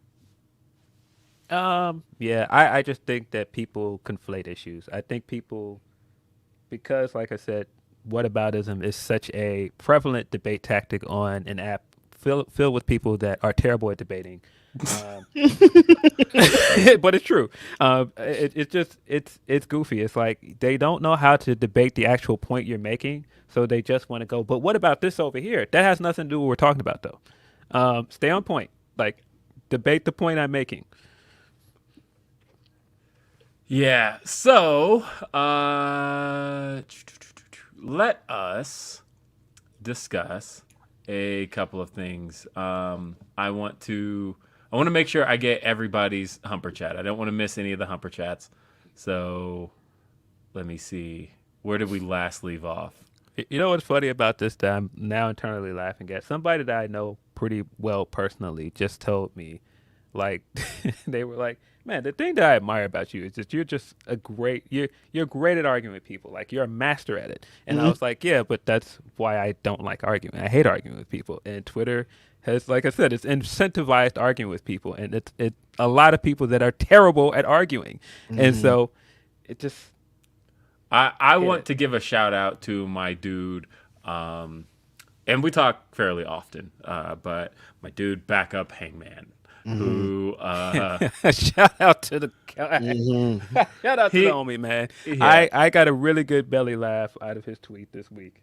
Yeah, I just think that people conflate issues. I think people, because like I said, whataboutism is such a prevalent debate tactic on an app filled with people that are terrible at debating. But it's true. It's goofy. It's like they don't know how to debate the actual point you're making, so they just want to go. But what about this over here? That has nothing to do with what we're talking about, though. Stay on point. Like debate the point I'm making. Yeah. So let us discuss a couple of things. I want to make sure I get everybody's Humper Chat. I don't want to miss any of the Humper Chats. So let me see. Where did we last leave off? You know what's funny about this that I'm now internally laughing at? Somebody that I know pretty well personally just told me, like, they were like, man, the thing that I admire about you is that you're just you're great at arguing with people. Like, you're a master at it. And I was like, yeah, but that's why I don't like arguing. I hate arguing with people. And Twitter has, like I said, it's incentivized arguing with people. And it's a lot of people that are terrible at arguing. And so it just... I want to give a shout out to my dude, and we talk fairly often, but my dude, Backup Hangman, who shout out to the guy. Shout out to the homie, man. Yeah. I got a really good belly laugh out of his tweet this week.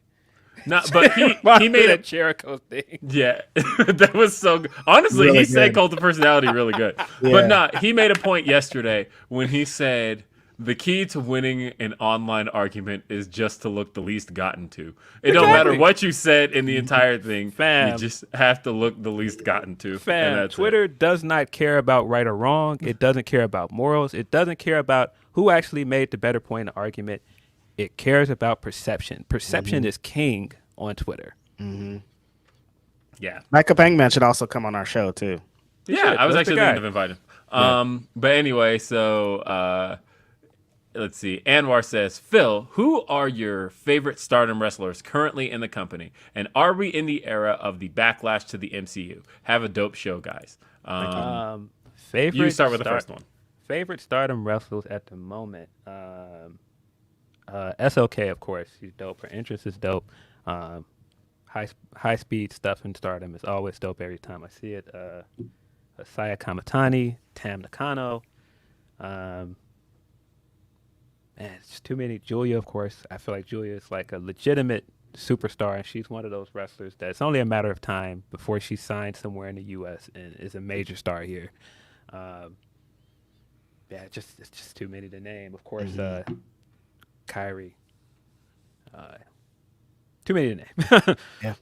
No, but he made a Jericho thing. Yeah, that was so good. Honestly, really said cult of personality really good. Yeah. But no, he made a point yesterday when he said the key to winning an online argument is just to look the least gotten to. It don't matter what you said in the entire thing. Fam, you just have to look the least gotten to. Fam, Twitter does not care about right or wrong. It doesn't care about morals. It doesn't care about who actually made the better point in the argument. It cares about perception. Perception is king on Twitter. Yeah. Backup Hangman should also come on our show, too. Yeah, I was actually thinking of inviting him. But anyway, so... let's see. Anwar says, Phil, who are your favorite Stardom wrestlers currently in the company? And are we in the era of the backlash to the MCU? Have a dope show, guys. Favorite You start with the first one. Favorite Stardom wrestlers at the moment. SOK, of course. She's dope. Her entrance is dope. High speed stuff in Stardom is always dope every time I see it. Saya Kamatani, Tam Nakano. Man, it's just too many. Julia, of course. I feel like Julia is like a legitimate superstar, and she's one of those wrestlers that's only a matter of time before she signs somewhere in the U.S. and is a major star here. It's just too many to name. Of course, Kyrie. Too many to name. Yeah.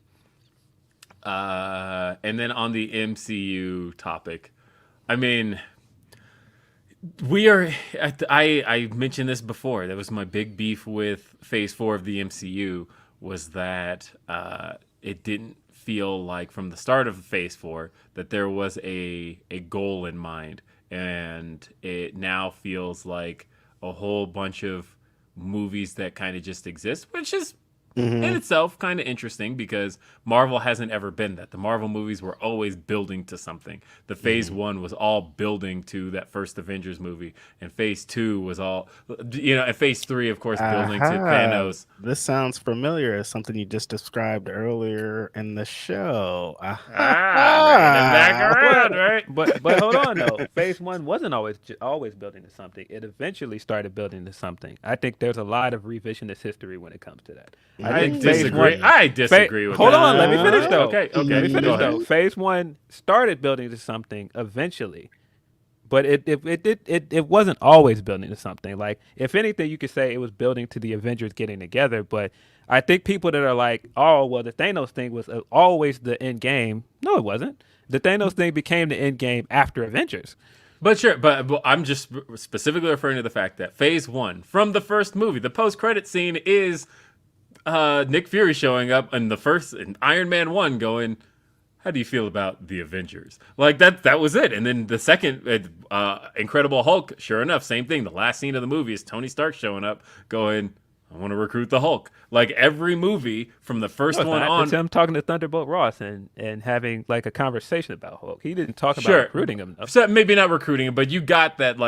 And then on the MCU topic, I mean, we are. I mentioned this before. That was my big beef with Phase 4 of the MCU was that it didn't feel like from the start of Phase 4 that there was a goal in mind, and it now feels like a whole bunch of movies that kind of just exist, which is in itself kind of interesting because Marvel hasn't ever been that. The Marvel movies were always building to something. The Phase 1 was all building to that first Avengers movie, and Phase 2 was all, and Phase 3, of course, building to Thanos. This sounds familiar as something you just described earlier in the show. Bringing it back around, right? But hold on though. Phase 1 wasn't always building to something. It eventually started building to something. I think there's a lot of revisionist history when it comes to that. I disagree. I disagree with that. Hold on, let me finish though. Okay. Let me finish though. Phase 1 started building to something eventually, but it wasn't always building to something. Like, if anything, you could say it was building to the Avengers getting together. But I think people that are like, oh well, the Thanos thing was always the end game. No, it wasn't. The Thanos thing became the end game after Avengers. But sure, but I'm just specifically referring to the fact that Phase 1 from the first movie, the post-credit scene is Nick Fury showing up in Iron Man 1 going, how do you feel about the Avengers? Like that was it. And then the second Incredible Hulk, sure enough, same thing. The last scene of the movie is Tony Stark showing up going, I want to recruit the Hulk. Like every movie from the first one on. It's him talking to Thunderbolt Ross and having like a conversation about Hulk. He didn't talk about recruiting him. So maybe not recruiting him, but you got that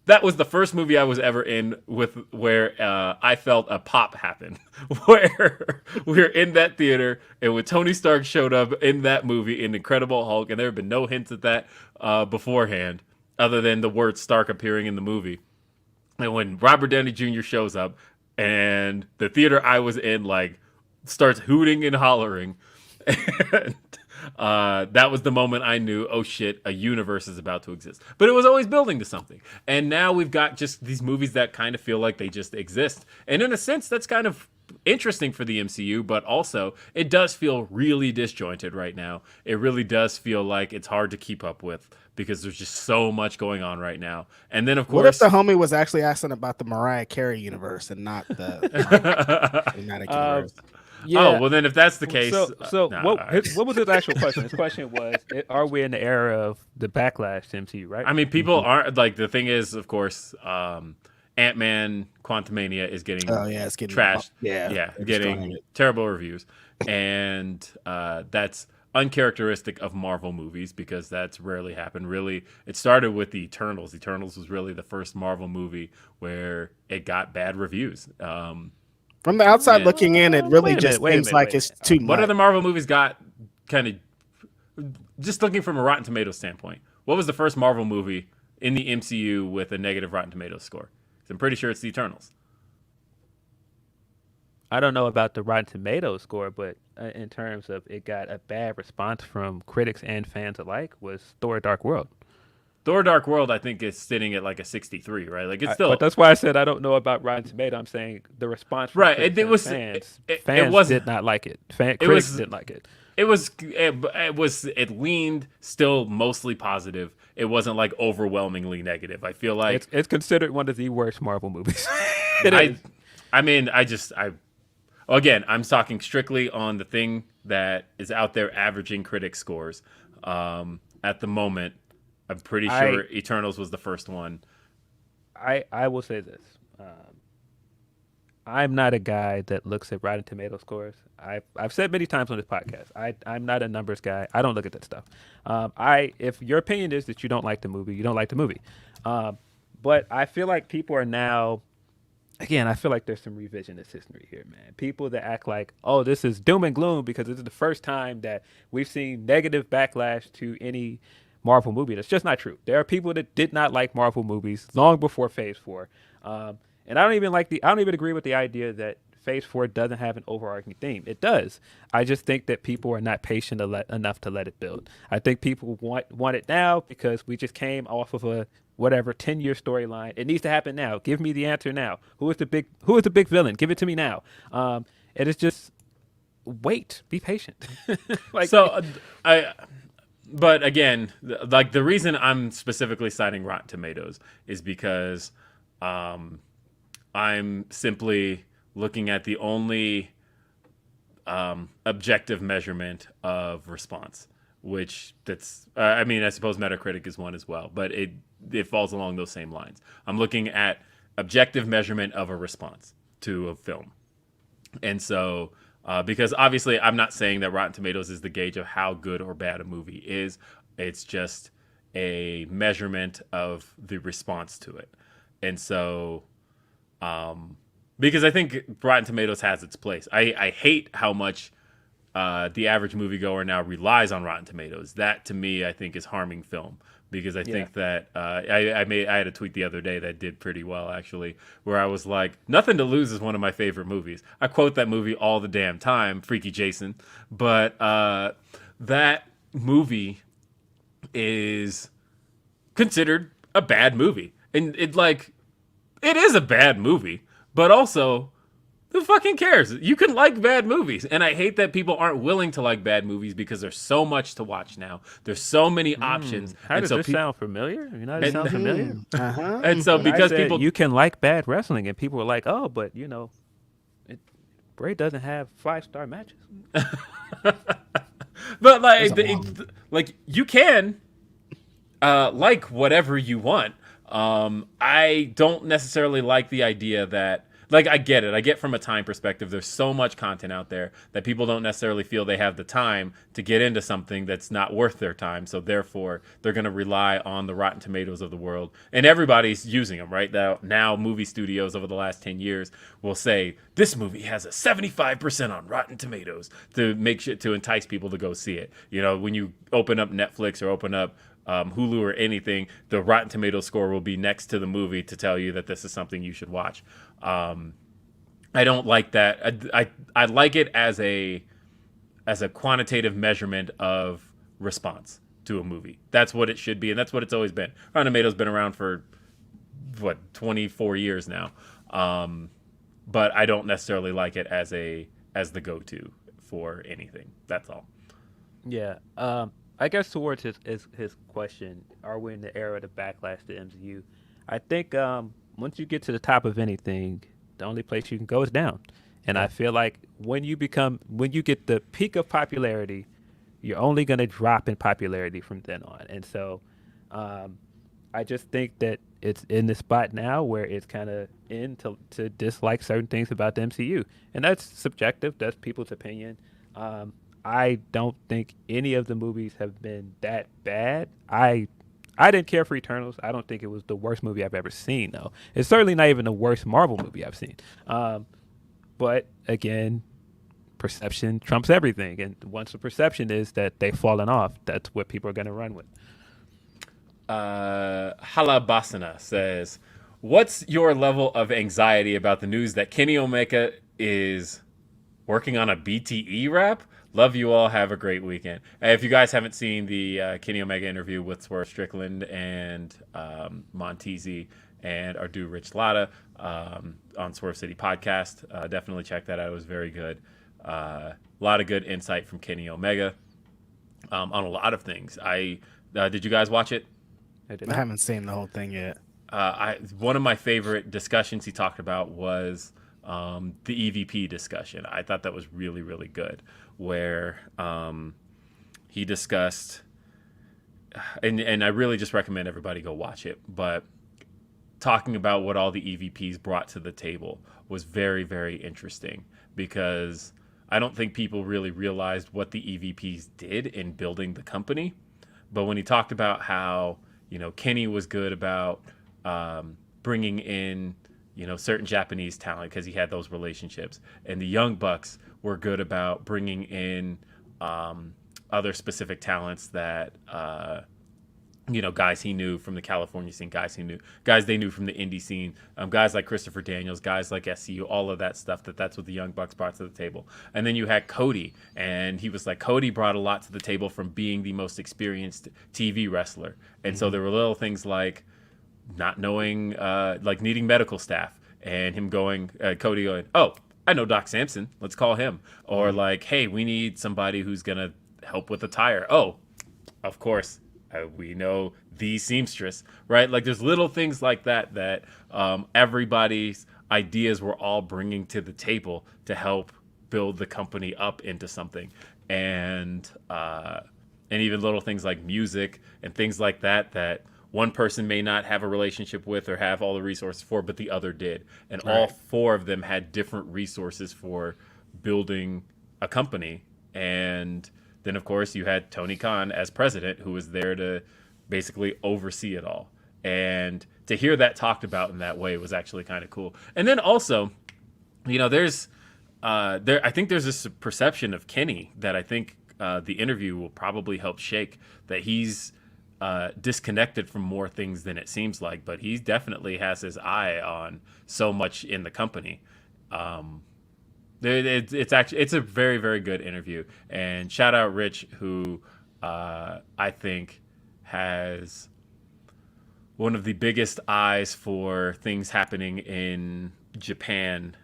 that was the first movie I was ever in where I felt a pop happen, where we were in that theater and when Tony Stark showed up in that movie in Incredible Hulk, and there have been no hints at that beforehand, other than the word Stark appearing in the movie. And when Robert Downey Jr. shows up and the theater I was in starts hooting and hollering, and that was the moment I knew, oh shit, a universe is about to exist. But it was always building to something. And now we've got just these movies that kind of feel like they just exist. And in a sense, that's kind of interesting for the MCU, but also it does feel really disjointed right now. It really does feel like it's hard to keep up with because there's just so much going on right now. And then, of course... What if the homie was actually asking about the Mariah Carey universe and not the Cinematic universe? Yeah. Oh, well, then if that's the case... What was his actual question? His question was, are we in the era of the backlash to MCU, right? I mean, people aren't... the thing is, of course, Ant-Man Quantumania is getting it's getting trashed. Yeah, getting terrible reviews. And that's uncharacteristic of Marvel movies because that's rarely happened. Really, it started with the Eternals. Eternals was really the first Marvel movie where it got bad reviews. From the outside looking in, it really just seems like it's too much. What other Marvel movies got kind of... Just looking from a Rotten Tomatoes standpoint, what was the first Marvel movie in the MCU with a negative Rotten Tomatoes score? I'm pretty sure it's the Eternals. I don't know about the Rotten Tomatoes score, but in terms of it got a bad response from critics and fans alike, was Thor: Dark World. Thor: Dark World, I think, is sitting at a 63, right? Like it's still. But that's why I said I don't know about Rotten Tomatoes. I'm saying the response from critics and fans did not like it. Critics didn't like it. It leaned still mostly positive. It wasn't overwhelmingly negative. I feel like it's considered one of the worst Marvel movies. Again, I'm talking strictly on the thing that is out there averaging critic scores. At the moment, I'm pretty sure Eternals was the first one. I will say this. I'm not a guy that looks at Rotten Tomato scores. I've said many times on this podcast. I'm not a numbers guy. I don't look at that stuff. I if your opinion is that you don't like the movie, you don't like the movie. But I feel like people are now. Again, I feel like there's some revisionist history here, man. People that act like, oh, this is doom and gloom because this is the first time that we've seen negative backlash to any Marvel movie. That's just not true. There are people that did not like Marvel movies long before Phase 4. And I don't even agree with the idea that Phase 4 doesn't have an overarching theme. It does. I just think that people are not patient enough to let it build. I think people want it now because we just came off of a whatever 10-year storyline. It needs to happen now. Give me the answer now. Who is the big villain? Give it to me now. It is just wait, be patient. But again, like the reason I'm specifically citing Rotten Tomatoes is because I'm simply looking at the only objective measurement of response, which I suppose Metacritic is one as well, but it falls along those same lines. I'm looking at objective measurement of a response to a film. And so, because obviously I'm not saying that Rotten Tomatoes is the gauge of how good or bad a movie is. It's just a measurement of the response to it. And so, because I think Rotten Tomatoes has its place. I hate how much the average moviegoer now relies on Rotten Tomatoes. That to me, I think, is harming film because I think that I had a tweet the other day that did pretty well actually, where I was like, "Nothing to Lose" is one of my favorite movies. I quote that movie all the damn time, Freaky Jason. But that movie is considered a bad movie, and it is a bad movie, but also, who fucking cares? You can like bad movies. And I hate that people aren't willing to like bad movies because there's so much to watch now. There's so many options. How does this sound familiar? You know, it sounds familiar. And so because people... You can like bad wrestling, and people are like, oh, but, Bray doesn't have 5-star matches. But, you can like whatever you want. I don't necessarily like the idea that, I get it. I get from a time perspective, there's so much content out there that people don't necessarily feel they have the time to get into something that's not worth their time. So therefore, they're going to rely on the Rotten Tomatoes of the world. And everybody's using them, right? Now movie studios over the last 10 years will say, this movie has a 75% on Rotten Tomatoes to to entice people to go see it. When you open up Netflix or open up Hulu or anything, the Rotten Tomatoes score will be next to the movie to tell you that this is something you should watch. I don't like that. I like it as a quantitative measurement of response to a movie. That's what it should be, and that's what it's always been. Rotten Tomatoes been around for 24 years now, but I don't necessarily like it as the go-to for anything. That's all. Yeah. I guess towards his question, are we in the era of the backlash to MCU? I think once you get to the top of anything, the only place you can go is down. And I feel like when you get the peak of popularity, you're only going to drop in popularity from then on. And so I just think that it's in the spot now where it's kind of in to dislike certain things about the MCU. And that's subjective. That's people's opinion. I don't think any of the movies have been that bad. I didn't care for Eternals. I don't think it was the worst movie I've ever seen, though. It's certainly not even the worst Marvel movie I've seen. But again, perception trumps everything. And once the perception is that they've fallen off, that's what people are going to run with. Halabasana says, what's your level of anxiety about the news that Kenny Omega is working on a BTE rap? Love you all. Have a great weekend. If you guys haven't seen the Kenny Omega interview with Swerve Strickland and Montezi and our dude Rich Latta on Swerve City Podcast, definitely check that out. It was very good. A lot of good insight from Kenny Omega on a lot of things. Did you guys watch it? I haven't seen the whole thing yet. One of my favorite discussions he talked about was the EVP discussion. I thought that was really, really good, where he discussed, and I really just recommend everybody go watch it, but talking about what all the EVPs brought to the table was very, very interesting because I don't think people really realized what the EVPs did in building the company. But when he talked about how, Kenny was good about bringing in, certain Japanese talent because he had those relationships, and the Young Bucks were good about bringing in other specific talents that guys he knew from the California scene, guys they knew from the indie scene, guys like Christopher Daniels, guys like SCU, all of that stuff. That's what the Young Bucks brought to the table. And then you had Cody, and he was like, Cody brought a lot to the table from being the most experienced TV wrestler. And so there were little things like not knowing, like needing medical staff, and him Cody going, oh, I know Doc Samson, let's call him. Or like, hey, we need somebody who's gonna help with the tire. Oh, of course, we know the seamstress, right? Like there's little things like that everybody's ideas were all bringing to the table to help build the company up into something. And even little things like music and things like that one person may not have a relationship with or have all the resources for, but the other did. And all four of them had different resources for building a company. And then, of course, you had Tony Khan as president, who was there to basically oversee it all. And to hear that talked about in that way was actually kind of cool. And then also, there's I think there's this perception of Kenny that I think the interview will probably help shake, that he's disconnected from more things than it seems like, but he definitely has his eye on so much in the company. It's a very, very good interview, and shout out Rich, who I think has one of the biggest eyes for things happening in Japan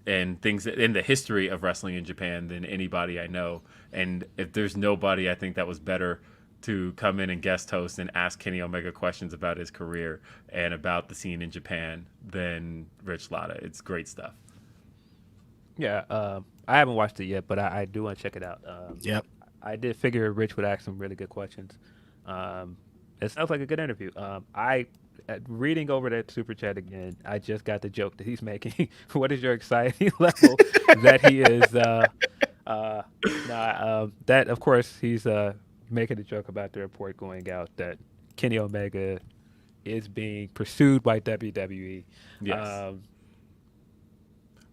and things in the history of wrestling in Japan than anybody I know. And if there's nobody, I think that was better to come in and guest host and ask Kenny Omega questions about his career and about the scene in Japan than Rich Latta. It's great stuff. Yeah, I haven't watched it yet, but I do want to check it out. Yep. I did figure Rich would ask some really good questions. It sounds like a good interview. Reading over that super chat again, I just got the joke that he's making. What is your anxiety level that he is? That of course he's making a joke about the report going out that Kenny Omega is being pursued by WWE. Yes.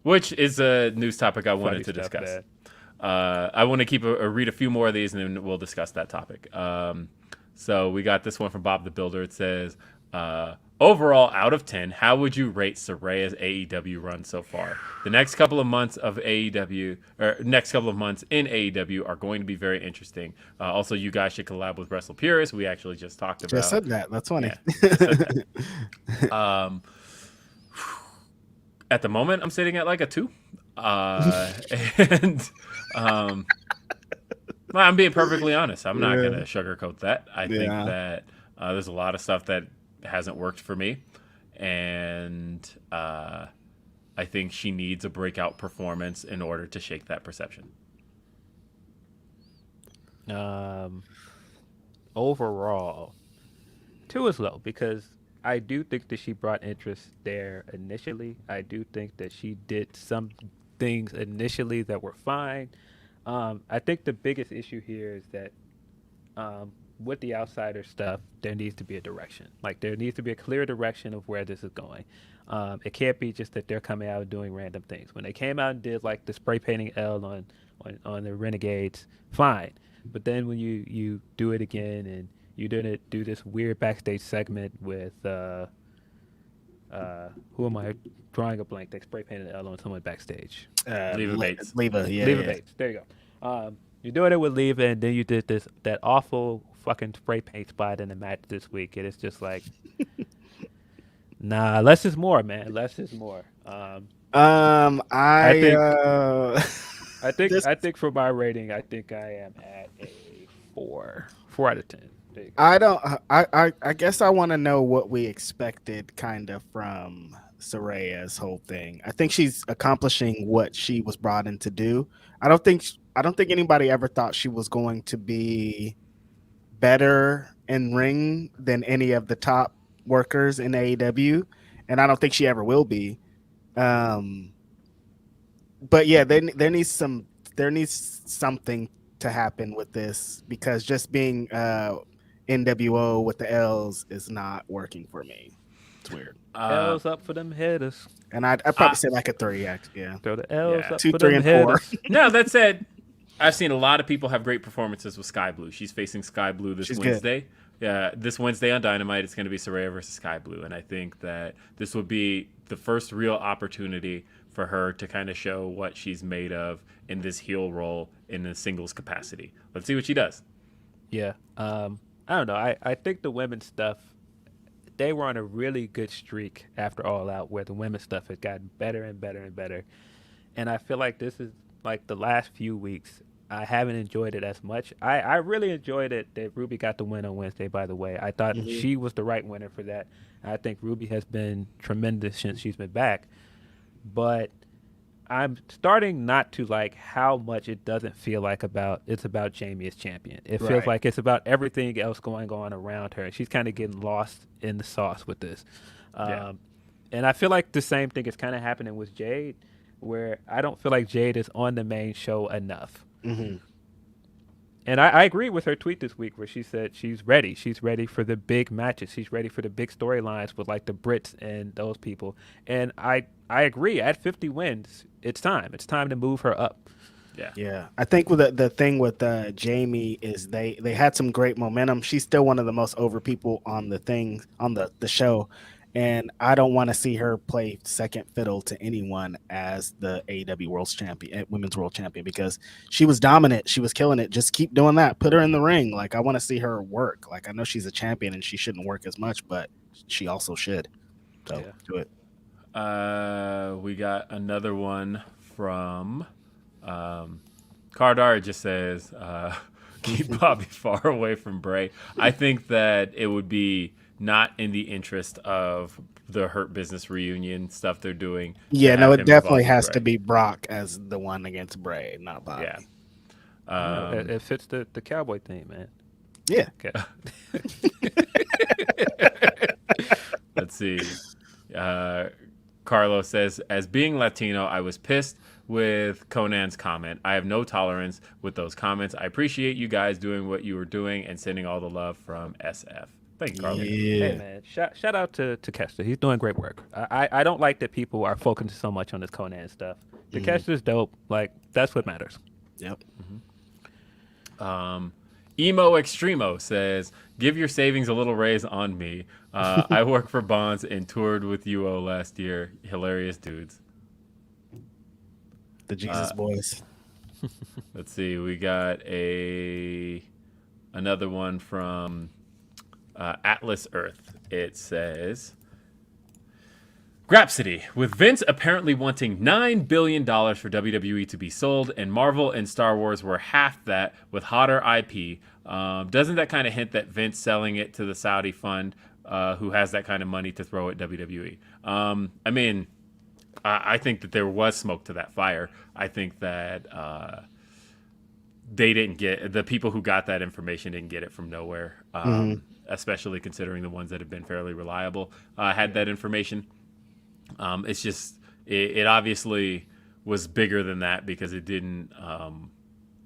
Which is a news topic I wanted to discuss. I want to read a few more of these, and then we'll discuss that topic. So we got this one from Bob the Builder. It says, overall, out of 10, how would you rate Saraya's AEW run so far? The next couple of months in AEW are going to be very interesting. Also, you guys should collab with Wrestle Purists. We actually just talked about. Just said that. That's funny. Yeah, at the moment, I'm sitting at like a 2. And I'm being perfectly honest. I'm not going to sugarcoat that. I think that there's a lot of stuff that hasn't worked for me. And I think she needs a breakout performance in order to shake that perception. Overall, 2 is low because I do think that she brought interest there initially. I do think that she did some things initially that were fine. I think the biggest issue here is that with the outsider stuff, there needs to be a direction. Like there needs to be a clear direction of where this is going. It can't be just that they're coming out and doing random things. When they came out and did like the spray painting L on the Renegades, fine. But then when you do it again and you didn't do this weird backstage segment with who am I drawing a blank? They spray painted an L on someone backstage. Leva Bates. Leva Bates. There you go. You're doing it with Leva, and then you did that awful fucking spray paint spot in the match this week, and it's just like, nah, less is more, man. Less is more. I think for my rating, I think I am at a 4 out of 10. I guess I want to know what we expected kind of from Saraya's whole thing. I think she's accomplishing what she was brought in to do. I don't think anybody ever thought she was going to be better in ring than any of the top workers in AEW, and I don't think she ever will be. But yeah, there needs something to happen with this, because just being NWO with the L's is not working for me. It's weird. L's up for them hitters. And I'd probably say like a 3, actually. Yeah. Throw the L's Yeah. up 2, for 3, them and 4. hitters. Now, that said, I've seen a lot of people have great performances with Sky Blue. She's facing Sky Blue this She's Wednesday. Yeah, this Wednesday on Dynamite, it's going to be Saraya versus Sky Blue. And I think that this would be the first real opportunity for her to kind of show what she's made of in this heel role in a singles capacity. Let's see what she does. Yeah. I don't know. I think the women's stuff, they were on a really good streak after All Out, where the women's stuff has gotten better and better and better. And I feel like this is like the last few weeks, I haven't enjoyed it as much. I really enjoyed it that Ruby got the win on Wednesday, by the way. I thought she was the right winner for that. I think Ruby has been tremendous since she's been back. But I'm starting not to like how much it doesn't feel like it's about Jamie as champion. It feels Right. like it's about everything else going on around her. She's kind of getting lost in the sauce with this. Yeah. And I feel like the same thing is kind of happening with Jade, where I don't feel like Jade is on the main show enough. Mm-hmm. And I agree with her tweet this week where she said she's ready. She's ready for the big matches. She's ready for the big storylines with like the Brits and those people. And I agree. At 50 wins, it's time. It's time to move her up. Yeah. I think with the thing with Jamie is they had some great momentum. She's still one of the most over people on the show. And I don't want to see her play second fiddle to anyone as the AEW Women's World Champion, because she was dominant. She was killing it. Just keep doing that. Put her in the ring. Like, I want to see her work. Like, I know she's a champion and she shouldn't work as much, but she also should. So do it. We got another one from Cardar. It just says, keep Bobby far away from Bray. I think that it would be not in the interest of the Hurt Business reunion stuff they're doing. Yeah, no, it definitely has Bray. to be Brock as the one against Bray, not Bobby. Yeah. It fits the cowboy theme, man. Yeah. Okay. Let's see. Carlos says, as being Latino, I was pissed with Conan's comment. I have no tolerance with those comments. I appreciate you guys doing what you were doing and sending all the love from SF. Thank you, Carlos. Yeah. Hey, man. Shout out to Kester. He's doing great work. I don't like that people are focusing so much on this Conan stuff. The Kester's dope. Like, that's what matters. Yep. Emo Extremo says, give your savings a little raise on me. I work for Bonds and toured with UO last year. Hilarious dudes. The Jesus boys. Let's see. We got another one from Atlas Earth. It says, Grapsody, with Vince apparently wanting $9 billion for WWE to be sold, and Marvel and Star Wars were half that with hotter IP, doesn't that kind of hint that Vince selling it to the Saudi fund, who has that kind of money to throw at WWE? I mean, I think that there was smoke to that fire. I think that they didn't get, the people who got that information didn't get it from nowhere, especially considering the ones that have been fairly reliable had that information. It's just, it obviously was bigger than that because it didn't,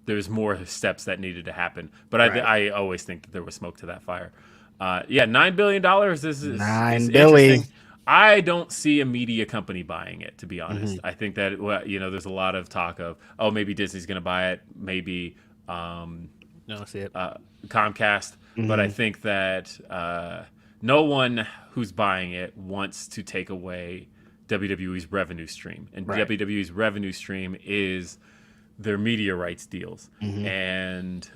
there's more steps that needed to happen. But I always think that there was smoke to that fire. $9 billion is interesting. I don't see a media company buying it, to be honest. I think that, there's a lot of talk of, maybe Disney's going to buy it, maybe No, see it. Comcast. But I think that no one who's buying it wants to take away WWE's revenue stream. And WWE's revenue stream is their media rights deals. And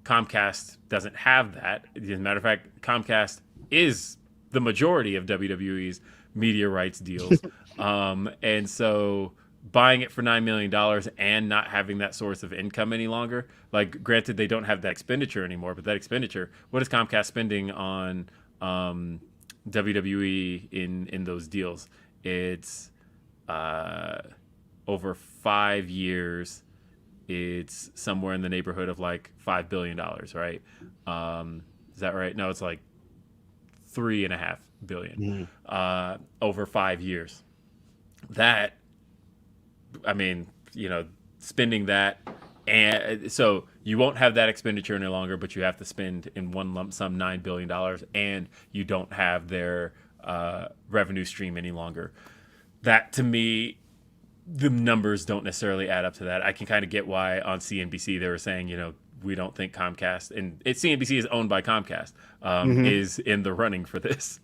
Comcast doesn't have that. As a matter of fact, Comcast is the majority of WWE's media rights deals. And so buying it for $9 million and not having that source of income any longer, like, granted, they don't have that expenditure anymore, but that expenditure, what is Comcast spending on WWE in those deals? It's over 5 years. It's somewhere in the neighborhood of like $5 billion, right? Is that right? No, it's like $3.5 billion over 5 years. That, I mean, spending that, and so you won't have that expenditure any longer, but you have to spend in one lump sum $9 billion, and you don't have their revenue stream any longer. That, to me, the numbers don't necessarily add up to that. I can kind of get why on CNBC they were saying, we don't think Comcast, and CNBC is owned by Comcast, is in the running for this.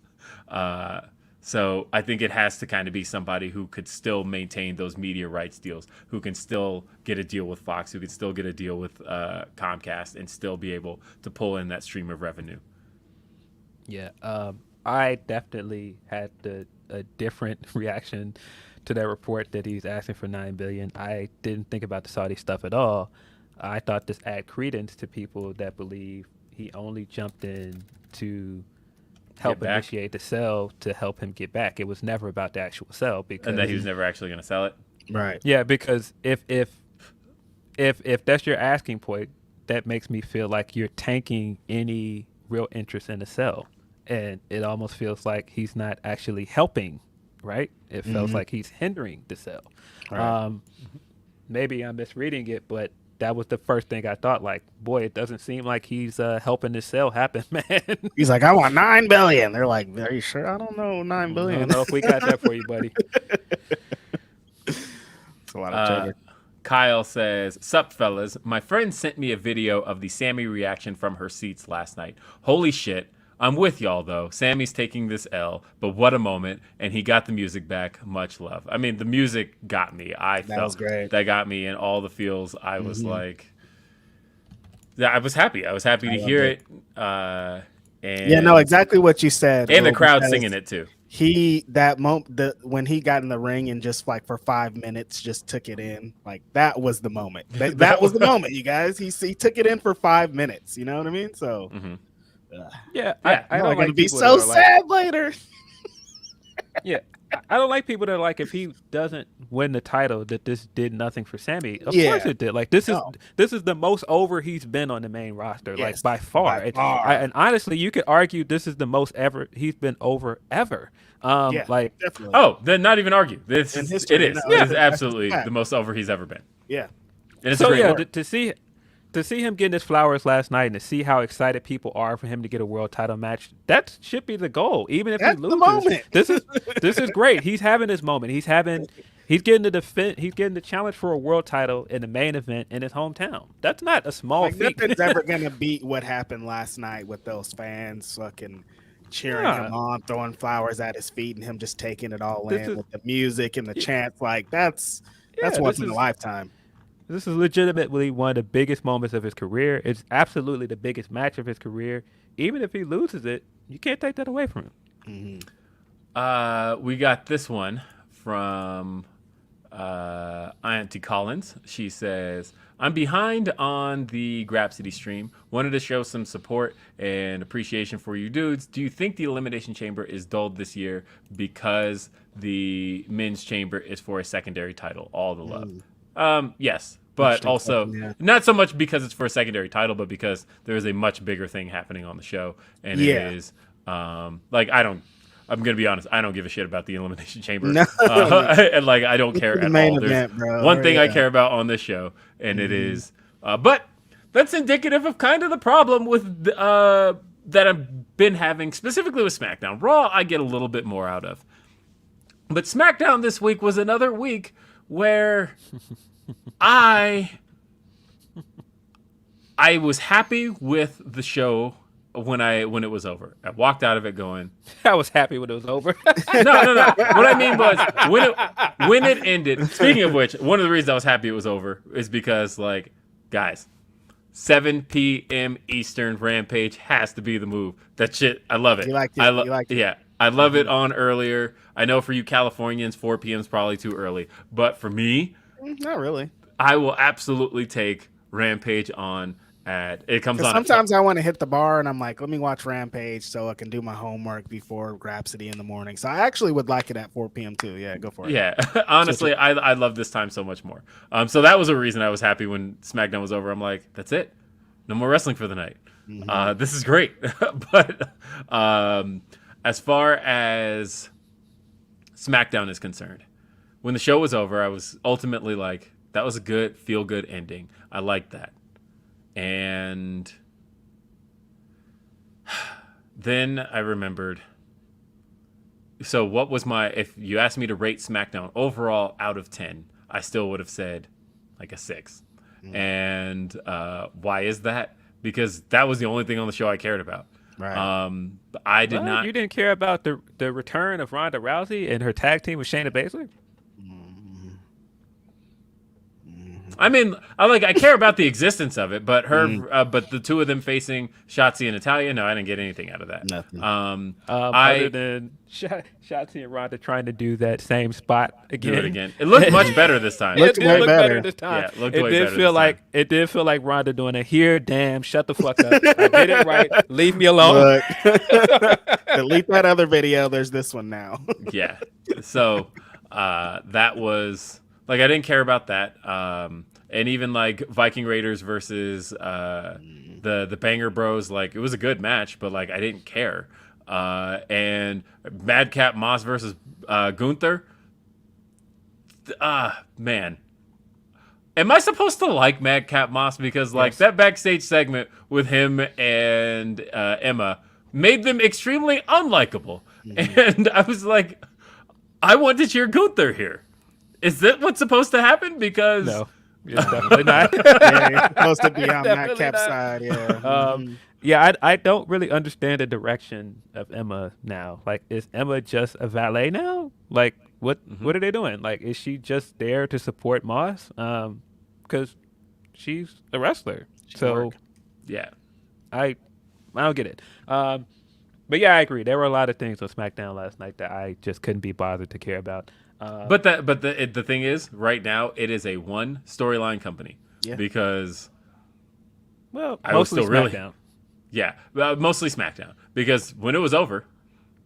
So I think it has to kind of be somebody who could still maintain those media rights deals, who can still get a deal with Fox, who can still get a deal with Comcast, and still be able to pull in that stream of revenue. Yeah, I definitely had a different reaction to that report that he's asking for $9 billion. I didn't think about the Saudi stuff at all. I thought this add credence to people that believe he only jumped in to help initiate the sell to help him get back. It was never about the actual sell, because and that he was never actually going to sell it. Right. Yeah, because if that's your asking point, that makes me feel like you're tanking any real interest in the sell, and it almost feels like he's not actually helping. Right? It feels like he's hindering the sell. Right. Maybe I'm misreading it, but that was the first thing I thought. Like, boy, it doesn't seem like he's helping this sale happen, man. He's like, I want $9 billion. They're like, are you sure? I don't know, $9 billion. I don't know if we got that for you, buddy. It's a lot of cheddar. Kyle says, "Sup, fellas. My friend sent me a video of the Sami reaction from her seats last night. Holy shit. I'm with y'all, though. Sami's taking this L, but what a moment. And he got the music back. Much love." I mean, the music got me. I felt great. That got me in all the feels. I was like, yeah, I was happy. I was happy to hear it. And yeah, no, exactly what you said. And the crowd singing it, too. When he got in the ring and just like for 5 minutes just took it in, like that was the moment. That was the moment, you guys. He took it in for 5 minutes. You know what I mean? So. Yeah, I don't like be so sad later. Yeah, I don't like people that are like, if he doesn't win the title, that this did nothing for Sami. Of course it did. Like this is the most over he's been on the main roster, like by far. And honestly, you could argue this is the most ever he's been over ever. Like definitely. Oh, then not even argue. It is. No, it is absolutely the most over he's ever been. Yeah. And it's a great work. To see him getting his flowers last night and to see how excited people are for him to get a world title match, that should be the goal. Even if he loses, this is great. He's having his moment. He's getting the challenge for a world title in the main event in his hometown. That's not a small feat. Nothing's ever gonna beat what happened last night with those fans fucking cheering him on, throwing flowers at his feet, and him just taking it all in with the music and the chants. Like that's once in a lifetime. This is legitimately one of the biggest moments of his career. It's absolutely the biggest match of his career. Even if he loses it, you can't take that away from him. We got this one from Auntie Collins. She says, "I'm behind on the Grapsody stream. Wanted to show some support and appreciation for you dudes. Do you think the Elimination Chamber is dulled this year because the men's chamber is for a secondary title? All the love." Yes, but also not so much because it's for a secondary title, but because there is a much bigger thing happening on the show, and it is like I'm gonna be honest, I don't give a shit about the Elimination Chamber, and like I don't care at all. There's one thing I care about on this show, and it is, but that's indicative of kind of the problem with that I've been having specifically with SmackDown. Raw, I get a little bit more out of, but SmackDown this week was another week where I was happy with the show when it was over. I walked out of it going, I was happy when it was over. No. What I mean was when it ended. Speaking of which, one of the reasons I was happy it was over is because, like, guys, 7 p.m. Eastern Rampage has to be the move. That shit, I love it. You liked it. Yeah. I love it on earlier. I know for you Californians, 4 p.m. is probably too early. But for me, not really. I will absolutely take Rampage on it comes on. Sometimes I want to hit the bar and I'm like, let me watch Rampage so I can do my homework before Grapsody in the morning. So I actually would like it at 4 p.m. too. Yeah, go for it. Yeah, honestly, I love this time so much more. So that was a reason I was happy when SmackDown was over. I'm like, that's it. No more wrestling for the night. This is great. But As far as SmackDown is concerned, when the show was over, I was ultimately like, that was a good, feel-good ending. I liked that. And then I remembered. So what was if you asked me to rate SmackDown overall out of 10, I still would have said like a 6. And why is that? Because that was the only thing on the show I cared about. Right. I did not. You didn't care about the return of Ronda Rousey and her tag team with Shayna Baszler? I mean, I care about the existence of it, but but the two of them facing Shotzi and Natalya, no, I didn't get anything out of that. Nothing. Other than Shotzi and Ronda trying to do that same spot again. Do it again. It looked much better this time. Looked It way did look better. better this time. Yeah, it looked it way did better feel this like time. it did feel like Ronda doing a here, damn, shut the fuck up. I did it right. Leave me alone. Look, delete that other video. There's this one now. Yeah. So that was like, I didn't care about that. And even like Viking Raiders versus the Banger Bros, like it was a good match, but like I didn't care. And Madcap Moss versus Gunther. Man. Am I supposed to like Madcap Moss? Because like that backstage segment with him and Emma made them extremely unlikable. And I was like, I want to cheer Gunther here. Is that what's supposed to happen? Because No. It's definitely not. Yeah, you're supposed to be on Definitely Madcap's not. side. Yeah. Yeah, I don't really understand the direction of Emma now. Like, is Emma just a valet now? Like, what are they doing? Like, is she just there to support Moss? Because she's a wrestler. So yeah. I don't get it. But yeah, I agree. There were a lot of things on SmackDown last night that I just couldn't be bothered to care about. But the thing is, right now it is a one storyline company. Yeah. I Because was mostly still really- SmackDown. yeah, mostly SmackDown. Because when it was over,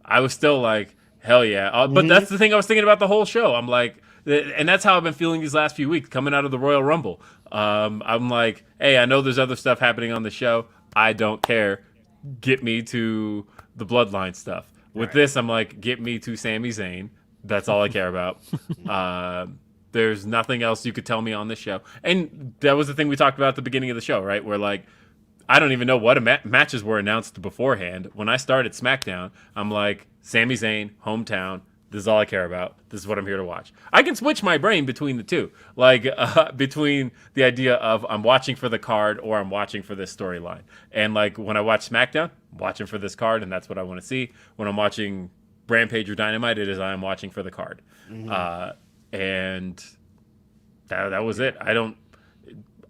I was still like, hell yeah. But that's the thing I was thinking about the whole show. I'm like, and that's how I've been feeling these last few weeks coming out of the Royal Rumble. I'm like, hey, I know there's other stuff happening on the show. I don't care. Get me to the Bloodline stuff. With this, I'm like, get me to Sami Zayn. That's all I care about. There's nothing else you could tell me on this show. And that was the thing we talked about at the beginning of the show, right? Where like, I don't even know what matches were announced beforehand. When I started SmackDown, I'm like, Sami Zayn, hometown. This is all I care about. This is what I'm here to watch. I can switch my brain between the two. Like, between the idea of I'm watching for the card or I'm watching for this storyline. And like, when I watch SmackDown, I'm watching for this card and that's what I want to see. When I'm watching Rampage or Dynamite, it is I am watching for the card. And that was it.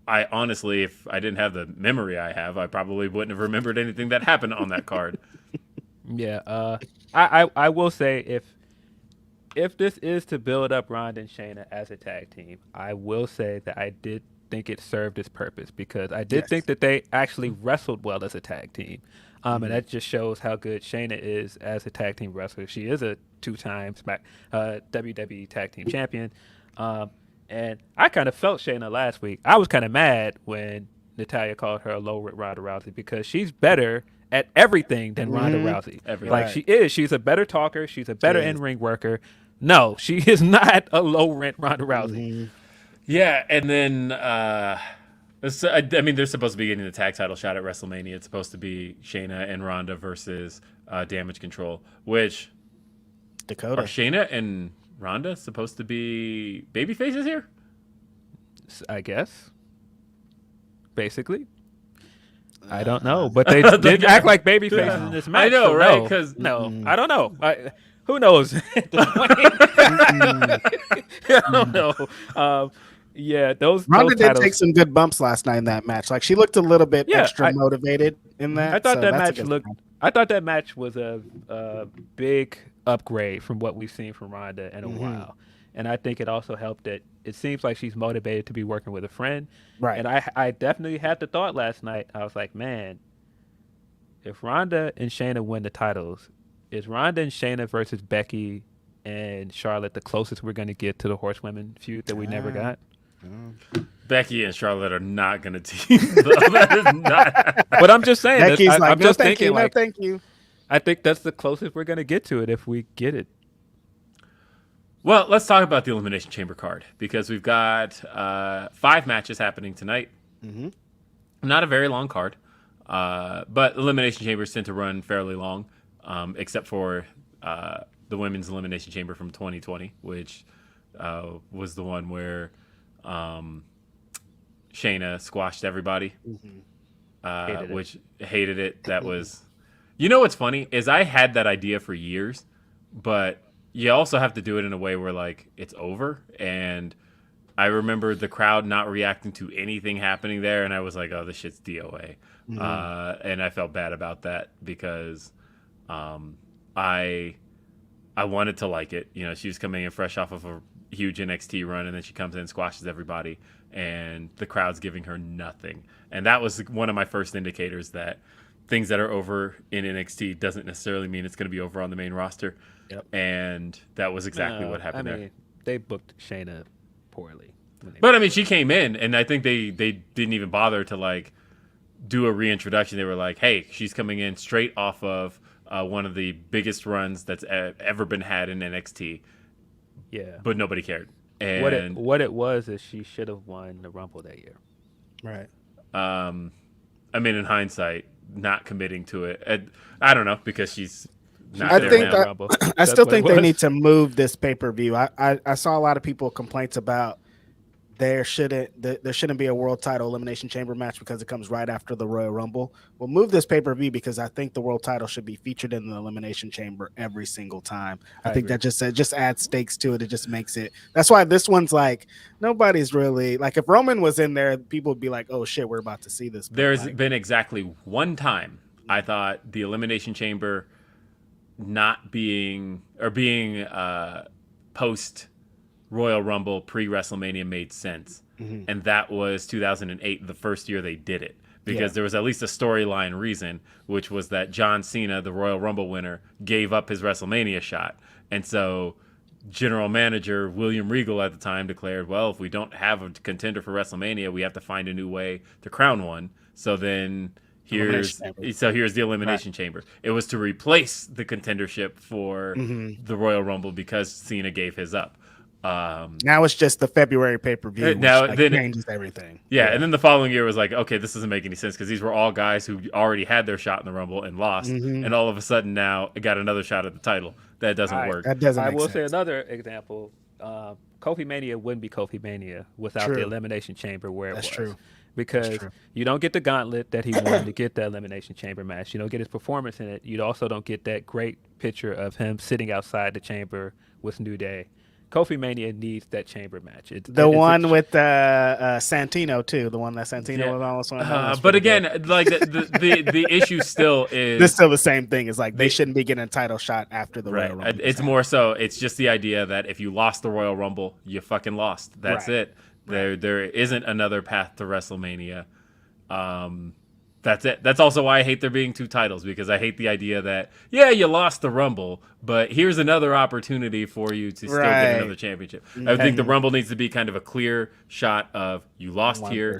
I honestly, if I didn't have the memory I have, I probably wouldn't have remembered anything that happened on that card. Yeah. I will say if this is to build up Ronda and Shayna as a tag team, I will say that I did think it served its purpose because I did think that they actually wrestled well as a tag team. And that just shows how good Shayna is as a tag team wrestler. She is a 2-time WWE tag team champion. And I kind of felt Shayna last week. I was kind of mad when Natalya called her a low-rent Ronda Rousey because she's better at everything than Ronda Rousey. Everything. Like she is. She's a better talker. She's a better in-ring worker. No, she is not a low-rent Ronda Rousey. Yeah, and then I mean, they're supposed to be getting the tag title shot at WrestleMania. It's supposed to be Shayna and Ronda versus Damage Control, which Dakota. are Shayna and Ronda supposed to be baby faces here? I guess. Basically. I don't know, but they did act like baby faces in this match. I know, so right? no. 'Cause- no, I don't know. Who knows? I don't know. Yeah, those Ronda did titles, take some good bumps last night in that match. Like she looked a little bit Yeah, extra I- motivated in that. I thought so that that's a match good looked. sign. I thought that match was a big upgrade from what we've seen from Ronda in a while, and I think it also helped that it seems like she's motivated to be working with a friend. Right. And I definitely had the thought last night. I was like, man, if Ronda and Shayna win the titles, is Ronda and Shayna versus Becky and Charlotte the closest we're going to get to the horsewomen feud that we never got? Becky and Charlotte are not going to team. That is not. But I'm just saying. Becky's like, I'm no, just thank thinking you, like no, thank you. I think that's the closest we're gonna get to it if we get it. Well, let's talk about the Elimination Chamber card because we've got 5 matches happening tonight. Mm-hmm. Not a very long card, but Elimination Chambers tend to run fairly long, except for the Women's Elimination Chamber from 2020, which was the one where Shayna squashed everybody, which hated it. That was, you know what's funny is I had that idea for years, but you also have to do it in a way where like it's over. And I remember the crowd not reacting to anything happening there, and I was like, "Oh, this shit's DOA," and I felt bad about that because I wanted to like it. You know, she was coming in fresh off of a huge NXT run, and then she comes in and squashes everybody, and the crowd's giving her nothing. And that was one of my first indicators that things that are over in NXT doesn't necessarily mean it's going to be over on the main roster. Yep. And that was exactly what happened there. They booked Shayna poorly. But I mean, she came in, and I think they didn't even bother to like do a reintroduction. They were like, "Hey, she's coming in straight off of one of the biggest runs that's ever been had in NXT." Yeah, but nobody cared. And what it was is she should have won the Rumble that year. Right. I mean, in hindsight, not committing to it, I don't know because she's. I think I still think they need to move this pay-per-view. I saw a lot of people complaints about there shouldn't be a world title elimination chamber match because it comes right after the Royal Rumble. Well, move this pay-per-view because I think the world title should be featured in the elimination chamber every single time. I think agree. that just adds stakes to it. It just makes it. That's why this one's like nobody's really like if Roman was in there, people would be like, "Oh shit, we're about to see this." There's been exactly one time I thought the elimination chamber not being post Royal Rumble pre-WrestleMania made sense. Mm-hmm. And that was 2008, the first year they did it. Because there was at least a storyline reason, which was that John Cena, the Royal Rumble winner, gave up his WrestleMania shot. And so general manager William Regal at the time declared, well, if we don't have a contender for WrestleMania, we have to find a new way to crown one. So then here's the Elimination Chamber. It was to replace the contendership for the Royal Rumble because Cena gave his up. Now it's just the February pay-per-view. Now which, then changes everything. Yeah, and then the following year was like, okay, this doesn't make any sense because these were all guys who already had their shot in the Rumble and lost, and all of a sudden now got another shot at the title. That doesn't work. That doesn't. I make will sense. say another example. Kofi Mania wouldn't be Kofi Mania without the Elimination Chamber where it was. That's true. Because you don't get the gauntlet that he won to get the Elimination Chamber match. You don't get his performance in it. You also don't get that great picture of him sitting outside the chamber with New Day. Kofi Mania needs that chamber match. The one with Santino too. The one that Santino was on. But again, like the issue still is it's still the same thing. It's like they shouldn't be getting a title shot after the Royal Rumble. It's more so. It's just the idea that if you lost the Royal Rumble, you fucking lost. That's it. There isn't another path to WrestleMania. That's it. That's also why I hate there being 2 titles because I hate the idea that you lost the Rumble, but here's another opportunity for you to still get another championship. I think the Rumble needs to be kind of a clear shot of you lost here,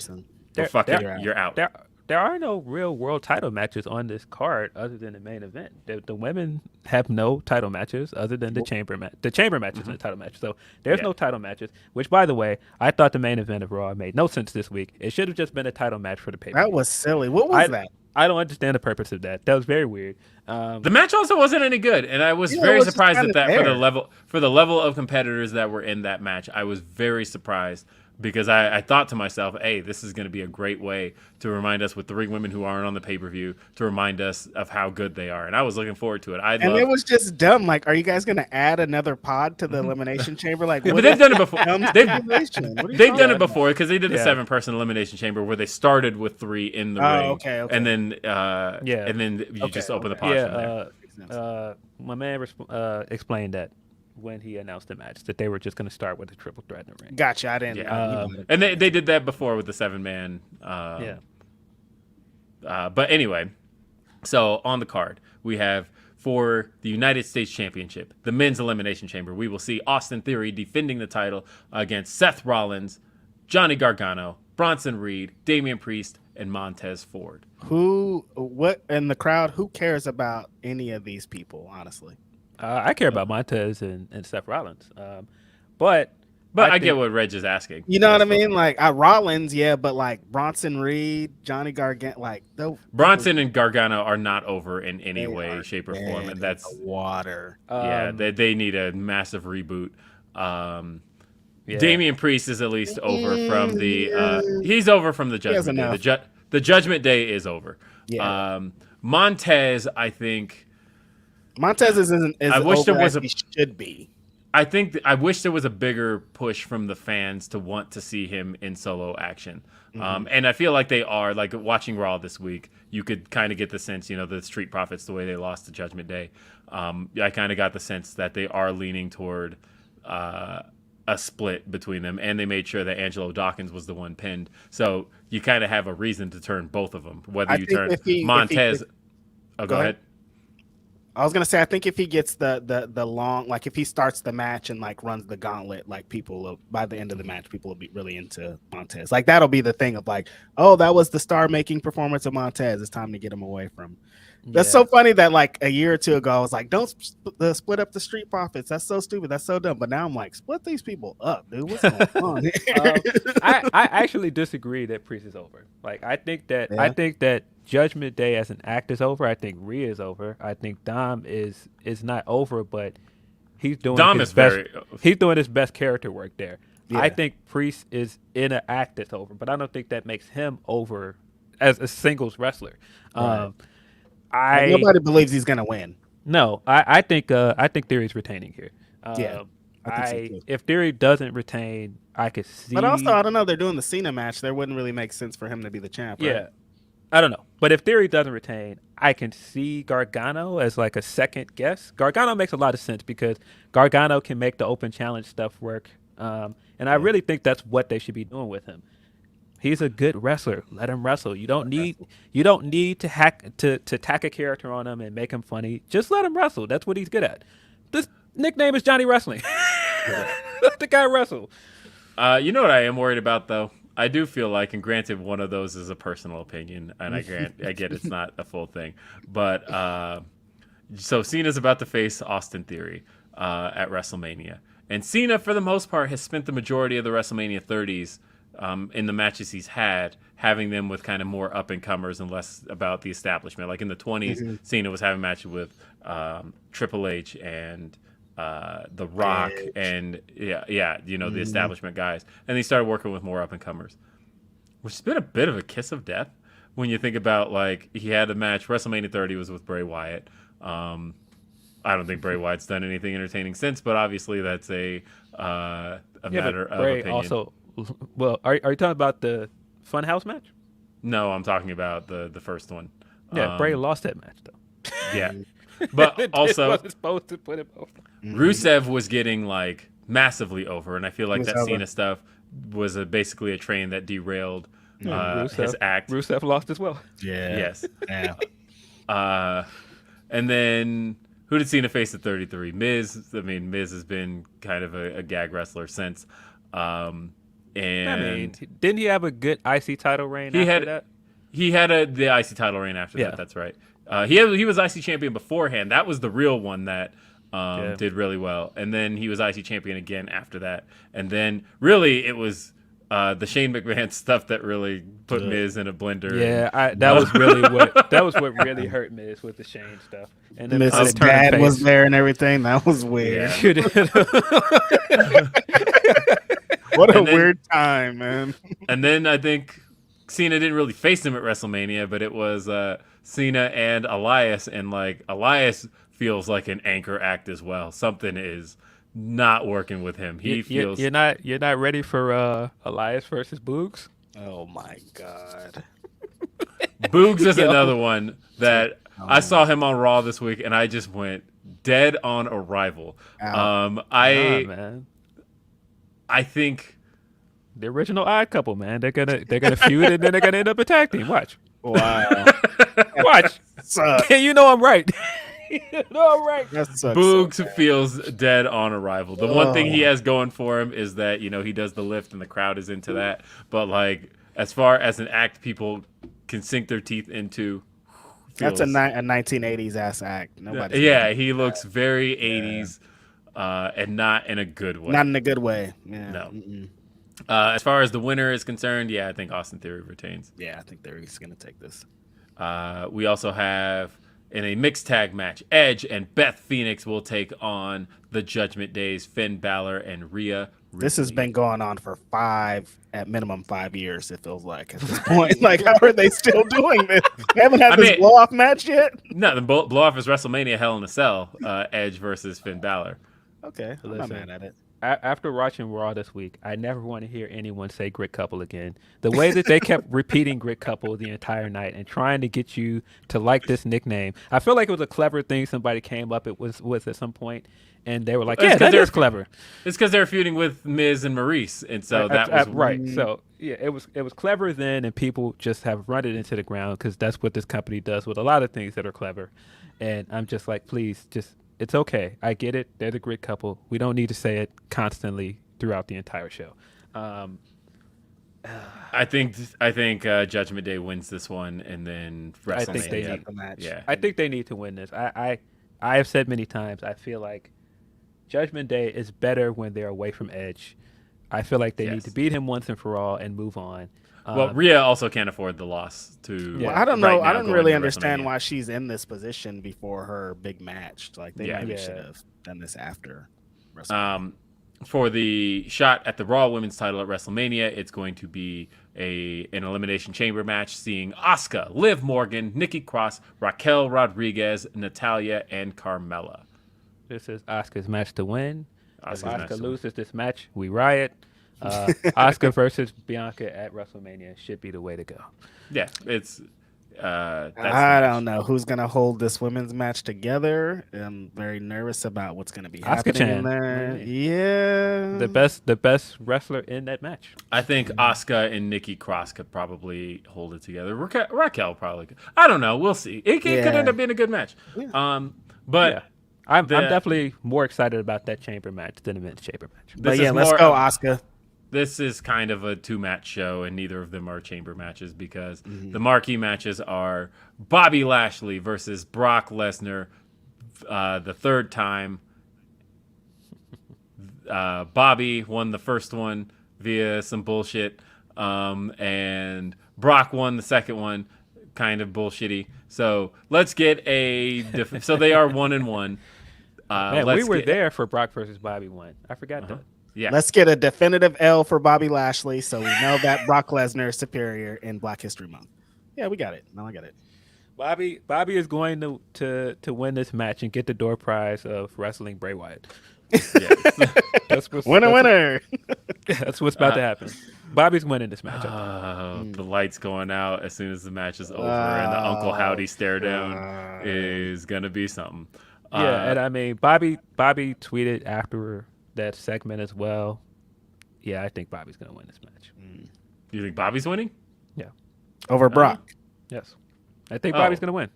you're out. There are no real world title matches on this card other than the main event. The women have no title matches other than the chamber match. The chamber match is the title match. So there's no title matches, which, by the way, I thought the main event of Raw made no sense this week. It should have just been a title match for the pay-per-view. That was silly. What was that? I don't understand the purpose of that. That was very weird. The match also wasn't any good, and I was very surprised at that for the level of competitors that were in that match. I was very surprised. Because I thought to myself, hey, this is going to be a great way to remind us with 3 women who aren't on the pay-per-view to remind us of how good they are. And I was looking forward to it. It was just dumb. Like, are you guys going to add another pod to the Elimination Chamber? Like, but they've done it before. They've done it before because they did the 7-person Elimination Chamber where they started with 3 in the ring. Okay. And then you just open the pod from there. My man explained that when he announced the match that they were just going to start with a triple threat in the ring. Gotcha. I didn't. And they did that before with the 7-man. But anyway, so on the card we have for the United States Championship, the Men's Elimination Chamber. We will see Austin Theory defending the title against Seth Rollins, Johnny Gargano, Bronson Reed, Damian Priest, and Montez Ford. What in the crowd? Who cares about any of these people? Honestly, I care about Montez and Seth Rollins, but I get what Reg is asking. you know what I mean. Like Rollins, yeah, but like Bronson Reed, Johnny Gargano, like Bronson and Gargano are not over in any way, shape, or form, and that's water. They need a massive reboot. Damian Priest is at least over from the. He's over from the Judgment Day. The Judgment Day is over. Yeah. Montez, I think. Montez isn't. I wish there was he should be. I wish there was a bigger push from the fans to want to see him in solo action. And I feel like they are. Like watching Raw this week, you could kind of get the sense, the Street Profits, the way they lost to Judgment Day. I kind of got the sense that they are leaning toward a split between them, and they made sure that Angelo Dawkins was the one pinned. So you kind of have a reason to turn both of them. Whether you turn Montez. Go ahead. I was gonna say, I think if he gets the long, like if he starts the match and like runs the gauntlet, like by the end of the match, people will be really into Montez. Like that'll be the thing of like, oh, that was the star-making performance of Montez. It's time to get him away from. That's so funny that like a year or two ago, I was like, don't split up the Street Profits. That's so stupid. That's so dumb. But now I'm like, split these people up, dude. What's going on? I actually disagree that Priest is over. Like I think that Judgment Day as an act is over. I think Rhea is over. I think Dom is not over, but he's doing he's doing his best character work there. Yeah. I think Priest is in an act that's over, but I don't think that makes him over as a singles wrestler. Right. Nobody believes he's gonna win. No, I think Theory's retaining here. I think so too. If Theory doesn't retain, I could see. But also, I don't know. They're doing the Cena match. There wouldn't really make sense for him to be the champ. Right? Yeah, I don't know. But if Theory doesn't retain, I can see Gargano as like a second guess. Gargano makes a lot of sense because Gargano can make the open challenge stuff work, and I really think that's what they should be doing with him. He's a good wrestler. Let him wrestle. You don't need to tack a character on him and make him funny. Just let him wrestle. That's what he's good at. This nickname is Johnny Wrestling. Let the guy wrestle. You know what I am worried about though? I do feel like, and granted, one of those is a personal opinion, and I get it's not a full thing, but so Cena's about to face Austin Theory at WrestleMania, and Cena, for the most part, has spent the majority of the WrestleMania 30s. In the matches he's had, having them with kind of more up-and-comers and less about the establishment. Like in the 20s, Cena was having matches with Triple H and The Rock and, the establishment guys. And they started working with more up-and-comers, which has been a bit of a kiss of death when you think about, like, he had a match, WrestleMania 30 was with Bray Wyatt. I don't think Bray Wyatt's done anything entertaining since, but obviously that's a matter of Bray opinion. Also, well, are you talking about the Funhouse match? No, I'm talking about the first one. Yeah, Bray lost that match though. Yeah, but also wasn't supposed to put him over. Rusev was getting like massively over, and I feel like that Cena stuff was basically a train that derailed his act. Rusev lost as well. Yeah. Yes. Yeah. And then who did Cena face at 33? Miz. I mean, Miz has been kind of a gag wrestler since. And I mean, didn't he have a good IC title reign after that? He had the IC title reign after that. That's right. He was IC champion beforehand. That was the real one that did really well. And then he was IC champion again after that. And then really it was the Shane McMahon stuff that really put Miz in a blender. Yeah, that was what really hurt Miz with the Shane stuff. And then Miz's dad was there and everything. That was weird. What a weird time, man. And then I think Cena didn't really face him at WrestleMania, but it was Cena and Elias, and like Elias feels like an anchor act as well. Something is not working with him. Feels you're not ready for Elias versus Boogs. Oh my God. Boogs is another one that I saw him on Raw this week, and I just went dead on arrival. Man. I think the original Odd Couple, man. They're gonna feud and then they're gonna end up a tag team. Watch. Wow. Watch. You know I'm right. Right. Boogs feels dead on arrival. The one thing he has going for him is that he does the lift and the crowd is into that. But like as far as an act people can sink their teeth into. That's a 1980s ass act. Nobody. Yeah, he looks very 80s, and not in a good way. Not in a good way. Yeah. No. As far as the winner is concerned, yeah, I think Austin Theory retains. Yeah, I think Theory's gonna take this. We also have in a mixed tag match, Edge and Beth Phoenix will take on the Judgment Day's Finn Balor and Rhea Ripley. This has been going on for at minimum 5 years. It feels like at this point. Like, how are they still doing this? They haven't had this blow off match yet. No, the blow off is WrestleMania Hell in a Cell, Edge versus Finn Balor. Okay, I'm not mad at it. After watching Raw this week, I never want to hear anyone say Grit Couple again. The way that they kept repeating Grit Couple the entire night and trying to get you to like this nickname, I feel like it was a clever thing somebody came up with at some point, and they were like, "Yeah, that is clever." It's because they're feuding with Miz and Maurice, and so that was right. So yeah, it was clever then, and people just have run it into the ground because that's what this company does with a lot of things that are clever. And I'm just like, please, just. It's okay. I get it. They're the Grit Couple. We don't need to say it constantly throughout the entire show. I think Judgment Day wins this one, and then WrestleMania. I think they need the match. Yeah, I think they need to win this. I have said many times. I feel like Judgment Day is better when they're away from Edge. I feel like they need to beat him once and for all and move on. Well, Rhea also can't afford the loss to. Yeah. Well, I don't know. I don't really understand why she's in this position before her big match. Like they maybe should have done this after WrestleMania. For the shot at the Raw Women's title at WrestleMania, it's going to be an Elimination Chamber match, seeing Asuka, Liv Morgan, Nikki Cross, Raquel Rodriguez, Natalya, and Carmella. This is Asuka's match to win. If Asuka loses this match, we riot. Asuka versus Bianca at WrestleMania should be the way to go. Yeah, it's. I don't know who's gonna hold this women's match together. I'm very nervous about what's gonna be happening in there. Yeah, the best wrestler in that match. I think Asuka and Nikki Cross could probably hold it together. Raquel probably could. I don't know. We'll see. It could end up being a good match. Yeah. But I'm definitely more excited about that chamber match than the men's chamber match. But yeah, let's go, Asuka. This is kind of a 2-match show, and neither of them are chamber matches because the marquee matches are Bobby Lashley versus Brock Lesnar, the third time. Bobby won the first one via some bullshit, and Brock won the second one, kind of bullshitty. So let's get so they are 1-1. Man, we were there for Brock versus Bobby 1. I forgot that. Yeah. Let's get a definitive L for Bobby Lashley so we know that Brock Lesnar is superior in Black History Month. Yeah, we got it. No, I got it. Bobby is going to win this match and get the door prize of wrestling Bray Wyatt. Winner. That's what's about to happen. Bobby's winning this match. The lights going out as soon as the match is over, and the Uncle Howdy stare down is gonna be something. And I mean, Bobby tweeted after that segment as well. Yeah, I think Bobby's going to win this match. You think Bobby's winning? Yeah. Over Brock? Yes. I think Bobby's going to win.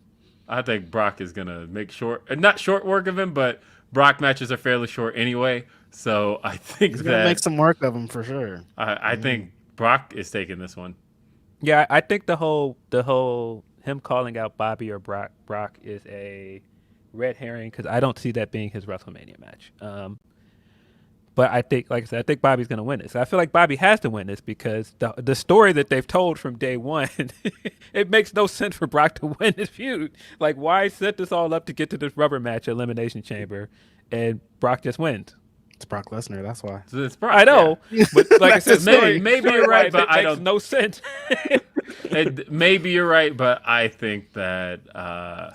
I think Brock is going to make not short work of him, but Brock matches are fairly short anyway. So I think he's going to make some work of him for sure. I think Brock is taking this one. Yeah, I think the whole him calling out Bobby or Brock is a red herring because I don't see that being his WrestleMania match. But I think, like I said, I think Bobby's going to win this. I feel like Bobby has to win this because the story that they've told from day one, it makes no sense for Brock to win this feud. Like, why set this all up to get to this rubber match at Elimination Chamber, and Brock just wins? It's Brock Lesnar, that's why. It's Brock, I know, but like I said, maybe you're right, but I don't. No sense. Maybe you're right, but I think that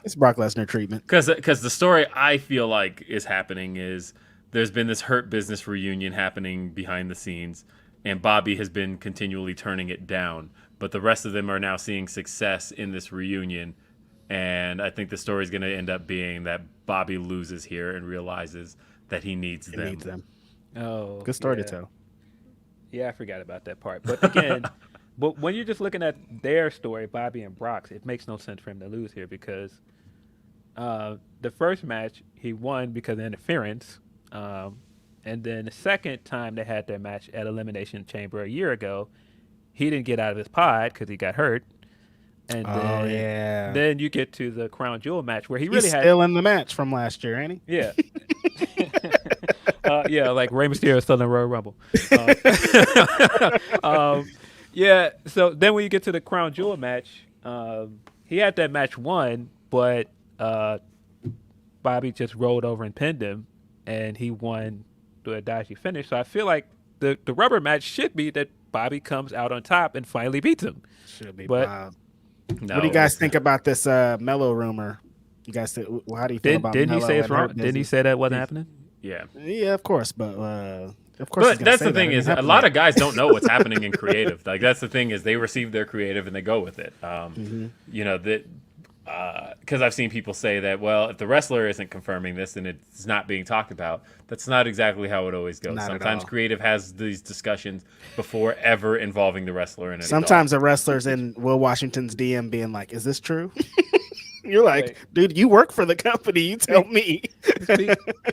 it's Brock Lesnar treatment. Because the story I feel like is happening is there's been this Hurt Business reunion happening behind the scenes, and Bobby has been continually turning it down. But the rest of them are now seeing success in this reunion, and I think the story is going to end up being that Bobby loses here and realizes that he needs them. Oh, good story to tell. Yeah, I forgot about that part. But again, but when you're just looking at their story, Bobby and Brock's, it makes no sense for him to lose here because the first match he won because of interference. And then the second time they had their match at Elimination Chamber a year ago, he didn't get out of his pod because he got hurt. and Oh yeah. then you get to the crown jewel match where he He's really had still in the match from last year, ain't he? yeah. Yeah, like Rey Mysterio is still in the Royal Rumble. Yeah, so then when you get to the crown jewel match, he had that match won, but Bobby just rolled over and pinned him, and he won through a dodgy finish. So I feel like the rubber match should be that Bobby comes out on top and finally beats him. Should be But Bob. No, What do you guys think about this Mello rumor? You guys, how do you feel about didn't he Mello say it's and her wrong? Didn't he business? say that wasn't happening? Yeah. Yeah, of course, but of course. But that's the thing is, a lot of guys don't know what's happening in creative. Like that's the thing is, they receive their creative and they go with it. You know that because I've seen people say that. Well, if the wrestler isn't confirming this and it's not being talked about, that's not exactly how it always goes. Not at Sometimes all. creative has these discussions before ever involving the wrestler in it. Sometimes a wrestler's in Will Washington's DM being like, "Is this true?" You're like, Right. "Dude, you work for the company. You tell me."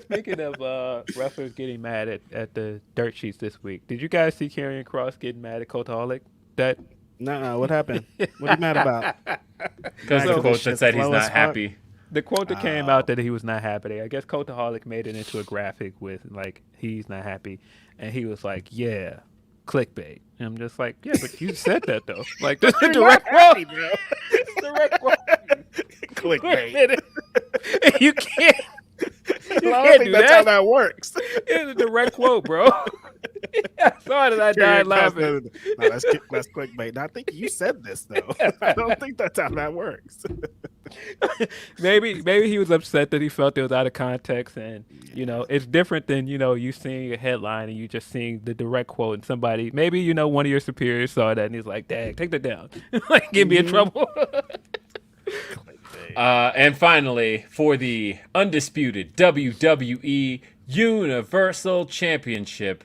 Speaking of wrestlers getting mad at the dirt sheets this week, did you guys see Karrion Kross getting mad at Cultaholic? That No, what happened? What are you mad about? Because the So quote this that shit's said he's slow as not fuck. happy. the quote that came out that he was not happy. I guess Cultaholic made it into a graphic with like he's not happy, and he was like, "Yeah, clickbait." And I'm just like, "Yeah, but you said that though. Like this is a You're direct not happy, quote. bro. Direct quote. Clickbait. You can't. You I don't can't think do that's how that. that works. It's a direct quote, bro. I saw it and I died laughing. No, that's clickbait. No, I think you said this though. I don't think that's how that works. Maybe he was upset that he felt it was out of context, and you know it's different than you seeing a headline and you just seeing the direct quote and somebody maybe one of your superiors saw that and he's like, "Dang, take that down, like get me in trouble." And finally, for the undisputed WWE Universal Championship,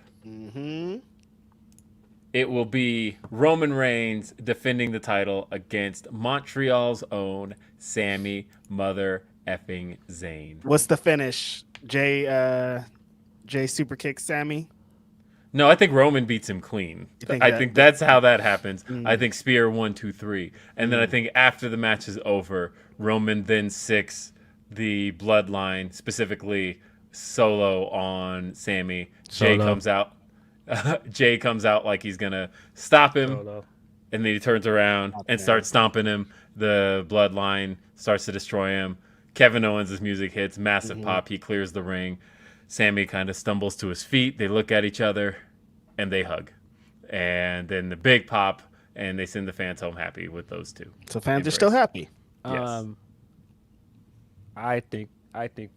it will be Roman Reigns defending the title against Montreal's own Sami Mother effing Zayn. What's the finish? Jay super kicks Sammy. No, I think Roman beats him clean. I think that's how that happens. I think spear 1, 2, 3, and then I think after the match is over, Roman then six the bloodline, specifically Solo on Sammy. Jay Solo. comes out. Jay comes out like he's gonna stop him, Solo. and then he turns around and starts stomping him. The bloodline starts to destroy him. Kevin Owens' music hits, massive pop. He clears the ring. Sammy kind of stumbles to his feet. They look at each other, and they hug. And then the big pop, and they send the fans home happy with those two. So fans are still happy. Yes. I think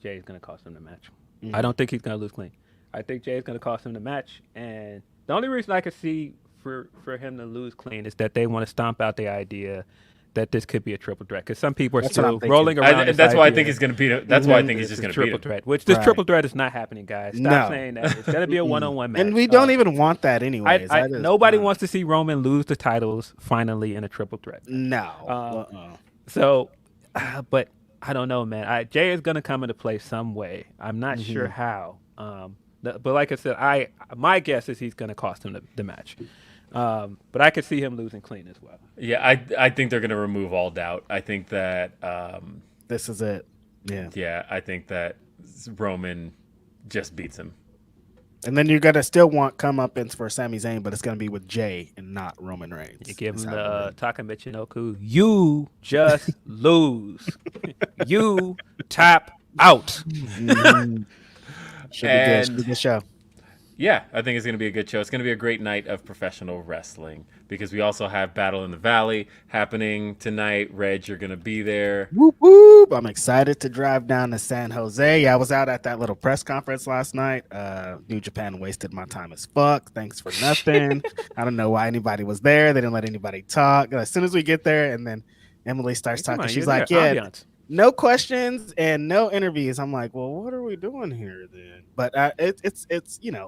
Jay's gonna cost him the match. I don't think he's gonna lose clean. I think Jay's gonna cost him the match, and the only reason I could see for him to lose clean is that they want to stomp out the idea that this could be a triple threat because some people are That's what I'm still thinking. rolling around. That's why I think he's going to beat him. That's why I think he's just a going to beat triple him. threat. Which this Right. triple threat is not happening, guys. Stop saying that. It's gonna be a one-on-one match, And we don't even want that anyways. Nobody wants to see Roman lose the titles finally in a triple threat. No. So, but I don't know, man. Jay is gonna come into play some way. I'm not sure how. But like I said, my guess is he's gonna cost him the match. But I could see him losing clean as well. Yeah, I think they're going to remove all doubt. I think that This is it. Yeah. yeah, I think that Roman just beats him. And then you're gonna still want comeuppance for Sami Zayn, but it's gonna be with Jay and not Roman Reigns. You give him That's how the it Taka Michinoku. You just lose. You tap out. Should be good. Should be a good show. Yeah, I think it's going to be a good show. It's going to be a great night of professional wrestling because we also have Battle in the Valley happening tonight. Reg, you're going to be there. Whoop, whoop. I'm excited to drive down to San Jose. Yeah, I was out at that little press conference last night. New Japan wasted my time as fuck. Thanks for nothing. I don't know why anybody was there. They didn't let anybody talk. As soon as we get there, and then Emily starts talking, she's like, "Yeah, no questions and no interviews." I'm like, "Well, what are we doing here then?" But it's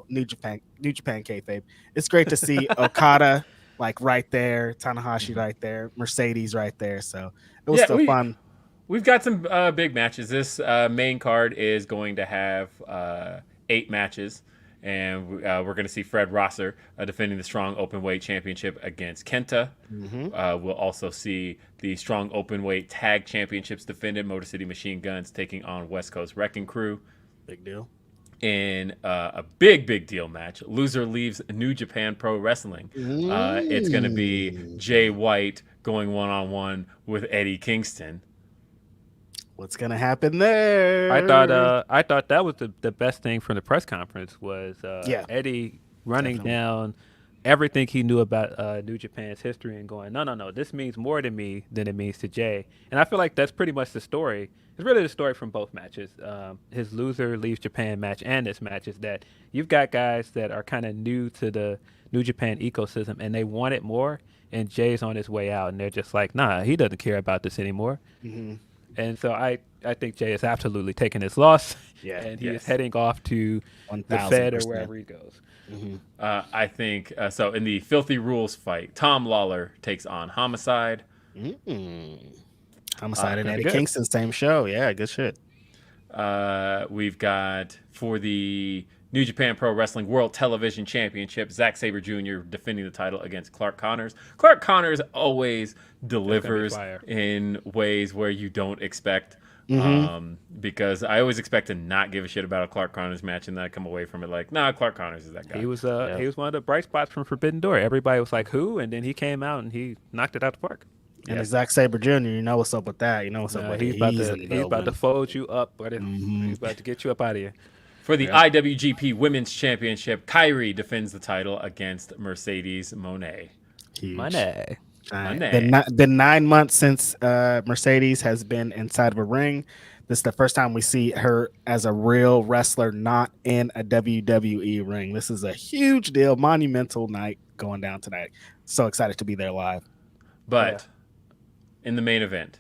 New Japan kayfabe. It's great to see Okada like right there, Tanahashi right there, Mercedes right there. So it was still fun. We've got some big matches. This main card is going to have 8 matches, and we're going to see Fred Rosser defending the Strong Openweight Championship against Kenta. We'll also see the Strong Openweight Tag Championships defended. Motor City Machine Guns taking on West Coast Wrecking Crew. Big deal. In a big deal match, loser leaves New Japan Pro Wrestling. It's going to be Jay White going one-on-one with Eddie Kingston. What's gonna happen there? I thought that was the best thing from the press conference was Eddie running down everything he knew about New Japan's history and going, no, this means more to me than it means to Jay. And I feel like that's pretty much the story. It's really the story from both matches. His loser leaves Japan match and this match is that you've got guys that are kind of new to the New Japan ecosystem and they want it more. And Jay's on his way out and they're just like, nah, he doesn't care about this anymore. Mm-hmm. And so I think Jay is absolutely taking his loss. Yeah, and he is heading off to 1000%. the Fed or wherever he goes. Mm-hmm. I think so. In the Filthy Rules fight, Tom Lawler takes on Homicide. Homicide and Eddie Kingston, same show. Yeah, good shit. We've got for the New Japan Pro Wrestling World Television Championship, Zack Sabre Jr. defending the title against Clark Connors. Clark Connors always delivers in ways where you don't expect. Because I always expect to not give a shit about a Clark Connors match, and then I come away from it like, nah, Clark Connors is that guy. He was one of the bright spots from Forbidden Door. Everybody was like, who? And then he came out and he knocked it out the park. And Zack Sabre Jr., you know what's up with that. You know what's up with he's about to fold you up, buddy. He's about to get you up out of here. For the IWGP Women's Championship, Kyrie defends the title against Mercedes Moné. Moné. The 9 months since Mercedes has been inside of a ring, this is the first time we see her as a real wrestler, not in a WWE ring. This is a huge deal, monumental night going down tonight. So excited to be there live. But in the main event.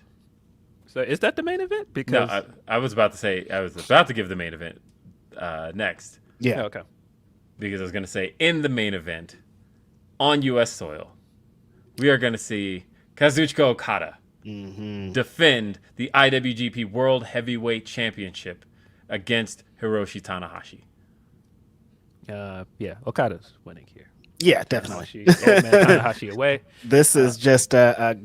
So is that the main event? Because no, I was about to give the main event next. Yeah. Okay. Because I was going to say in the main event on U.S. soil, we are going to see Kazuchika Okada defend the IWGP World Heavyweight Championship against Hiroshi Tanahashi. Okada's winning here. Yeah, definitely. Tanahashi away. This is just a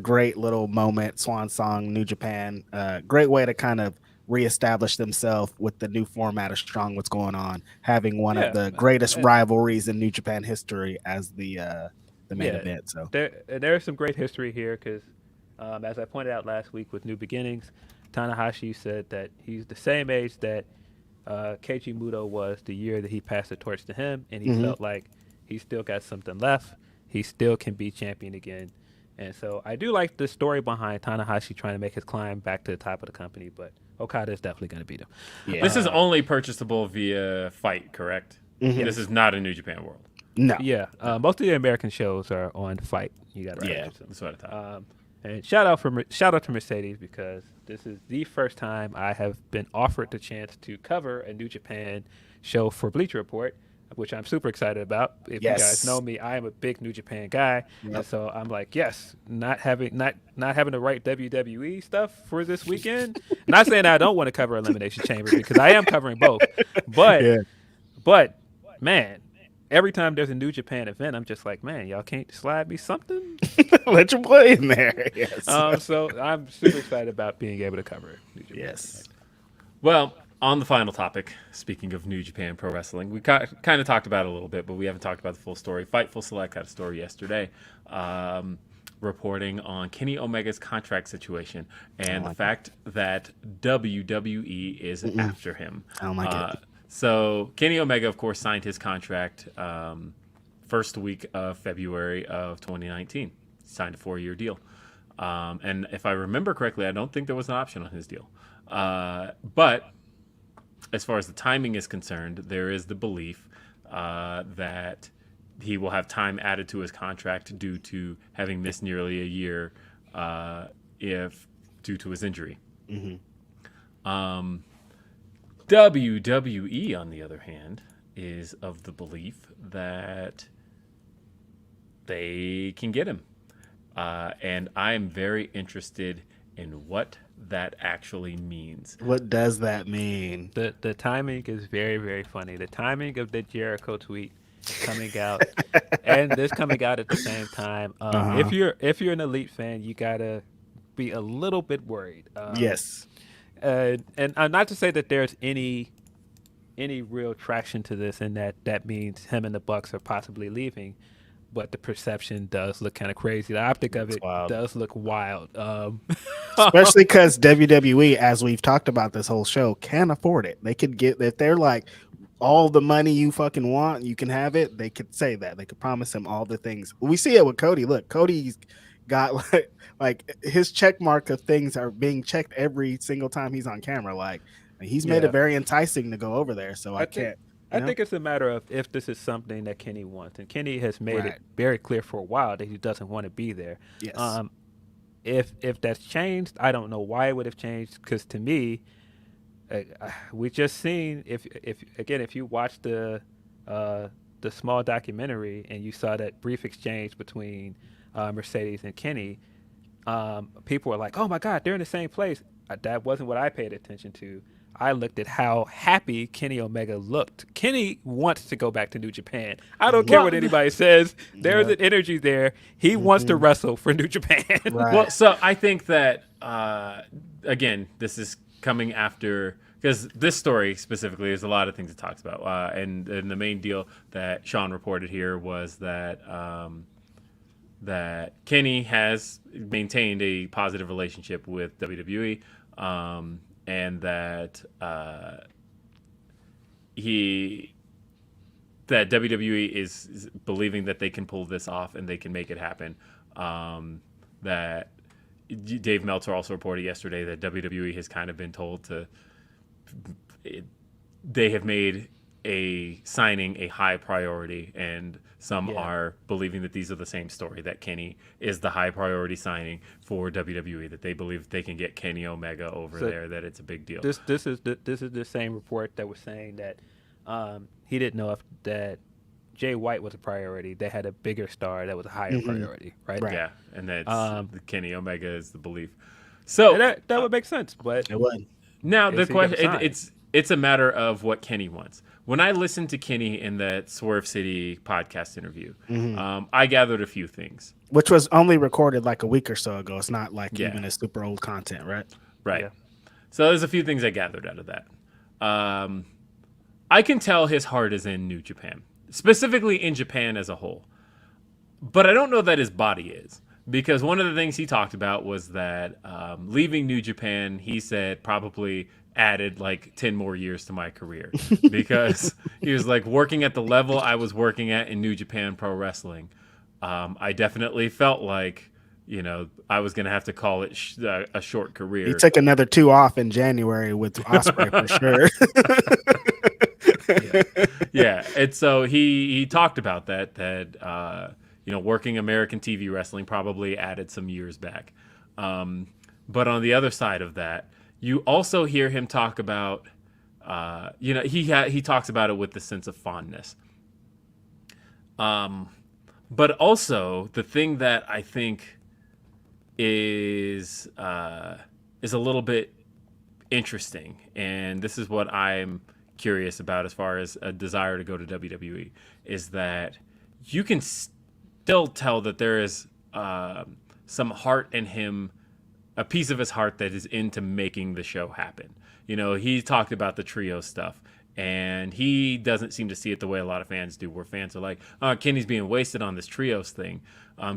great little moment. Swan Song, New Japan. Great way to kind of reestablish themselves with the new format of Strong What's Going On, having one of the greatest rivalries in New Japan history as the main event. So there is some great history here because, as I pointed out last week with New Beginnings, Tanahashi said that he's the same age that Keiji Muto was the year that he passed the torch to him, and he felt like he still got something left. He still can be champion again. And so I do like the story behind Tanahashi trying to make his climb back to the top of the company, but Okada is definitely going to beat him. Yeah. This is only purchasable via Fight, correct? This is not a New Japan World. No. Yeah. Most of the American shows are on Fight. You got that's what I thought. And shout out to Mercedes because this is the first time I have been offered the chance to cover a New Japan show for Bleacher Report, which I'm super excited about. If you guys know me, I am a big New Japan guy, and so I'm like, not having the right WWE stuff for this weekend. Not saying I don't want to cover Elimination Chamber because I am covering both, but man, every time there's a New Japan event, I'm just like, man, y'all can't slide me something. Let your boy in there. Yes. So I'm super excited about being able to cover New Japan. Yes. Well, on the final topic, speaking of New Japan Pro Wrestling, we kind of talked about it a little bit, but we haven't talked about the full story. Fightful Select had a story yesterday reporting on Kenny Omega's contract situation and the fact that WWE is after him. I don't like it. So Kenny Omega, of course, signed his contract first week of February of 2019. Signed a 4-year deal. And if I remember correctly, I don't think there was an option on his deal. But as far as the timing is concerned, there is the belief that he will have time added to his contract due to having missed nearly a year due to his injury. WWE, on the other hand, is of the belief that they can get him. And I'm very interested and what that actually means. What does that mean? The timing is very, very funny. The timing of the Jericho tweet coming out and this coming out at the same time. Uh-huh. If you're an Elite fan, you gotta be a little bit worried. Yes. And not to say that there's any real traction to this, and that means him and the Bucks are possibly leaving. But the perception does look kind of crazy. The optic of It's it wild. does look wild. Especially because WWE, as we've talked about this whole show, can afford it. They could get, if they're like, all the money you fucking want, you can have it. They could say that. They could promise him all the things. We see it with Cody. Look, Cody's got like his check mark of things are being checked every single time he's on camera. Like he's made it very enticing to go over there. So I can't. I think it's a matter of if this is something that Kenny wants, and Kenny has made it very clear for a while that he doesn't want to be there. Yes. If that's changed, I don't know why it would have changed. Because to me, we just seen if you watch the small documentary and you saw that brief exchange between Mercedes and Kenny, people were like, "Oh my God, they're in the same place." That wasn't what I paid attention to. I looked at how happy Kenny Omega looked. Kenny wants to go back to New Japan. I don't care what anybody says. There's an energy there. He wants to wrestle for New Japan. Right. Well, so I think that, again, this is coming after, because this story specifically is a lot of things it talks about. And the main deal that Sean reported here was that that Kenny has maintained a positive relationship with WWE. And that that WWE is believing that they can pull this off and they can make it happen. That Dave Meltzer also reported yesterday that WWE has kind of been told they have made a signing a high priority, and some are believing that these are the same story, that Kenny is the high priority signing for WWE, that they believe they can get Kenny Omega over there, that it's a big deal. This is the same report that was saying that he didn't know if that Jay White was a priority. They had a bigger star that was a higher priority, right? Yeah, and that's Kenny Omega is the belief. So that would make sense, but it would. Now the question it's a matter of what Kenny wants. When I listened to Kenny in that Swerve City podcast interview, I gathered a few things. Which was only recorded like a week or so ago. It's not like even a super old content, right? Right. Yeah. So there's a few things I gathered out of that. I can tell his heart is in New Japan, specifically in Japan as a whole. But I don't know that his body is. Because one of the things he talked about was that leaving New Japan, he said, probably added like 10 more years to my career. Because he was like, working at the level I was working at in New Japan Pro Wrestling, I definitely felt like, I was going to have to call it a short career. He took another 2 off in January with Ospreay for sure. Yeah. And so he talked about that working American TV wrestling probably added some years back. But on the other side of that, you also hear him talk about, he talks about it with the sense of fondness. But also the thing that I think is a little bit interesting, and this is what I'm curious about as far as a desire to go to WWE, is that you can still tell that there is some heart in him, a piece of his heart that is into making the show happen. He talked about the trio stuff, and he doesn't seem to see it the way a lot of fans do, where fans are like, "Oh, Kenny's being wasted on this trios thing."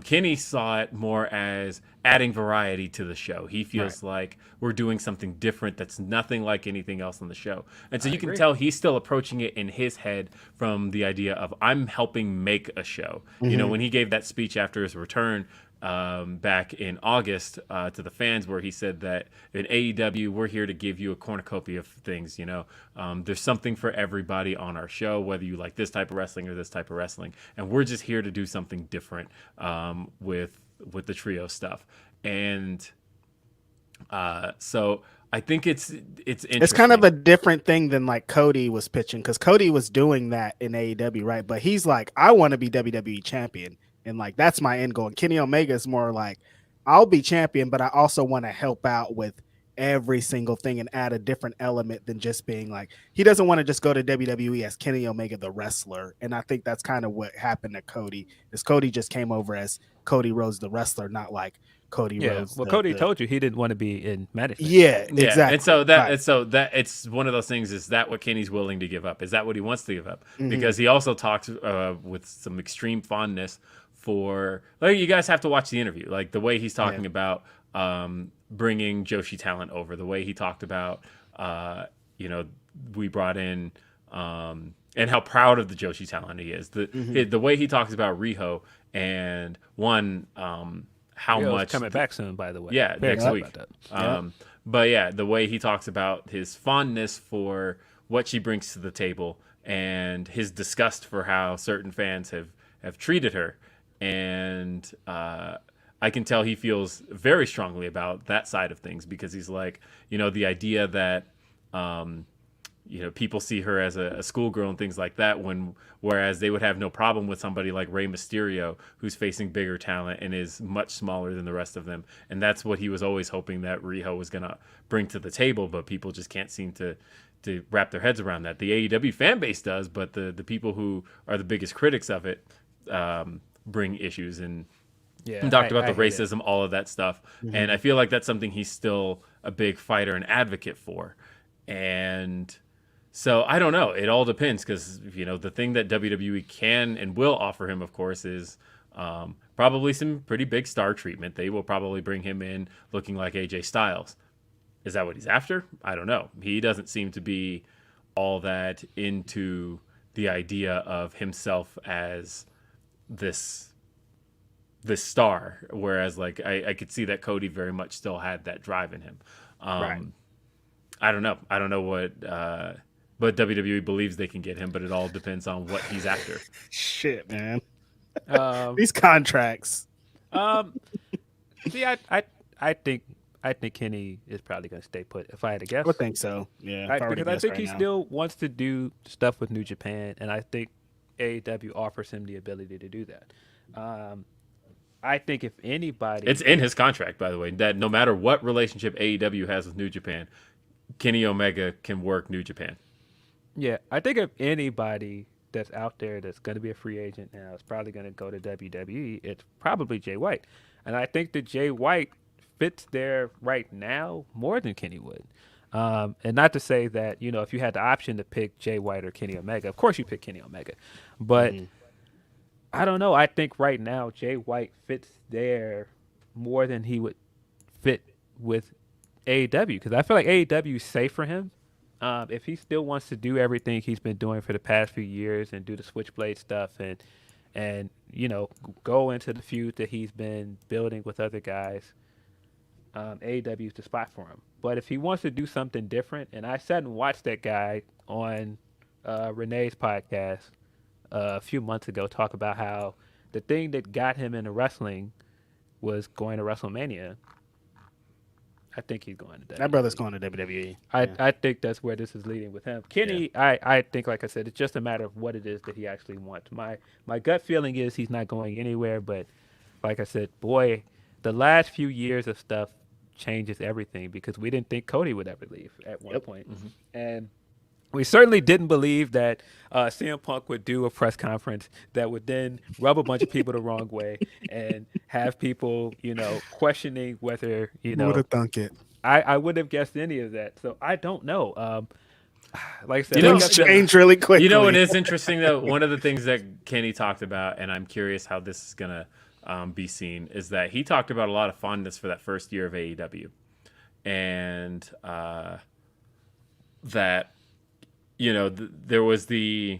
Kenny saw it more as adding variety to the show. He feels like we're doing something different that's nothing like anything else on the show. And so you can tell he's still approaching it in his head from the idea of, I'm helping make a show. When he gave that speech after his return back in August to the fans, where he said that in AEW, we're here to give you a cornucopia of things. There's something for everybody on our show, whether you like this type of wrestling or this type of wrestling, and we're just here to do something different with the trio stuff. And so I think it's interesting. It's kind of a different thing than like Cody was pitching, because Cody was doing that in AEW, right? But he's like, I want to be WWE champion. And like, that's my end goal. And Kenny Omega is more like, I'll be champion, but I also want to help out with every single thing and add a different element than just being like, he doesn't want to just go to WWE as Kenny Omega the wrestler. And I think that's kind of what happened to Cody, is Cody just came over as Cody Rhodes the wrestler, not like Cody Rhodes. Well, Cody told you he didn't want to be in management. Yeah, exactly. And so that it's one of those things. Is that what Kenny's willing to give up? Is that what he wants to give up? Because he also talks with some extreme fondness for, like, you guys have to watch the interview, like the way he's talking about bringing Joshi talent over, the way he talked about we brought in and how proud of the Joshi talent he is, the way he talks about Riho and how Rio's much coming back soon, by the way. Yeah, Very next week. about that. But yeah, the way he talks about his fondness for what she brings to the table and his disgust for how certain fans have treated her. And I can tell he feels very strongly about that side of things, because he's like, the idea that people see her as a schoolgirl and things like that, whereas they would have no problem with somebody like Rey Mysterio, who's facing bigger talent and is much smaller than the rest of them. And that's what he was always hoping that Riho was going to bring to the table, but people just can't seem to wrap their heads around that. The AEW fan base does, but the people who are the biggest critics of it bring issues and talked about the racism, all of that stuff. And I feel like that's something he's still a big fighter and advocate for. And so I don't know. It all depends, because the thing that WWE can and will offer him, of course, is probably some pretty big star treatment. They will probably bring him in looking like AJ Styles. Is that what he's after? I don't know. He doesn't seem to be all that into the idea of himself as this star, whereas like I could see that Cody very much still had that drive in him. Right. I don't know what but WWE believes they can get him, but it all depends on what he's after. Shit, man. These contracts. See, I think Kenny is probably going to stay put, if I had to guess. I would think so. Yeah, because I think he still wants to do stuff with New Japan, and I think AEW offers him the ability to do that. I think if anybody... It's in his contract, by the way, that no matter what relationship AEW has with New Japan, Kenny Omega can work New Japan. Yeah, I think if anybody that's out there that's going to be a free agent now is probably going to go to WWE, it's probably Jay White. And I think that Jay White fits there right now more than Kenny would. And not to say that, if you had the option to pick Jay White or Kenny Omega, of course you pick Kenny Omega. But I don't know. I think right now Jay White fits there more than he would fit with AEW, because I feel like AEW is safe for him. If he still wants to do everything he's been doing for the past few years and do the Switchblade stuff and go into the feud that he's been building with other guys, AEW is the spot for him. But if he wants to do something different, and I sat and watched that guy on Renee's podcast a few months ago talk about how the thing that got him into wrestling was going to WrestleMania. I think he's going to WWE. That brother's going to WWE. I think that's where this is leading with him. Kenny, I think, like I said, it's just a matter of what it is that he actually wants. My gut feeling is he's not going anywhere, but like I said, boy, the last few years of stuff changes everything, because we didn't think Cody would ever leave at one point. And we certainly didn't believe that CM Punk would do a press conference that would then rub a bunch of people the wrong way and have people, questioning whether, Who would have thunk it? I wouldn't have guessed any of that. So I don't know. Like I said, things change really quickly. You know what is interesting, though? One of the things that Kenny talked about, and I'm curious how this is going to be seen, is that he talked about a lot of fondness for that first year of AEW. And that... there was the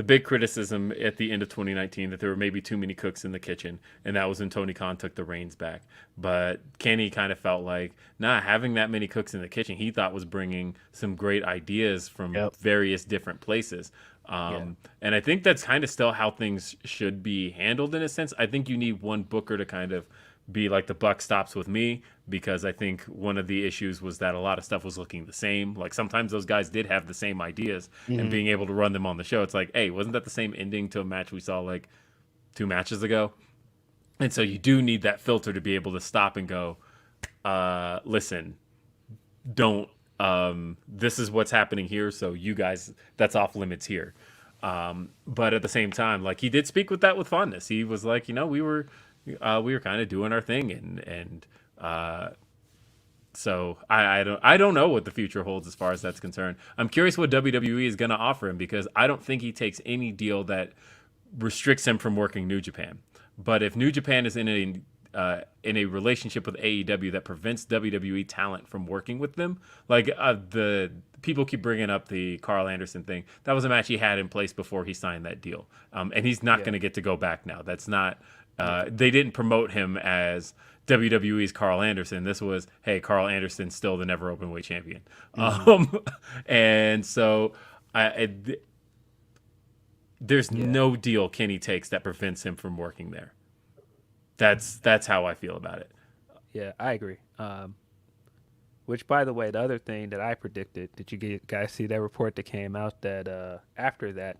big criticism at the end of 2019 that there were maybe too many cooks in the kitchen, and that was when Tony Khan took the reins back. But Kenny kind of felt like, having that many cooks in the kitchen, he thought was bringing some great ideas from various different places. And I think that's kind of still how things should be handled in a sense. I think you need one booker to kind of be like, the buck stops with me, because I think one of the issues was that a lot of stuff was looking the same. Like, sometimes those guys did have the same ideas, and being able to run them on the show, it's like, hey, wasn't that the same ending to a match we saw like 2 matches ago? And so you do need that filter to be able to stop and go, listen, don't, this is what's happening here. So you guys, that's off limits here. But at the same time, like, he did speak with that with fondness. He was like, we were kind of doing our thing. So I don't know what the future holds as far as that's concerned. I'm curious what WWE is going to offer him, because I don't think he takes any deal that restricts him from working New Japan. But if New Japan is in a relationship with AEW that prevents WWE talent from working with them, like, the people keep bringing up the Carl Anderson thing. That was a match he had in place before he signed that deal, and he's not going to get to go back now. That's not. They didn't promote him as WWE's Carl Anderson. This was, hey, Carl Anderson's still the never openweight champion. And so there's no deal Kenny takes that prevents him from working there. That's how I feel about it. Yeah, I agree. Which, by the way, the other thing that I predicted, did you guys see that report that came out that after that,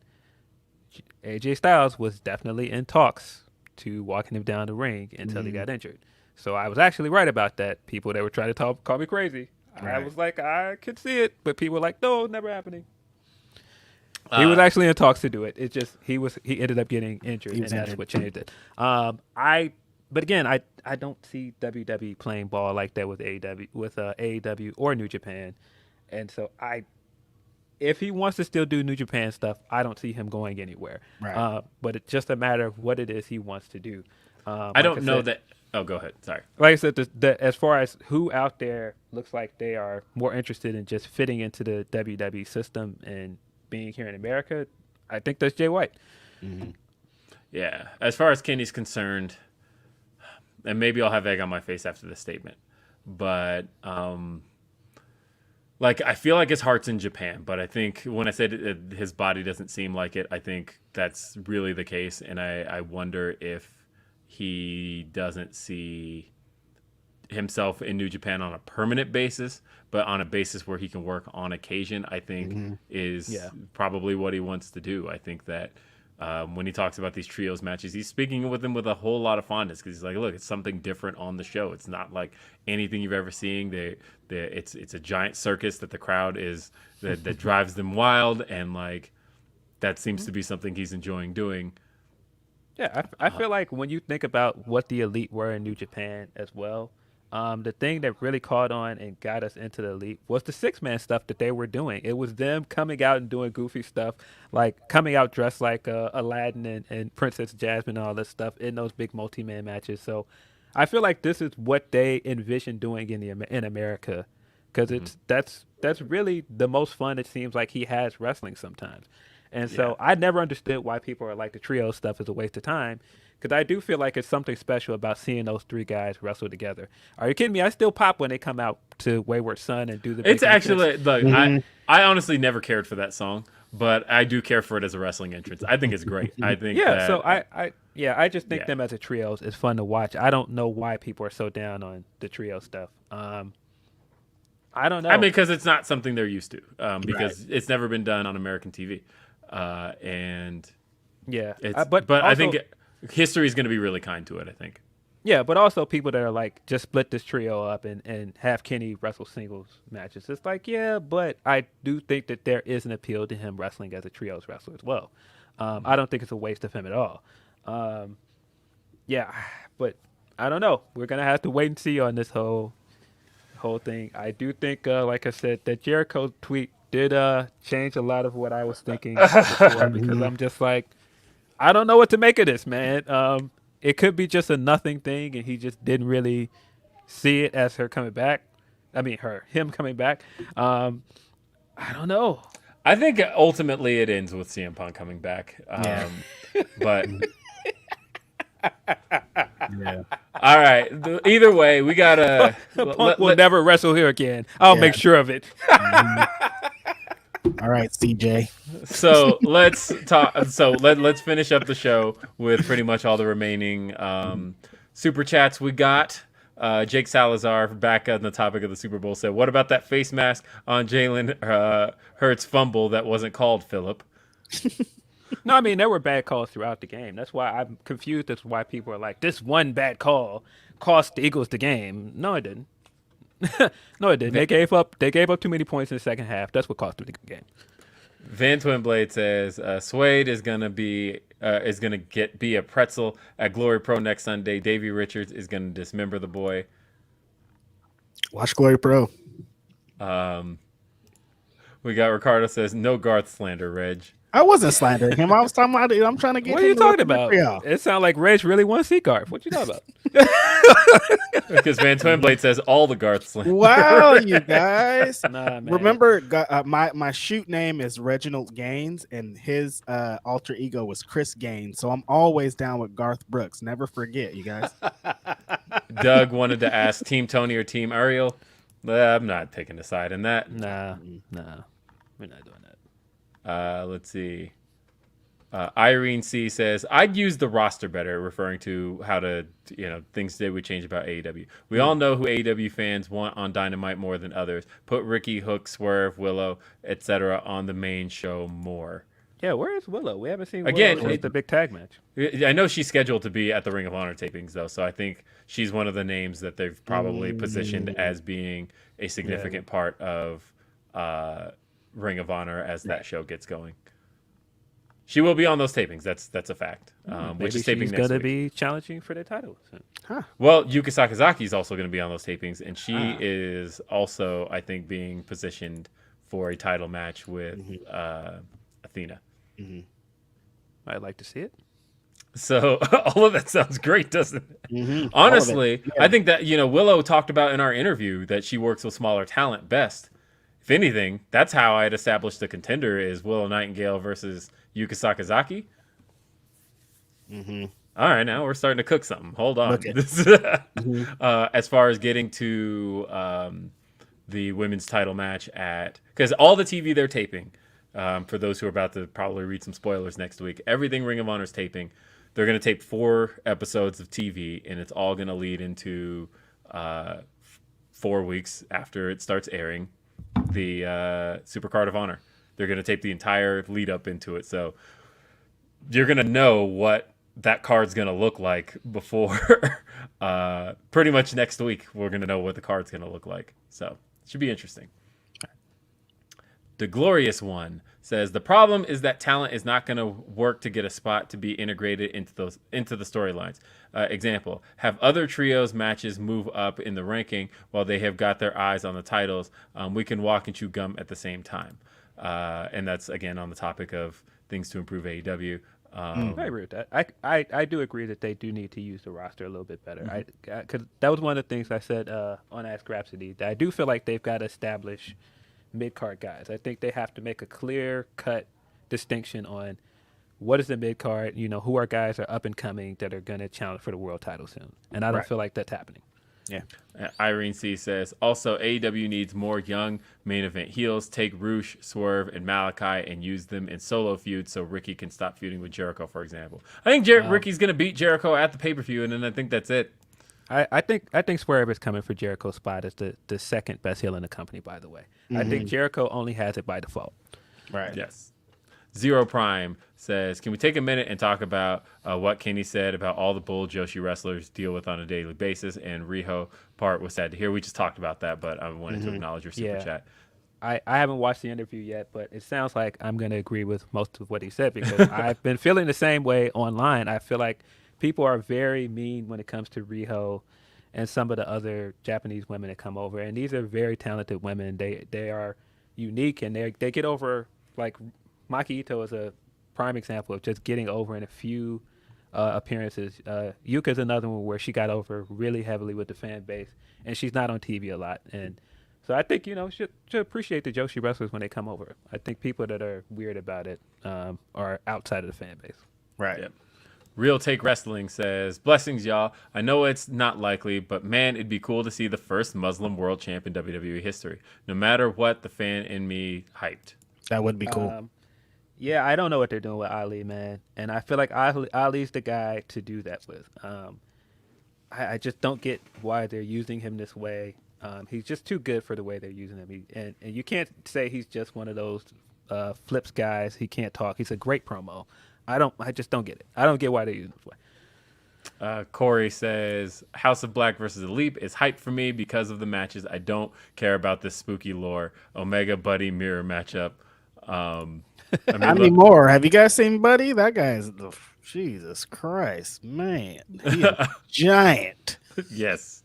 AJ Styles was definitely in talks to walking him down the ring until he got injured. So I was actually right about that. People that were trying to call me crazy. Right. I was like, I could see it, but people were like, no, never happening. He was actually in talks to do it. It's just he ended up getting injured, and that's what changed it. But again, I don't see WWE playing ball like that with AEW or New Japan, and so if he wants to still do New Japan stuff, I don't see him going anywhere. Right. But it's just a matter of what it is he wants to do. I don't know that. Oh, go ahead. Sorry. Like I said, as far as who out there looks like they are more interested in just fitting into the WWE system and being here in America, I think that's Jay White. Mm-hmm. Yeah. As far as Kenny's concerned, and maybe I'll have egg on my face after this statement, but like, I feel like his heart's in Japan, but I think when I said his body doesn't seem like it, I think that's really the case. And I wonder if he doesn't see himself in New Japan on a permanent basis, but on a basis where he can work on occasion, I think is probably what he wants to do. I think that when he talks about these trios matches, he's speaking with them with a whole lot of fondness, because he's like, look, it's something different on the show. It's not like anything you've ever seen. It's a giant circus that the crowd is that drives them wild, and like, that seems to be something he's enjoying doing. Yeah, I feel like when you think about what the Elite were in New Japan as well, the thing that really caught on and got us into the Elite was the six-man stuff that they were doing. It was them coming out and doing goofy stuff, like coming out dressed like Aladdin and Princess Jasmine and all this stuff in those big multi-man matches. So I feel like this is what they envision doing in America, because that's really the most fun it seems like he has wrestling sometimes. And so I never understood why people are like the trio stuff is a waste of time, because I do feel like it's something special about seeing those three guys wrestle together. Are you kidding me? I still pop when they come out to Wayward Son and do the big It's actually, look, I honestly never cared for that song, but I do care for it as a wrestling entrance. I think it's great. I think so I just think them as a trio is fun to watch. I don't know why people are so down on the trio stuff. I don't know. I mean, because it's not something they're used to, because it's never been done on American TV. And but also, I think history is going to be really kind to it, I think. Yeah, but also people that are like, just split this trio up and have Kenny wrestle singles matches. It's like, yeah, but I do think that there is an appeal to him wrestling as a trios wrestler as well. I don't think it's a waste of him at all. But I don't know. We're going to have to wait and see on this whole thing. I do think, like I said, that Jericho tweet did change a lot of what I was thinking before, because I'm just like, I don't know what to make of this, man. It could be just a nothing thing, and he just didn't really see it as her coming back. I mean, him coming back. I don't know. I think ultimately it ends with CM Punk coming back. But all right. Either way, we gotta. Punk will never wrestle here again. I'll make sure of it. All right, CJ. So let's talk. So let's finish up the show with pretty much all the remaining super chats we got. Jake Salazar, back on the topic of the Super Bowl, said, "What about that face mask on Jalen Hurts' fumble that wasn't called, Philip?" No, I mean there were bad calls throughout the game. That's why I'm confused as to why people are like, this one bad call cost the Eagles the game. No, it didn't. No, it didn't. They gave up too many points in the second half. That's what cost them the game. Van Twinblade says Suede is gonna be a pretzel at Glory Pro next Sunday. Davey Richards is gonna dismember the boy. Watch Glory Pro. We got Ricardo says no Garth slander, Reg. I wasn't slandering him. I was talking about. I'm trying to get. What are you talking about? It sounds like Reg really wants to see Garth. What you talking about? Because Van Twinblade says all the Garth slander. Wow, you guys. Nah, man. Remember, my shoot name is Reginald Gaines, and his alter ego was Chris Gaines. So I'm always down with Garth Brooks. Never forget, you guys. Doug wanted to ask Team Tony or Team Ariel. I'm not taking a side in that. Nah, we're not doing that. Let's see. Irene C says, I'd use the roster better, referring to how to, things that would change about AEW. We all know who AEW fans want on Dynamite more than others. Put Ricky, Hook, Swerve, Willow, etc. on the main show more. Yeah, where is Willow? We haven't seen Willow Again, since the big tag match. I know she's scheduled to be at the Ring of Honor tapings, though, so I think she's one of the names that they've probably positioned as being a significant part of Ring of Honor as that show gets going. She will be on those tapings. That's a fact. Which is taping she's next gonna week. be challenging for the title. So. Well, Yuka Sakazaki is also going to be on those tapings, and she is also, I think, being positioned for a title match with Athena. I'd like to see it. So all of that sounds great, doesn't it? Honestly, I think that Willow talked about in our interview that she works with smaller talent best. If anything, that's how I'd establish the contender is Willow Nightingale versus Yuka Sakazaki. All right, now we're starting to cook something. Hold on. As far as getting to the women's title match because all the TV they're taping, for those who are about to probably read some spoilers next week, everything Ring of Honor's taping, they're going to tape 4 episodes of TV, and it's all going to lead into 4 weeks after it starts airing the Supercard of Honor. They're going to tape the entire lead up into it. So you're going to know what that card's going to look like before pretty much next week. We're going to know what the card's going to look like. So it should be interesting. The Glorious One says the problem is that talent is not going to work to get a spot to be integrated into the storylines. Example: have other trios matches move up in the ranking while they have got their eyes on the titles. We can walk and chew gum at the same time. And that's again on the topic of things to improve AEW. I agree with that. I do agree that they do need to use the roster a little bit better. Because that was one of the things I said on Ask Grapsody. That I do feel like they've got to establish mid-card guys. I think they have to make a clear-cut distinction on what is the mid-card, who are guys are up and coming that are going to challenge for the world title soon. And I don't feel like that's happening. Yeah. Irene C says, also, AEW needs more young main event heels. Take Roosh, Swerve, and Malachi and use them in solo feuds so Ricky can stop feuding with Jericho, for example. I think Ricky's going to beat Jericho at the pay-per-view, and then I think that's it. I think Swerve is coming for Jericho's spot as the second best heel in the company, by the way. I think Jericho only has it by default. Right. Yes. Zero Prime says, can we take a minute and talk about what Kenny said about all the bull Joshi wrestlers deal with on a daily basis? And Riho part was sad to hear. We just talked about that, but I wanted to acknowledge your super chat. I haven't watched the interview yet, but it sounds like I'm going to agree with most of what he said because I've been feeling the same way online. I feel like people are very mean when it comes to Riho and some of the other Japanese women that come over. And these are very talented women. They are unique, and they get over, like Maki Ito is a prime example of just getting over in a few appearances. Yuka's another one where she got over really heavily with the fan base, and she's not on TV a lot. And so I think, should appreciate the Joshi wrestlers when they come over. I think people that are weird about it are outside of the fan base. Right. Yep. Real Take Wrestling says, blessings, y'all. I know it's not likely, but man, it'd be cool to see the first Muslim world champ in WWE history. No matter what, the fan in me hyped. That would be cool. Yeah, I don't know what they're doing with Ali, man. And I feel like Ali's the guy to do that with. I just don't get why they're using him this way. He's just too good for the way they're using him. And you can't say he's just one of those flips guys. He can't talk. He's a great promo. I just don't get it. I don't get why they use him this way. Corey says House of Black versus Elite is hype for me because of the matches. I don't care about this spooky lore. Omega Buddy mirror matchup. Not anymore. Have you guys seen Buddy? That guy is Jesus Christ, man. He is giant. Yes.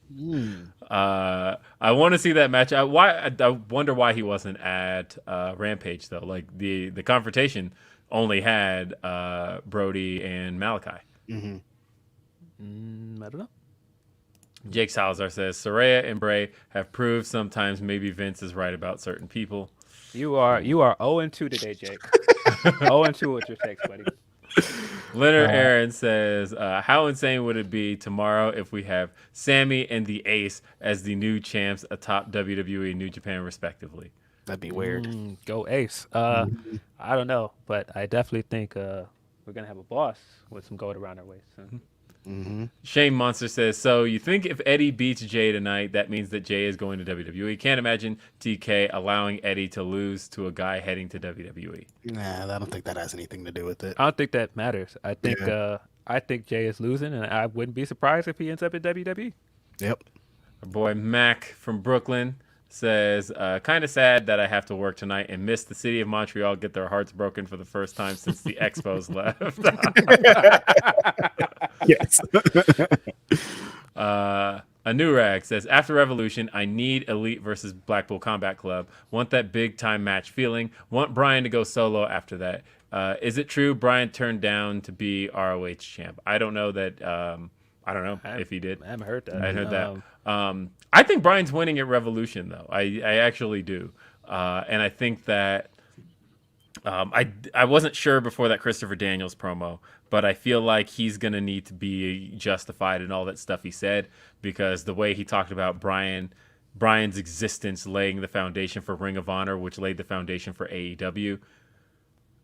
I want to see that match. I wonder why he wasn't at Rampage though. Like the confrontation only had Brody and Malachi. I don't know. Jake Salazar says Saraya and Bray have proved sometimes maybe Vince is right about certain people. You are 0-2 today, Jake. 0-2 with your takes, buddy. Leonard Aaron says, how insane would it be tomorrow if we have Sammy and the Ace as the new champs atop WWE and New Japan respectively? That'd be weird. Go Ace. I don't know, but I definitely think we're going to have a boss with some gold around our waist. So. Shane Monster says, so you think if Eddie beats Jay tonight, that means that Jay is going to WWE? Can't imagine TK allowing Eddie to lose to a guy heading to WWE. Nah, I don't think that has anything to do with it. I don't think that matters. I think Jay is losing, and I wouldn't be surprised if he ends up at WWE. Yep. Our boy Mac from Brooklyn says, kind of sad that I have to work tonight and miss the city of Montreal get their hearts broken for the first time since the Expos left. Yes. Anurag says, after Revolution, I need Elite versus Blackpool Combat Club. Want that big time match feeling. Want Brian to go solo after that. Is it true Brian turned down to be ROH champ? I don't know that. I don't know if he did. I haven't heard that. I heard that. I think Brian's winning at Revolution, though. I actually do. And I think that I wasn't sure before that Christopher Daniels promo, but I feel like he's going to need to be justified in all that stuff he said, because the way he talked about Brian's existence laying the foundation for Ring of Honor, which laid the foundation for AEW.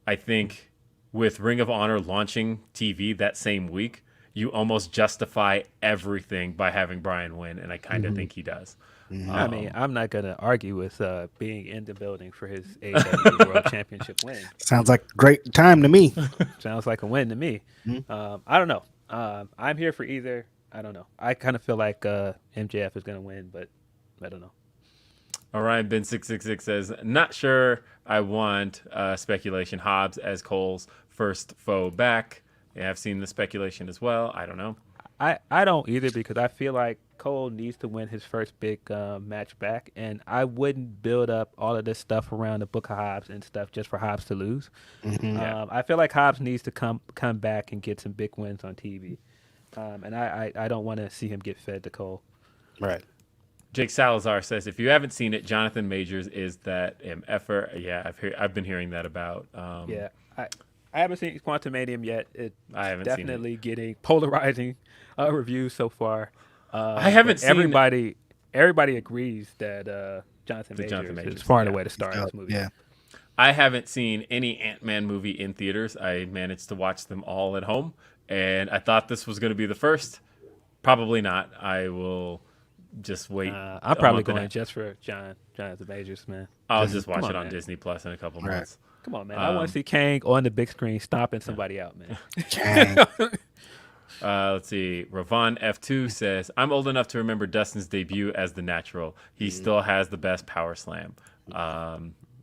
I think with Ring of Honor launching TV that same week, you almost justify everything by having Brian win, and I kind of think he does. I mean, I'm not going to argue with being in the building for his AEW World Championship win. Sounds like a great time to me. Sounds like a win to me. I don't know. I'm here for either. I don't know. I kind of feel like MJF is going to win, but I don't know. Orion Ben 666 says, not sure I want speculation Hobbs as Cole's first foe back. Yeah, I've seen the speculation as well. I don't know. I don't either, because I feel like Cole needs to win his first big match back, and I wouldn't build up all of this stuff around the Book of Hobbs and stuff just for Hobbs to lose. I feel like Hobbs needs to come back and get some big wins on TV, and I don't want to see him get fed to Cole. Right. Jake Salazar says, if you haven't seen it, Jonathan Majors is that MFer. Yeah, I've been hearing that about. Yeah, I haven't seen Quantumanium yet. I haven't definitely seen it. Getting polarizing reviews so far. I haven't seen everybody agrees that Jonathan Majors is far and away the star in this movie. Yeah. I haven't seen any Ant-Man movie in theaters. I managed to watch them all at home, and I thought this was going to be the first. Probably not. I will just wait. I'm probably going just for Jonathan Majors, man. I'll just watch it on Disney Plus in a couple months. Come on, man. I want to see Kang on the big screen stomping somebody out, man. Let's see. Ravon F2 says, I'm old enough to remember Dustin's debut as the Natural. He still has the best power slam.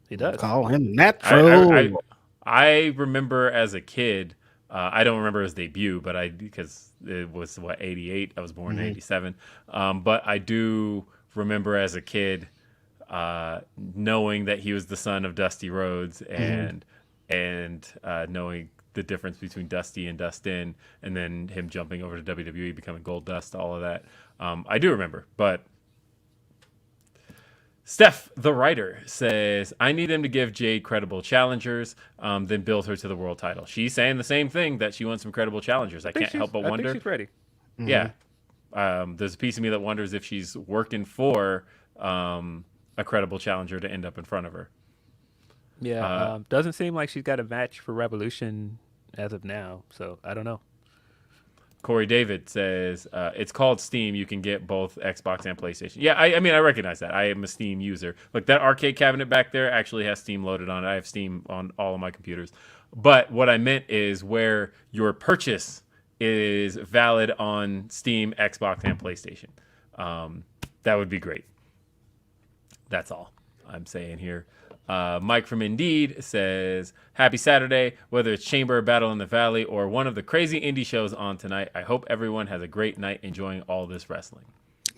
He does. Call him Natural. I remember as a kid, I don't remember his debut, but because it was, 88? I was born in 87. But I do remember as a kid knowing that he was the son of Dusty Rhodes and knowing the difference between Dusty and Dustin, and then him jumping over to WWE, becoming Gold Dust, all of that. I do remember, but Steph, the writer, says, I need them to give Jade credible challengers, then build her to the world title. She's saying the same thing, that she wants some credible challengers. I can't help but wonder. I think she's ready. Yeah. There's a piece of me that wonders if she's working for a credible challenger to end up in front of her. Yeah, doesn't seem like she's got a match for Revolution as of now, so I don't know. Corey David says it's called Steam. You can get both Xbox and PlayStation. Yeah, I mean I recognize that. I am a Steam user. Like that arcade cabinet back there actually has Steam loaded on it. I have Steam on all of my computers. But what I meant is where your purchase is valid on Steam, Xbox, and PlayStation. That would be great. That's all I'm saying here. Mike from Indeed says, happy Saturday. Whether it's Chamber, Battle in the Valley, or one of the crazy indie shows on tonight, I hope everyone has a great night enjoying all this wrestling.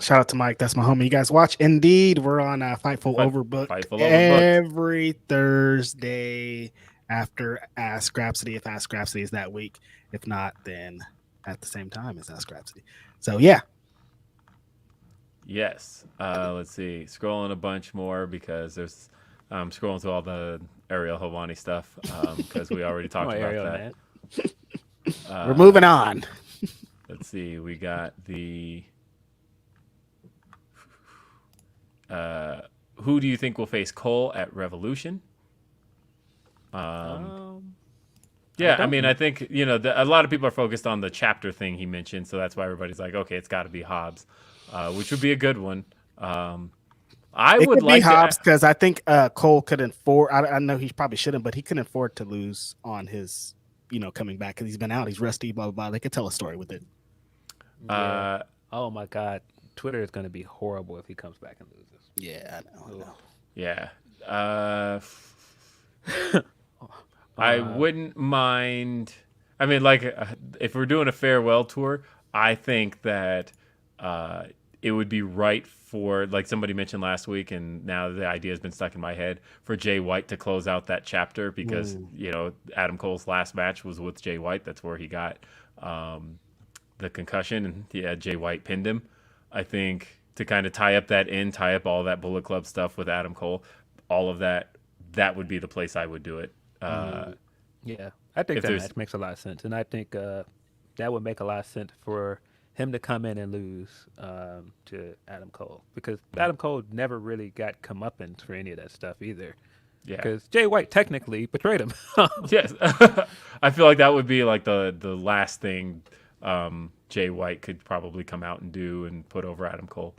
Shout out to Mike. That's my homie. You guys watch Indeed. We're on Fightful Overbooked every Thursday after Ask Grapsody. If Ask Grapsody is that week. If not, then at the same time as Ask Grapsody. So, yeah. Yes. Let's see. Scrolling a bunch more because there's scrolling through all the Ariel Helwani stuff because we already talked about Ariel, that. We're moving on. Let's see. We got the who do you think will face Cole at Revolution? Yeah, I mean, I think, a lot of people are focused on the chapter thing he mentioned, so that's why everybody's like, okay, it's got to be Hobbs, which would be a good one. It would like Hobbs because I think Cole couldn't afford. I know he probably shouldn't, but he couldn't afford to lose on his, coming back because he's been out. He's rusty. Blah blah blah. They could tell a story with it. Yeah. Oh my God, Twitter is going to be horrible if he comes back and loses. Yeah, I know. Yeah. I wouldn't mind. I mean, like, if we're doing a farewell tour, I think that it would be right for, like somebody mentioned last week, and now the idea has been stuck in my head, for Jay White to close out that chapter because, Adam Cole's last match was with Jay White. That's where he got the concussion, and Jay White pinned him. I think to kind of tie up all that Bullet Club stuff with Adam Cole, all of that would be the place I would do it. Yeah, I think that match makes a lot of sense, and I think that would make a lot of sense for him to come in and lose to Adam Cole, because Adam Cole never really got comeuppance for any of that stuff either. Yeah, because Jay White technically betrayed him. Yes, I feel like that would be like the last thing Jay White could probably come out and do and put over Adam Cole.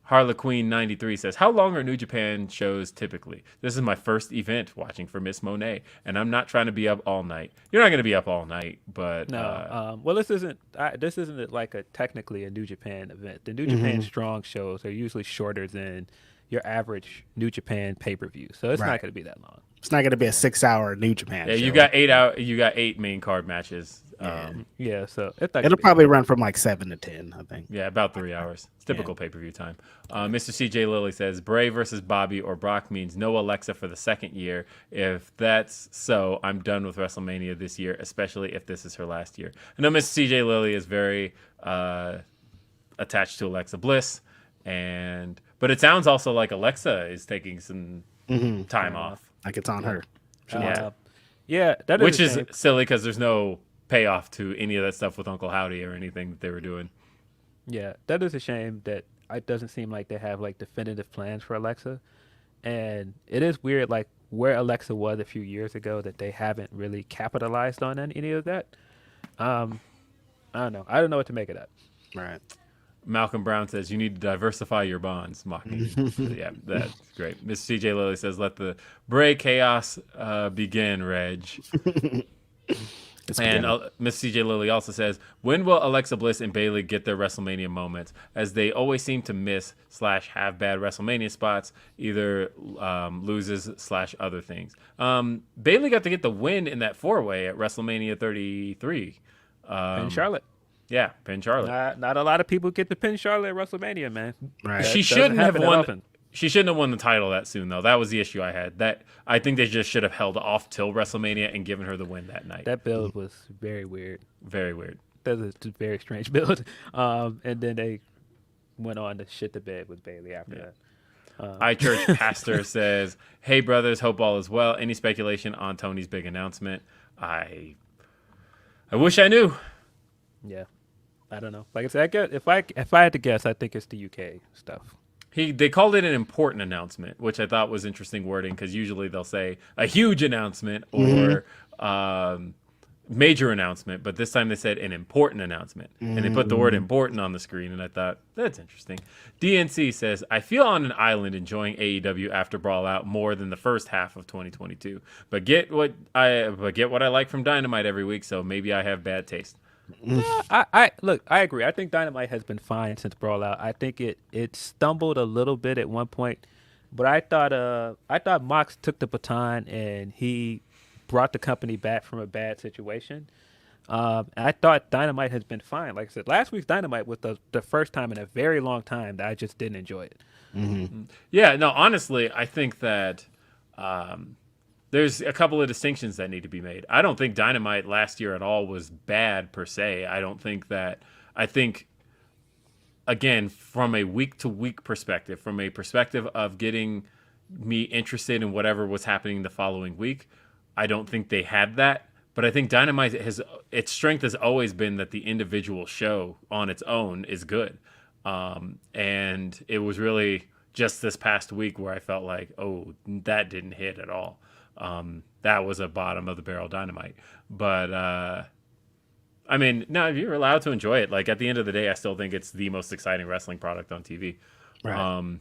Harlequin 93 says, how long are New Japan shows typically? This is my first event watching for Miss Monet, and I'm not trying to be up all night. You're not going to be up all night, but no. Well, this isn't like technically a New Japan event. The New Japan Strong shows are usually shorter than your average New Japan pay-per-view, so it's not going to be that long. It's not going to be a 6-hour New Japan show. You got 8 hour. You got 8 main card matches. So it'll probably run from like 7 to 10, I think. Yeah, about 3 hours. It's typical pay-per-view time. Mr. CJ Lilly says, Bray versus Bobby or Brock means no Alexa for the second year. If that's so, I'm done with WrestleMania this year, especially if this is her last year. I know Mr. CJ Lilly is very attached to Alexa Bliss, but it sounds also like Alexa is taking some time off. Like it's on her. That which is silly because there's no payoff to any of that stuff with Uncle Howdy or anything that they were doing. Yeah, that is a shame that it doesn't seem like they have like definitive plans for Alexa. And it is weird, like where Alexa was a few years ago, that they haven't really capitalized on any of that. I don't know. I don't know what to make of that. Right. Malcolm Brown says, you need to diversify your bonds, mocking. Yeah, that's great. Miss CJ Lilly says, let the Bray chaos begin, Reg. And Miss CJ Lilly also says, when will Alexa Bliss and Bayley get their WrestleMania moments? As they always seem to miss / have bad WrestleMania spots, either loses / other things. Bayley got to get the win in that 4-way at WrestleMania 33. And Charlotte. Yeah, pin Charlotte. Not a lot of people get to pin Charlotte at WrestleMania, man. Right. She shouldn't have won. She shouldn't have won the title that soon, though. That was the issue I had. I think they just should have held off till WrestleMania and given her the win that night. That build was very weird. Very weird. That was a very strange build. And then they went on to shit the bed with Bayley after that. iChurch Pastor says, hey, brothers, hope all is well. Any speculation on Tony's big announcement? I wish I knew. Yeah. I don't know. Like I said, if I had to guess, I think it's the UK stuff. They called it an important announcement, which I thought was interesting wording, because usually they'll say a huge announcement or major announcement, but this time they said an important announcement. And they put the word important on the screen, and I thought, that's interesting. DNC says, I feel on an island enjoying AEW after Brawl Out more than the first half of 2022. But get what I like from Dynamite every week, so maybe I have bad taste. I agree. I think Dynamite has been fine since Brawl Out. I think it stumbled a little bit at one point, but I thought Mox took the baton and he brought the company back from a bad situation. I thought Dynamite has been fine. Like I said, last week's Dynamite was the first time in a very long time that I just didn't enjoy it. Yeah, no, honestly, I think that there's a couple of distinctions that need to be made. I don't think Dynamite last year at all was bad per se. I think, again, from a week-to-week perspective, from a perspective of getting me interested in whatever was happening the following week, I don't think they had that. But I think Dynamite its strength has always been that the individual show on its own is good. And it was really just this past week where I felt like, oh, that didn't hit at all. That was a bottom of the barrel Dynamite. But I mean, no, you're allowed to enjoy it. Like, at the end of the day, I still think it's the most exciting wrestling product on TV. Right.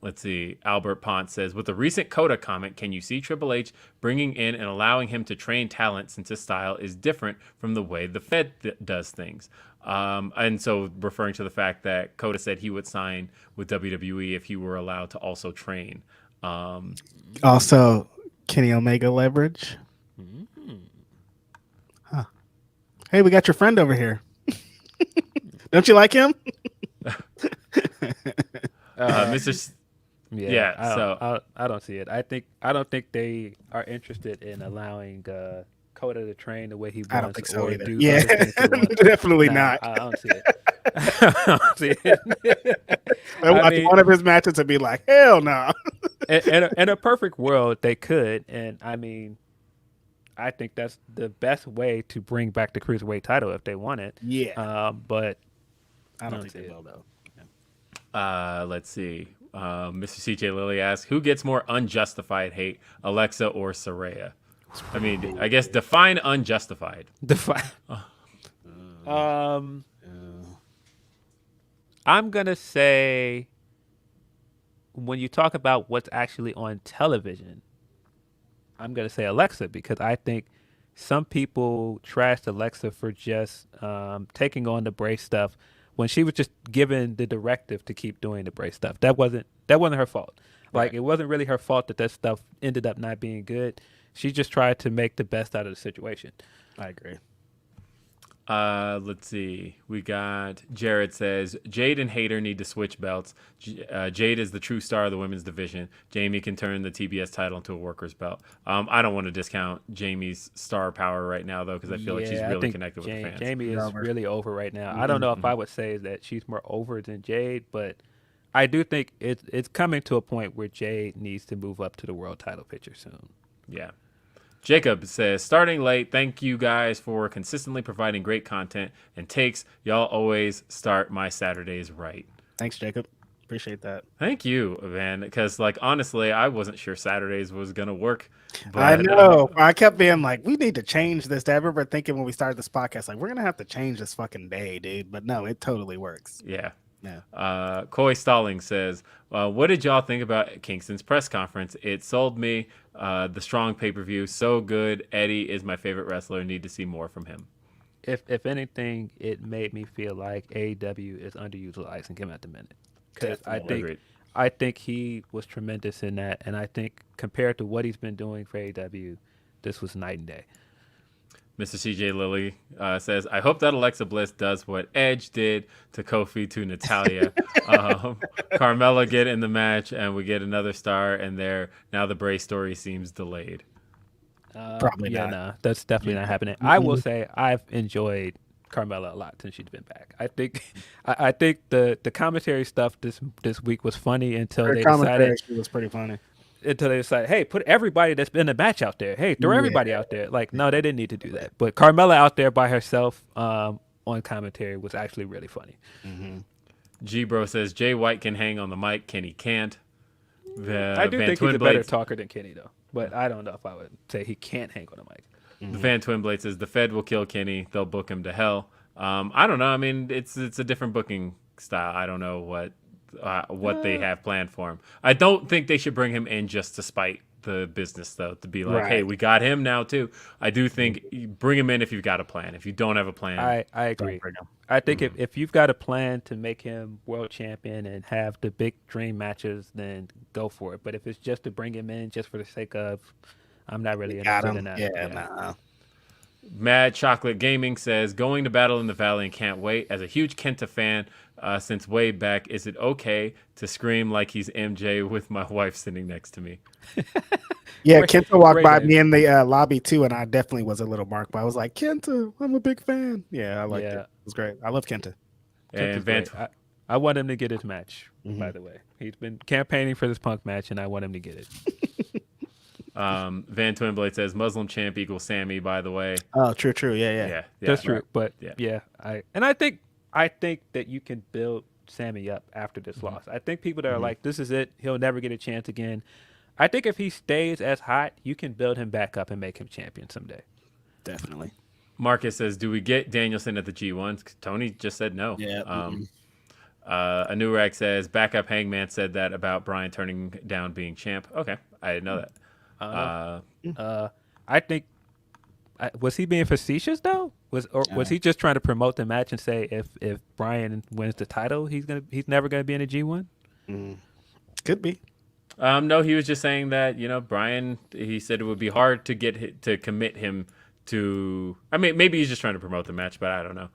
Let's see. Albert Pont says, with the recent Coda comment, can you see Triple H bringing in and allowing him to train talent since his style is different from the way the Fed does things? And so referring to the fact that Coda said he would sign with WWE if he were allowed to also train. Also, Kenny Omega leverage. Huh. Hey, we got your friend over here. Don't you like him? Mr. I don't see it. I don't think they are interested in allowing Coda to train the way he wants. I don't think so either. Do Yeah, other things he wants. definitely Nah, not. I don't see it. I don't see it. I mean, one of his matches would be like, hell no. In a perfect world, they could, and I mean, I think that's the best way to bring back the cruiserweight title if they want it. Yeah, but I don't think they will though. Let's see. Mr. CJ Lilly asks, who gets more unjustified hate, Alexa or Saraya? I mean, I guess define unjustified. I'm gonna say when you talk about what's actually on television, I'm gonna say Alexa, because I think some people trashed Alexa for just taking on the Bray stuff when she was just given the directive to keep doing the Bray stuff. That wasn't her fault. Like, It wasn't really her fault that stuff ended up not being good. She just tried to make the best out of the situation. I agree. Let's see. We got Jared says, Jade and Hayter need to switch belts. Jade is the true star of the women's division. Jamie can turn the TBS title into a worker's belt. I don't want to discount Jamie's star power right now, though, because I feel like she's really connected with the fans. Jamie is really over right now. I don't know if I would say that she's more over than Jade, but I do think it's coming to a point where Jade needs to move up to the world title picture soon. Yeah. Jacob says, starting late, thank you guys for consistently providing great content and takes. Y'all always start my Saturdays right. Thanks, Jacob. Appreciate that. Thank you, man. Because, like, honestly, I wasn't sure Saturdays was going to work. But, I know. I kept being like, we need to change this. I remember thinking when we started this podcast, like, we're going to have to change this fucking day, dude. But no, it totally works. Yeah. Yeah. Coy Stalling says, what did y'all think about Kingston's press conference? It sold me the strong pay-per-view. So good. Eddie is my favorite wrestler. Need to see more from him. If anything, it made me feel like AEW is underutilizing him at the minute. Because I think he was tremendous in that. And I think compared to what he's been doing for AEW, this was night and day. Mr. CJ Lilly says, I hope that Alexa Bliss does what Edge did to Kofi to Natalya. Carmella get in the match, and we get another star, and now the Bray story seems delayed. Probably not. No, that's definitely not happening. I will say I've enjoyed Carmella a lot since she's been back. I think the commentary stuff this week was funny until they decided it was pretty funny. Until they decided, hey, put everybody that's been in the match out there. Hey, throw everybody out there. Like, no, they didn't need to do that. But Carmella out there by herself on commentary was actually really funny. Mm-hmm. G-Bro says, Jay White can hang on the mic. Kenny can't. I do think he's a better talker than Kenny, though. But I don't know if I would say he can't hang on the mic. The Fan Twin Blade says the Fed will kill Kenny. They'll book him to hell. I don't know. I mean, it's a different booking style. I don't know what they have planned for him. I don't think they should bring him in just to spite the business, though, to be like, hey, we got him now too. I do think you bring him in if you've got a plan. If you don't have a plan, I agree. I think if you've got a plan to make him world champion and have the big dream matches, then go for it. But if it's just to bring him in just for the sake of, I'm not really interested in that. Yeah, nah. Mad Chocolate Gaming says, going to Battle in the Valley and can't wait. As a huge Kenta fan since way back, is it okay to scream like he's MJ with my wife sitting next to me? Yeah, Kenta walked by me in the lobby too, and I definitely was a little marked. But I was like, Kenta, I'm a big fan. Yeah, I liked it. It was great. I love Kenta. And I want him to get his match, by the way. He's been campaigning for this Punk match, and I want him to get it. Van Twinblade says Muslim champ equals Sami, by the way. Oh, true. Yeah. That's true. But I think that you can build Sami up after this loss. I think people that are like, this is it, he'll never get a chance again. I think if he stays as hot, you can build him back up and make him champion someday. Definitely. Marcus says, do we get Danielson at the G1s? Tony just said no. Yeah. Anurag says, backup Hangman said that about Bryan turning down being champ. Okay, I didn't know that. I think, was he being facetious though? Was he just trying to promote the match and say if Bryan wins the title, he's never gonna be in a G1? Could be. No, he was just saying that, Bryan, he said it would be hard to commit him to. I mean, maybe he's just trying to promote the match, but I don't know.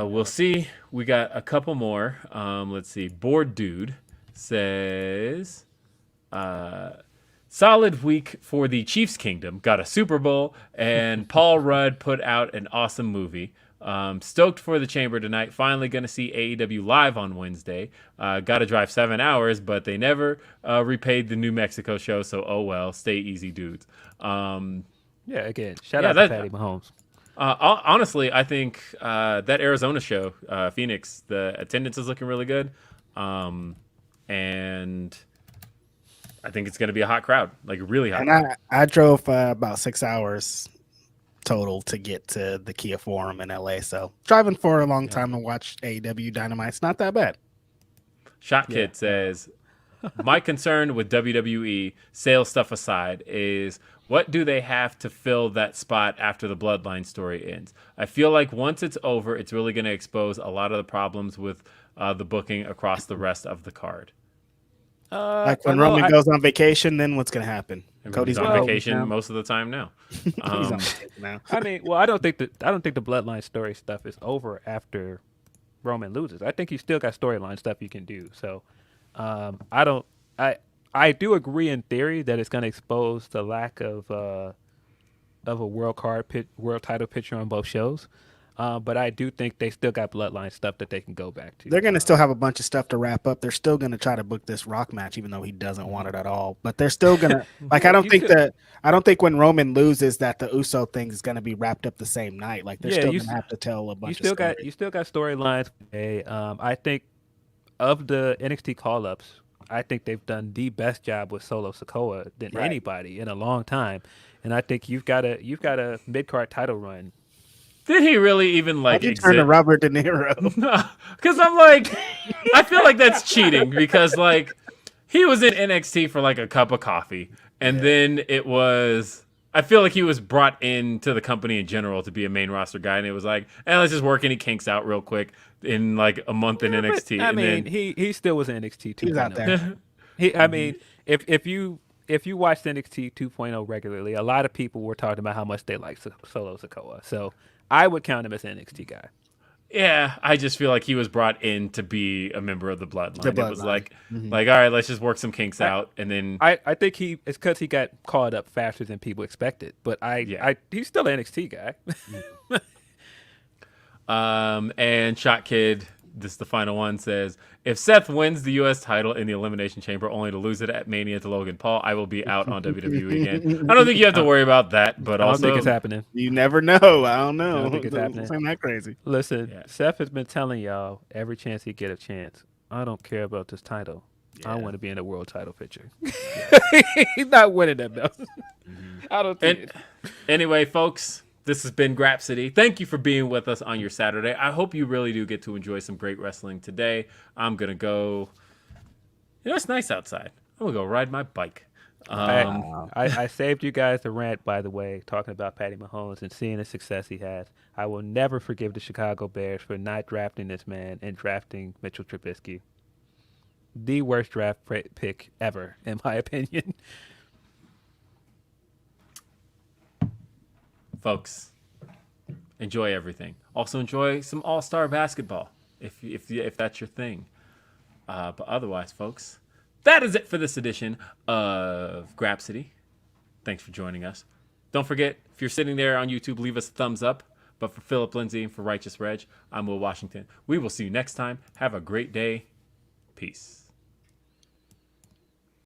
We'll see. We got a couple more. Let's see. Bored Dude says, solid week for the Chiefs Kingdom. Got a Super Bowl, and Paul Rudd put out an awesome movie. Stoked for the Chamber tonight. Finally going to see AEW live on Wednesday. Got to drive 7 hours, but they never repaid the New Mexico show, so oh well. Stay easy, dudes. Again, shout out to Patty Mahomes. Honestly, I think that Arizona show, Phoenix, the attendance is looking really good. And I think it's going to be a hot crowd, like really hot. And I drove about 6 hours total to get to the Kia Forum in LA. So driving for a long time to watch AEW Dynamite's not that bad. Shot Kid says, my concern with WWE, sales stuff aside, is what do they have to fill that spot after the Bloodline story ends? I feel like once it's over, it's really going to expose a lot of the problems with the booking across the rest of the card. Like when Roman goes on vacation, then what's going to happen? Cody's on vacation most of the time now. He's on vacation now. I mean, well, I don't think the Bloodline story stuff is over after Roman loses. I think he's still got storyline stuff you can do. So, I do agree in theory that it's going to expose the lack of a world title picture on both shows. But I do think they still got Bloodline stuff that they can go back to. They're going to still have a bunch of stuff to wrap up. They're still going to try to book this Rock match, even though he doesn't want it at all. But they're still going to like. I don't think when Roman loses that the Uso thing is going to be wrapped up the same night. Like they're still going to have to tell a bunch. You still got storylines. I think of the NXT call ups, I think they've done the best job with Solo Sikoa than anybody in a long time. And I think you've got a mid card title run. Did he really even turn to Robert De Niro? Because I'm like, I feel like that's cheating because he was in NXT for a cup of coffee, and then it was. I feel like he was brought into the company in general to be a main roster guy, and it was like, let's just work any kinks out real quick in a month in NXT. I mean, he still was in NXT 2.0. He's out there. I mean, if you watched NXT 2.0 regularly, a lot of people were talking about how much they like Solo Sikoa. So I would count him as an NXT guy. Yeah, I just feel like he was brought in to be a member of the Bloodline. It was like, all right, let's just work some kinks out, and then I think it's because he got caught up faster than people expected. But he's still an NXT guy. And Shot Kid, this is the final one, says, if Seth wins the U.S. title in the Elimination Chamber only to lose it at Mania to Logan Paul, I will be out on WWE again. I don't think you have to worry about that, but I don't also think it's happening. You never know. I don't know. I don't think it's happening. It's not that crazy. Listen, Seth has been telling y'all every chance he get a chance, I don't care about this title. I don't want to be in a world title picture. He's not winning that belt. I don't think. Anyway, folks, this has been Grapsody. Thank you for being with us on your Saturday. I hope you really do get to enjoy some great wrestling today. I'm gonna go. It's nice outside. I'm gonna go ride my bike. I saved you guys the rant, by the way, talking about Patty Mahomes and seeing the success he has. I will never forgive the Chicago Bears for not drafting this man and drafting Mitchell Trubisky. The worst draft pick ever, in my opinion. Folks, enjoy everything. Also enjoy some all-star basketball if that's your thing. But otherwise, folks, that is it for this edition of Grapsody. Thanks for joining us. Don't forget, if you're sitting there on YouTube, leave us a thumbs up. But for Philip Lindsay and for Righteous Reg, I'm Will Washington. We will see you next time. Have a great day. Peace.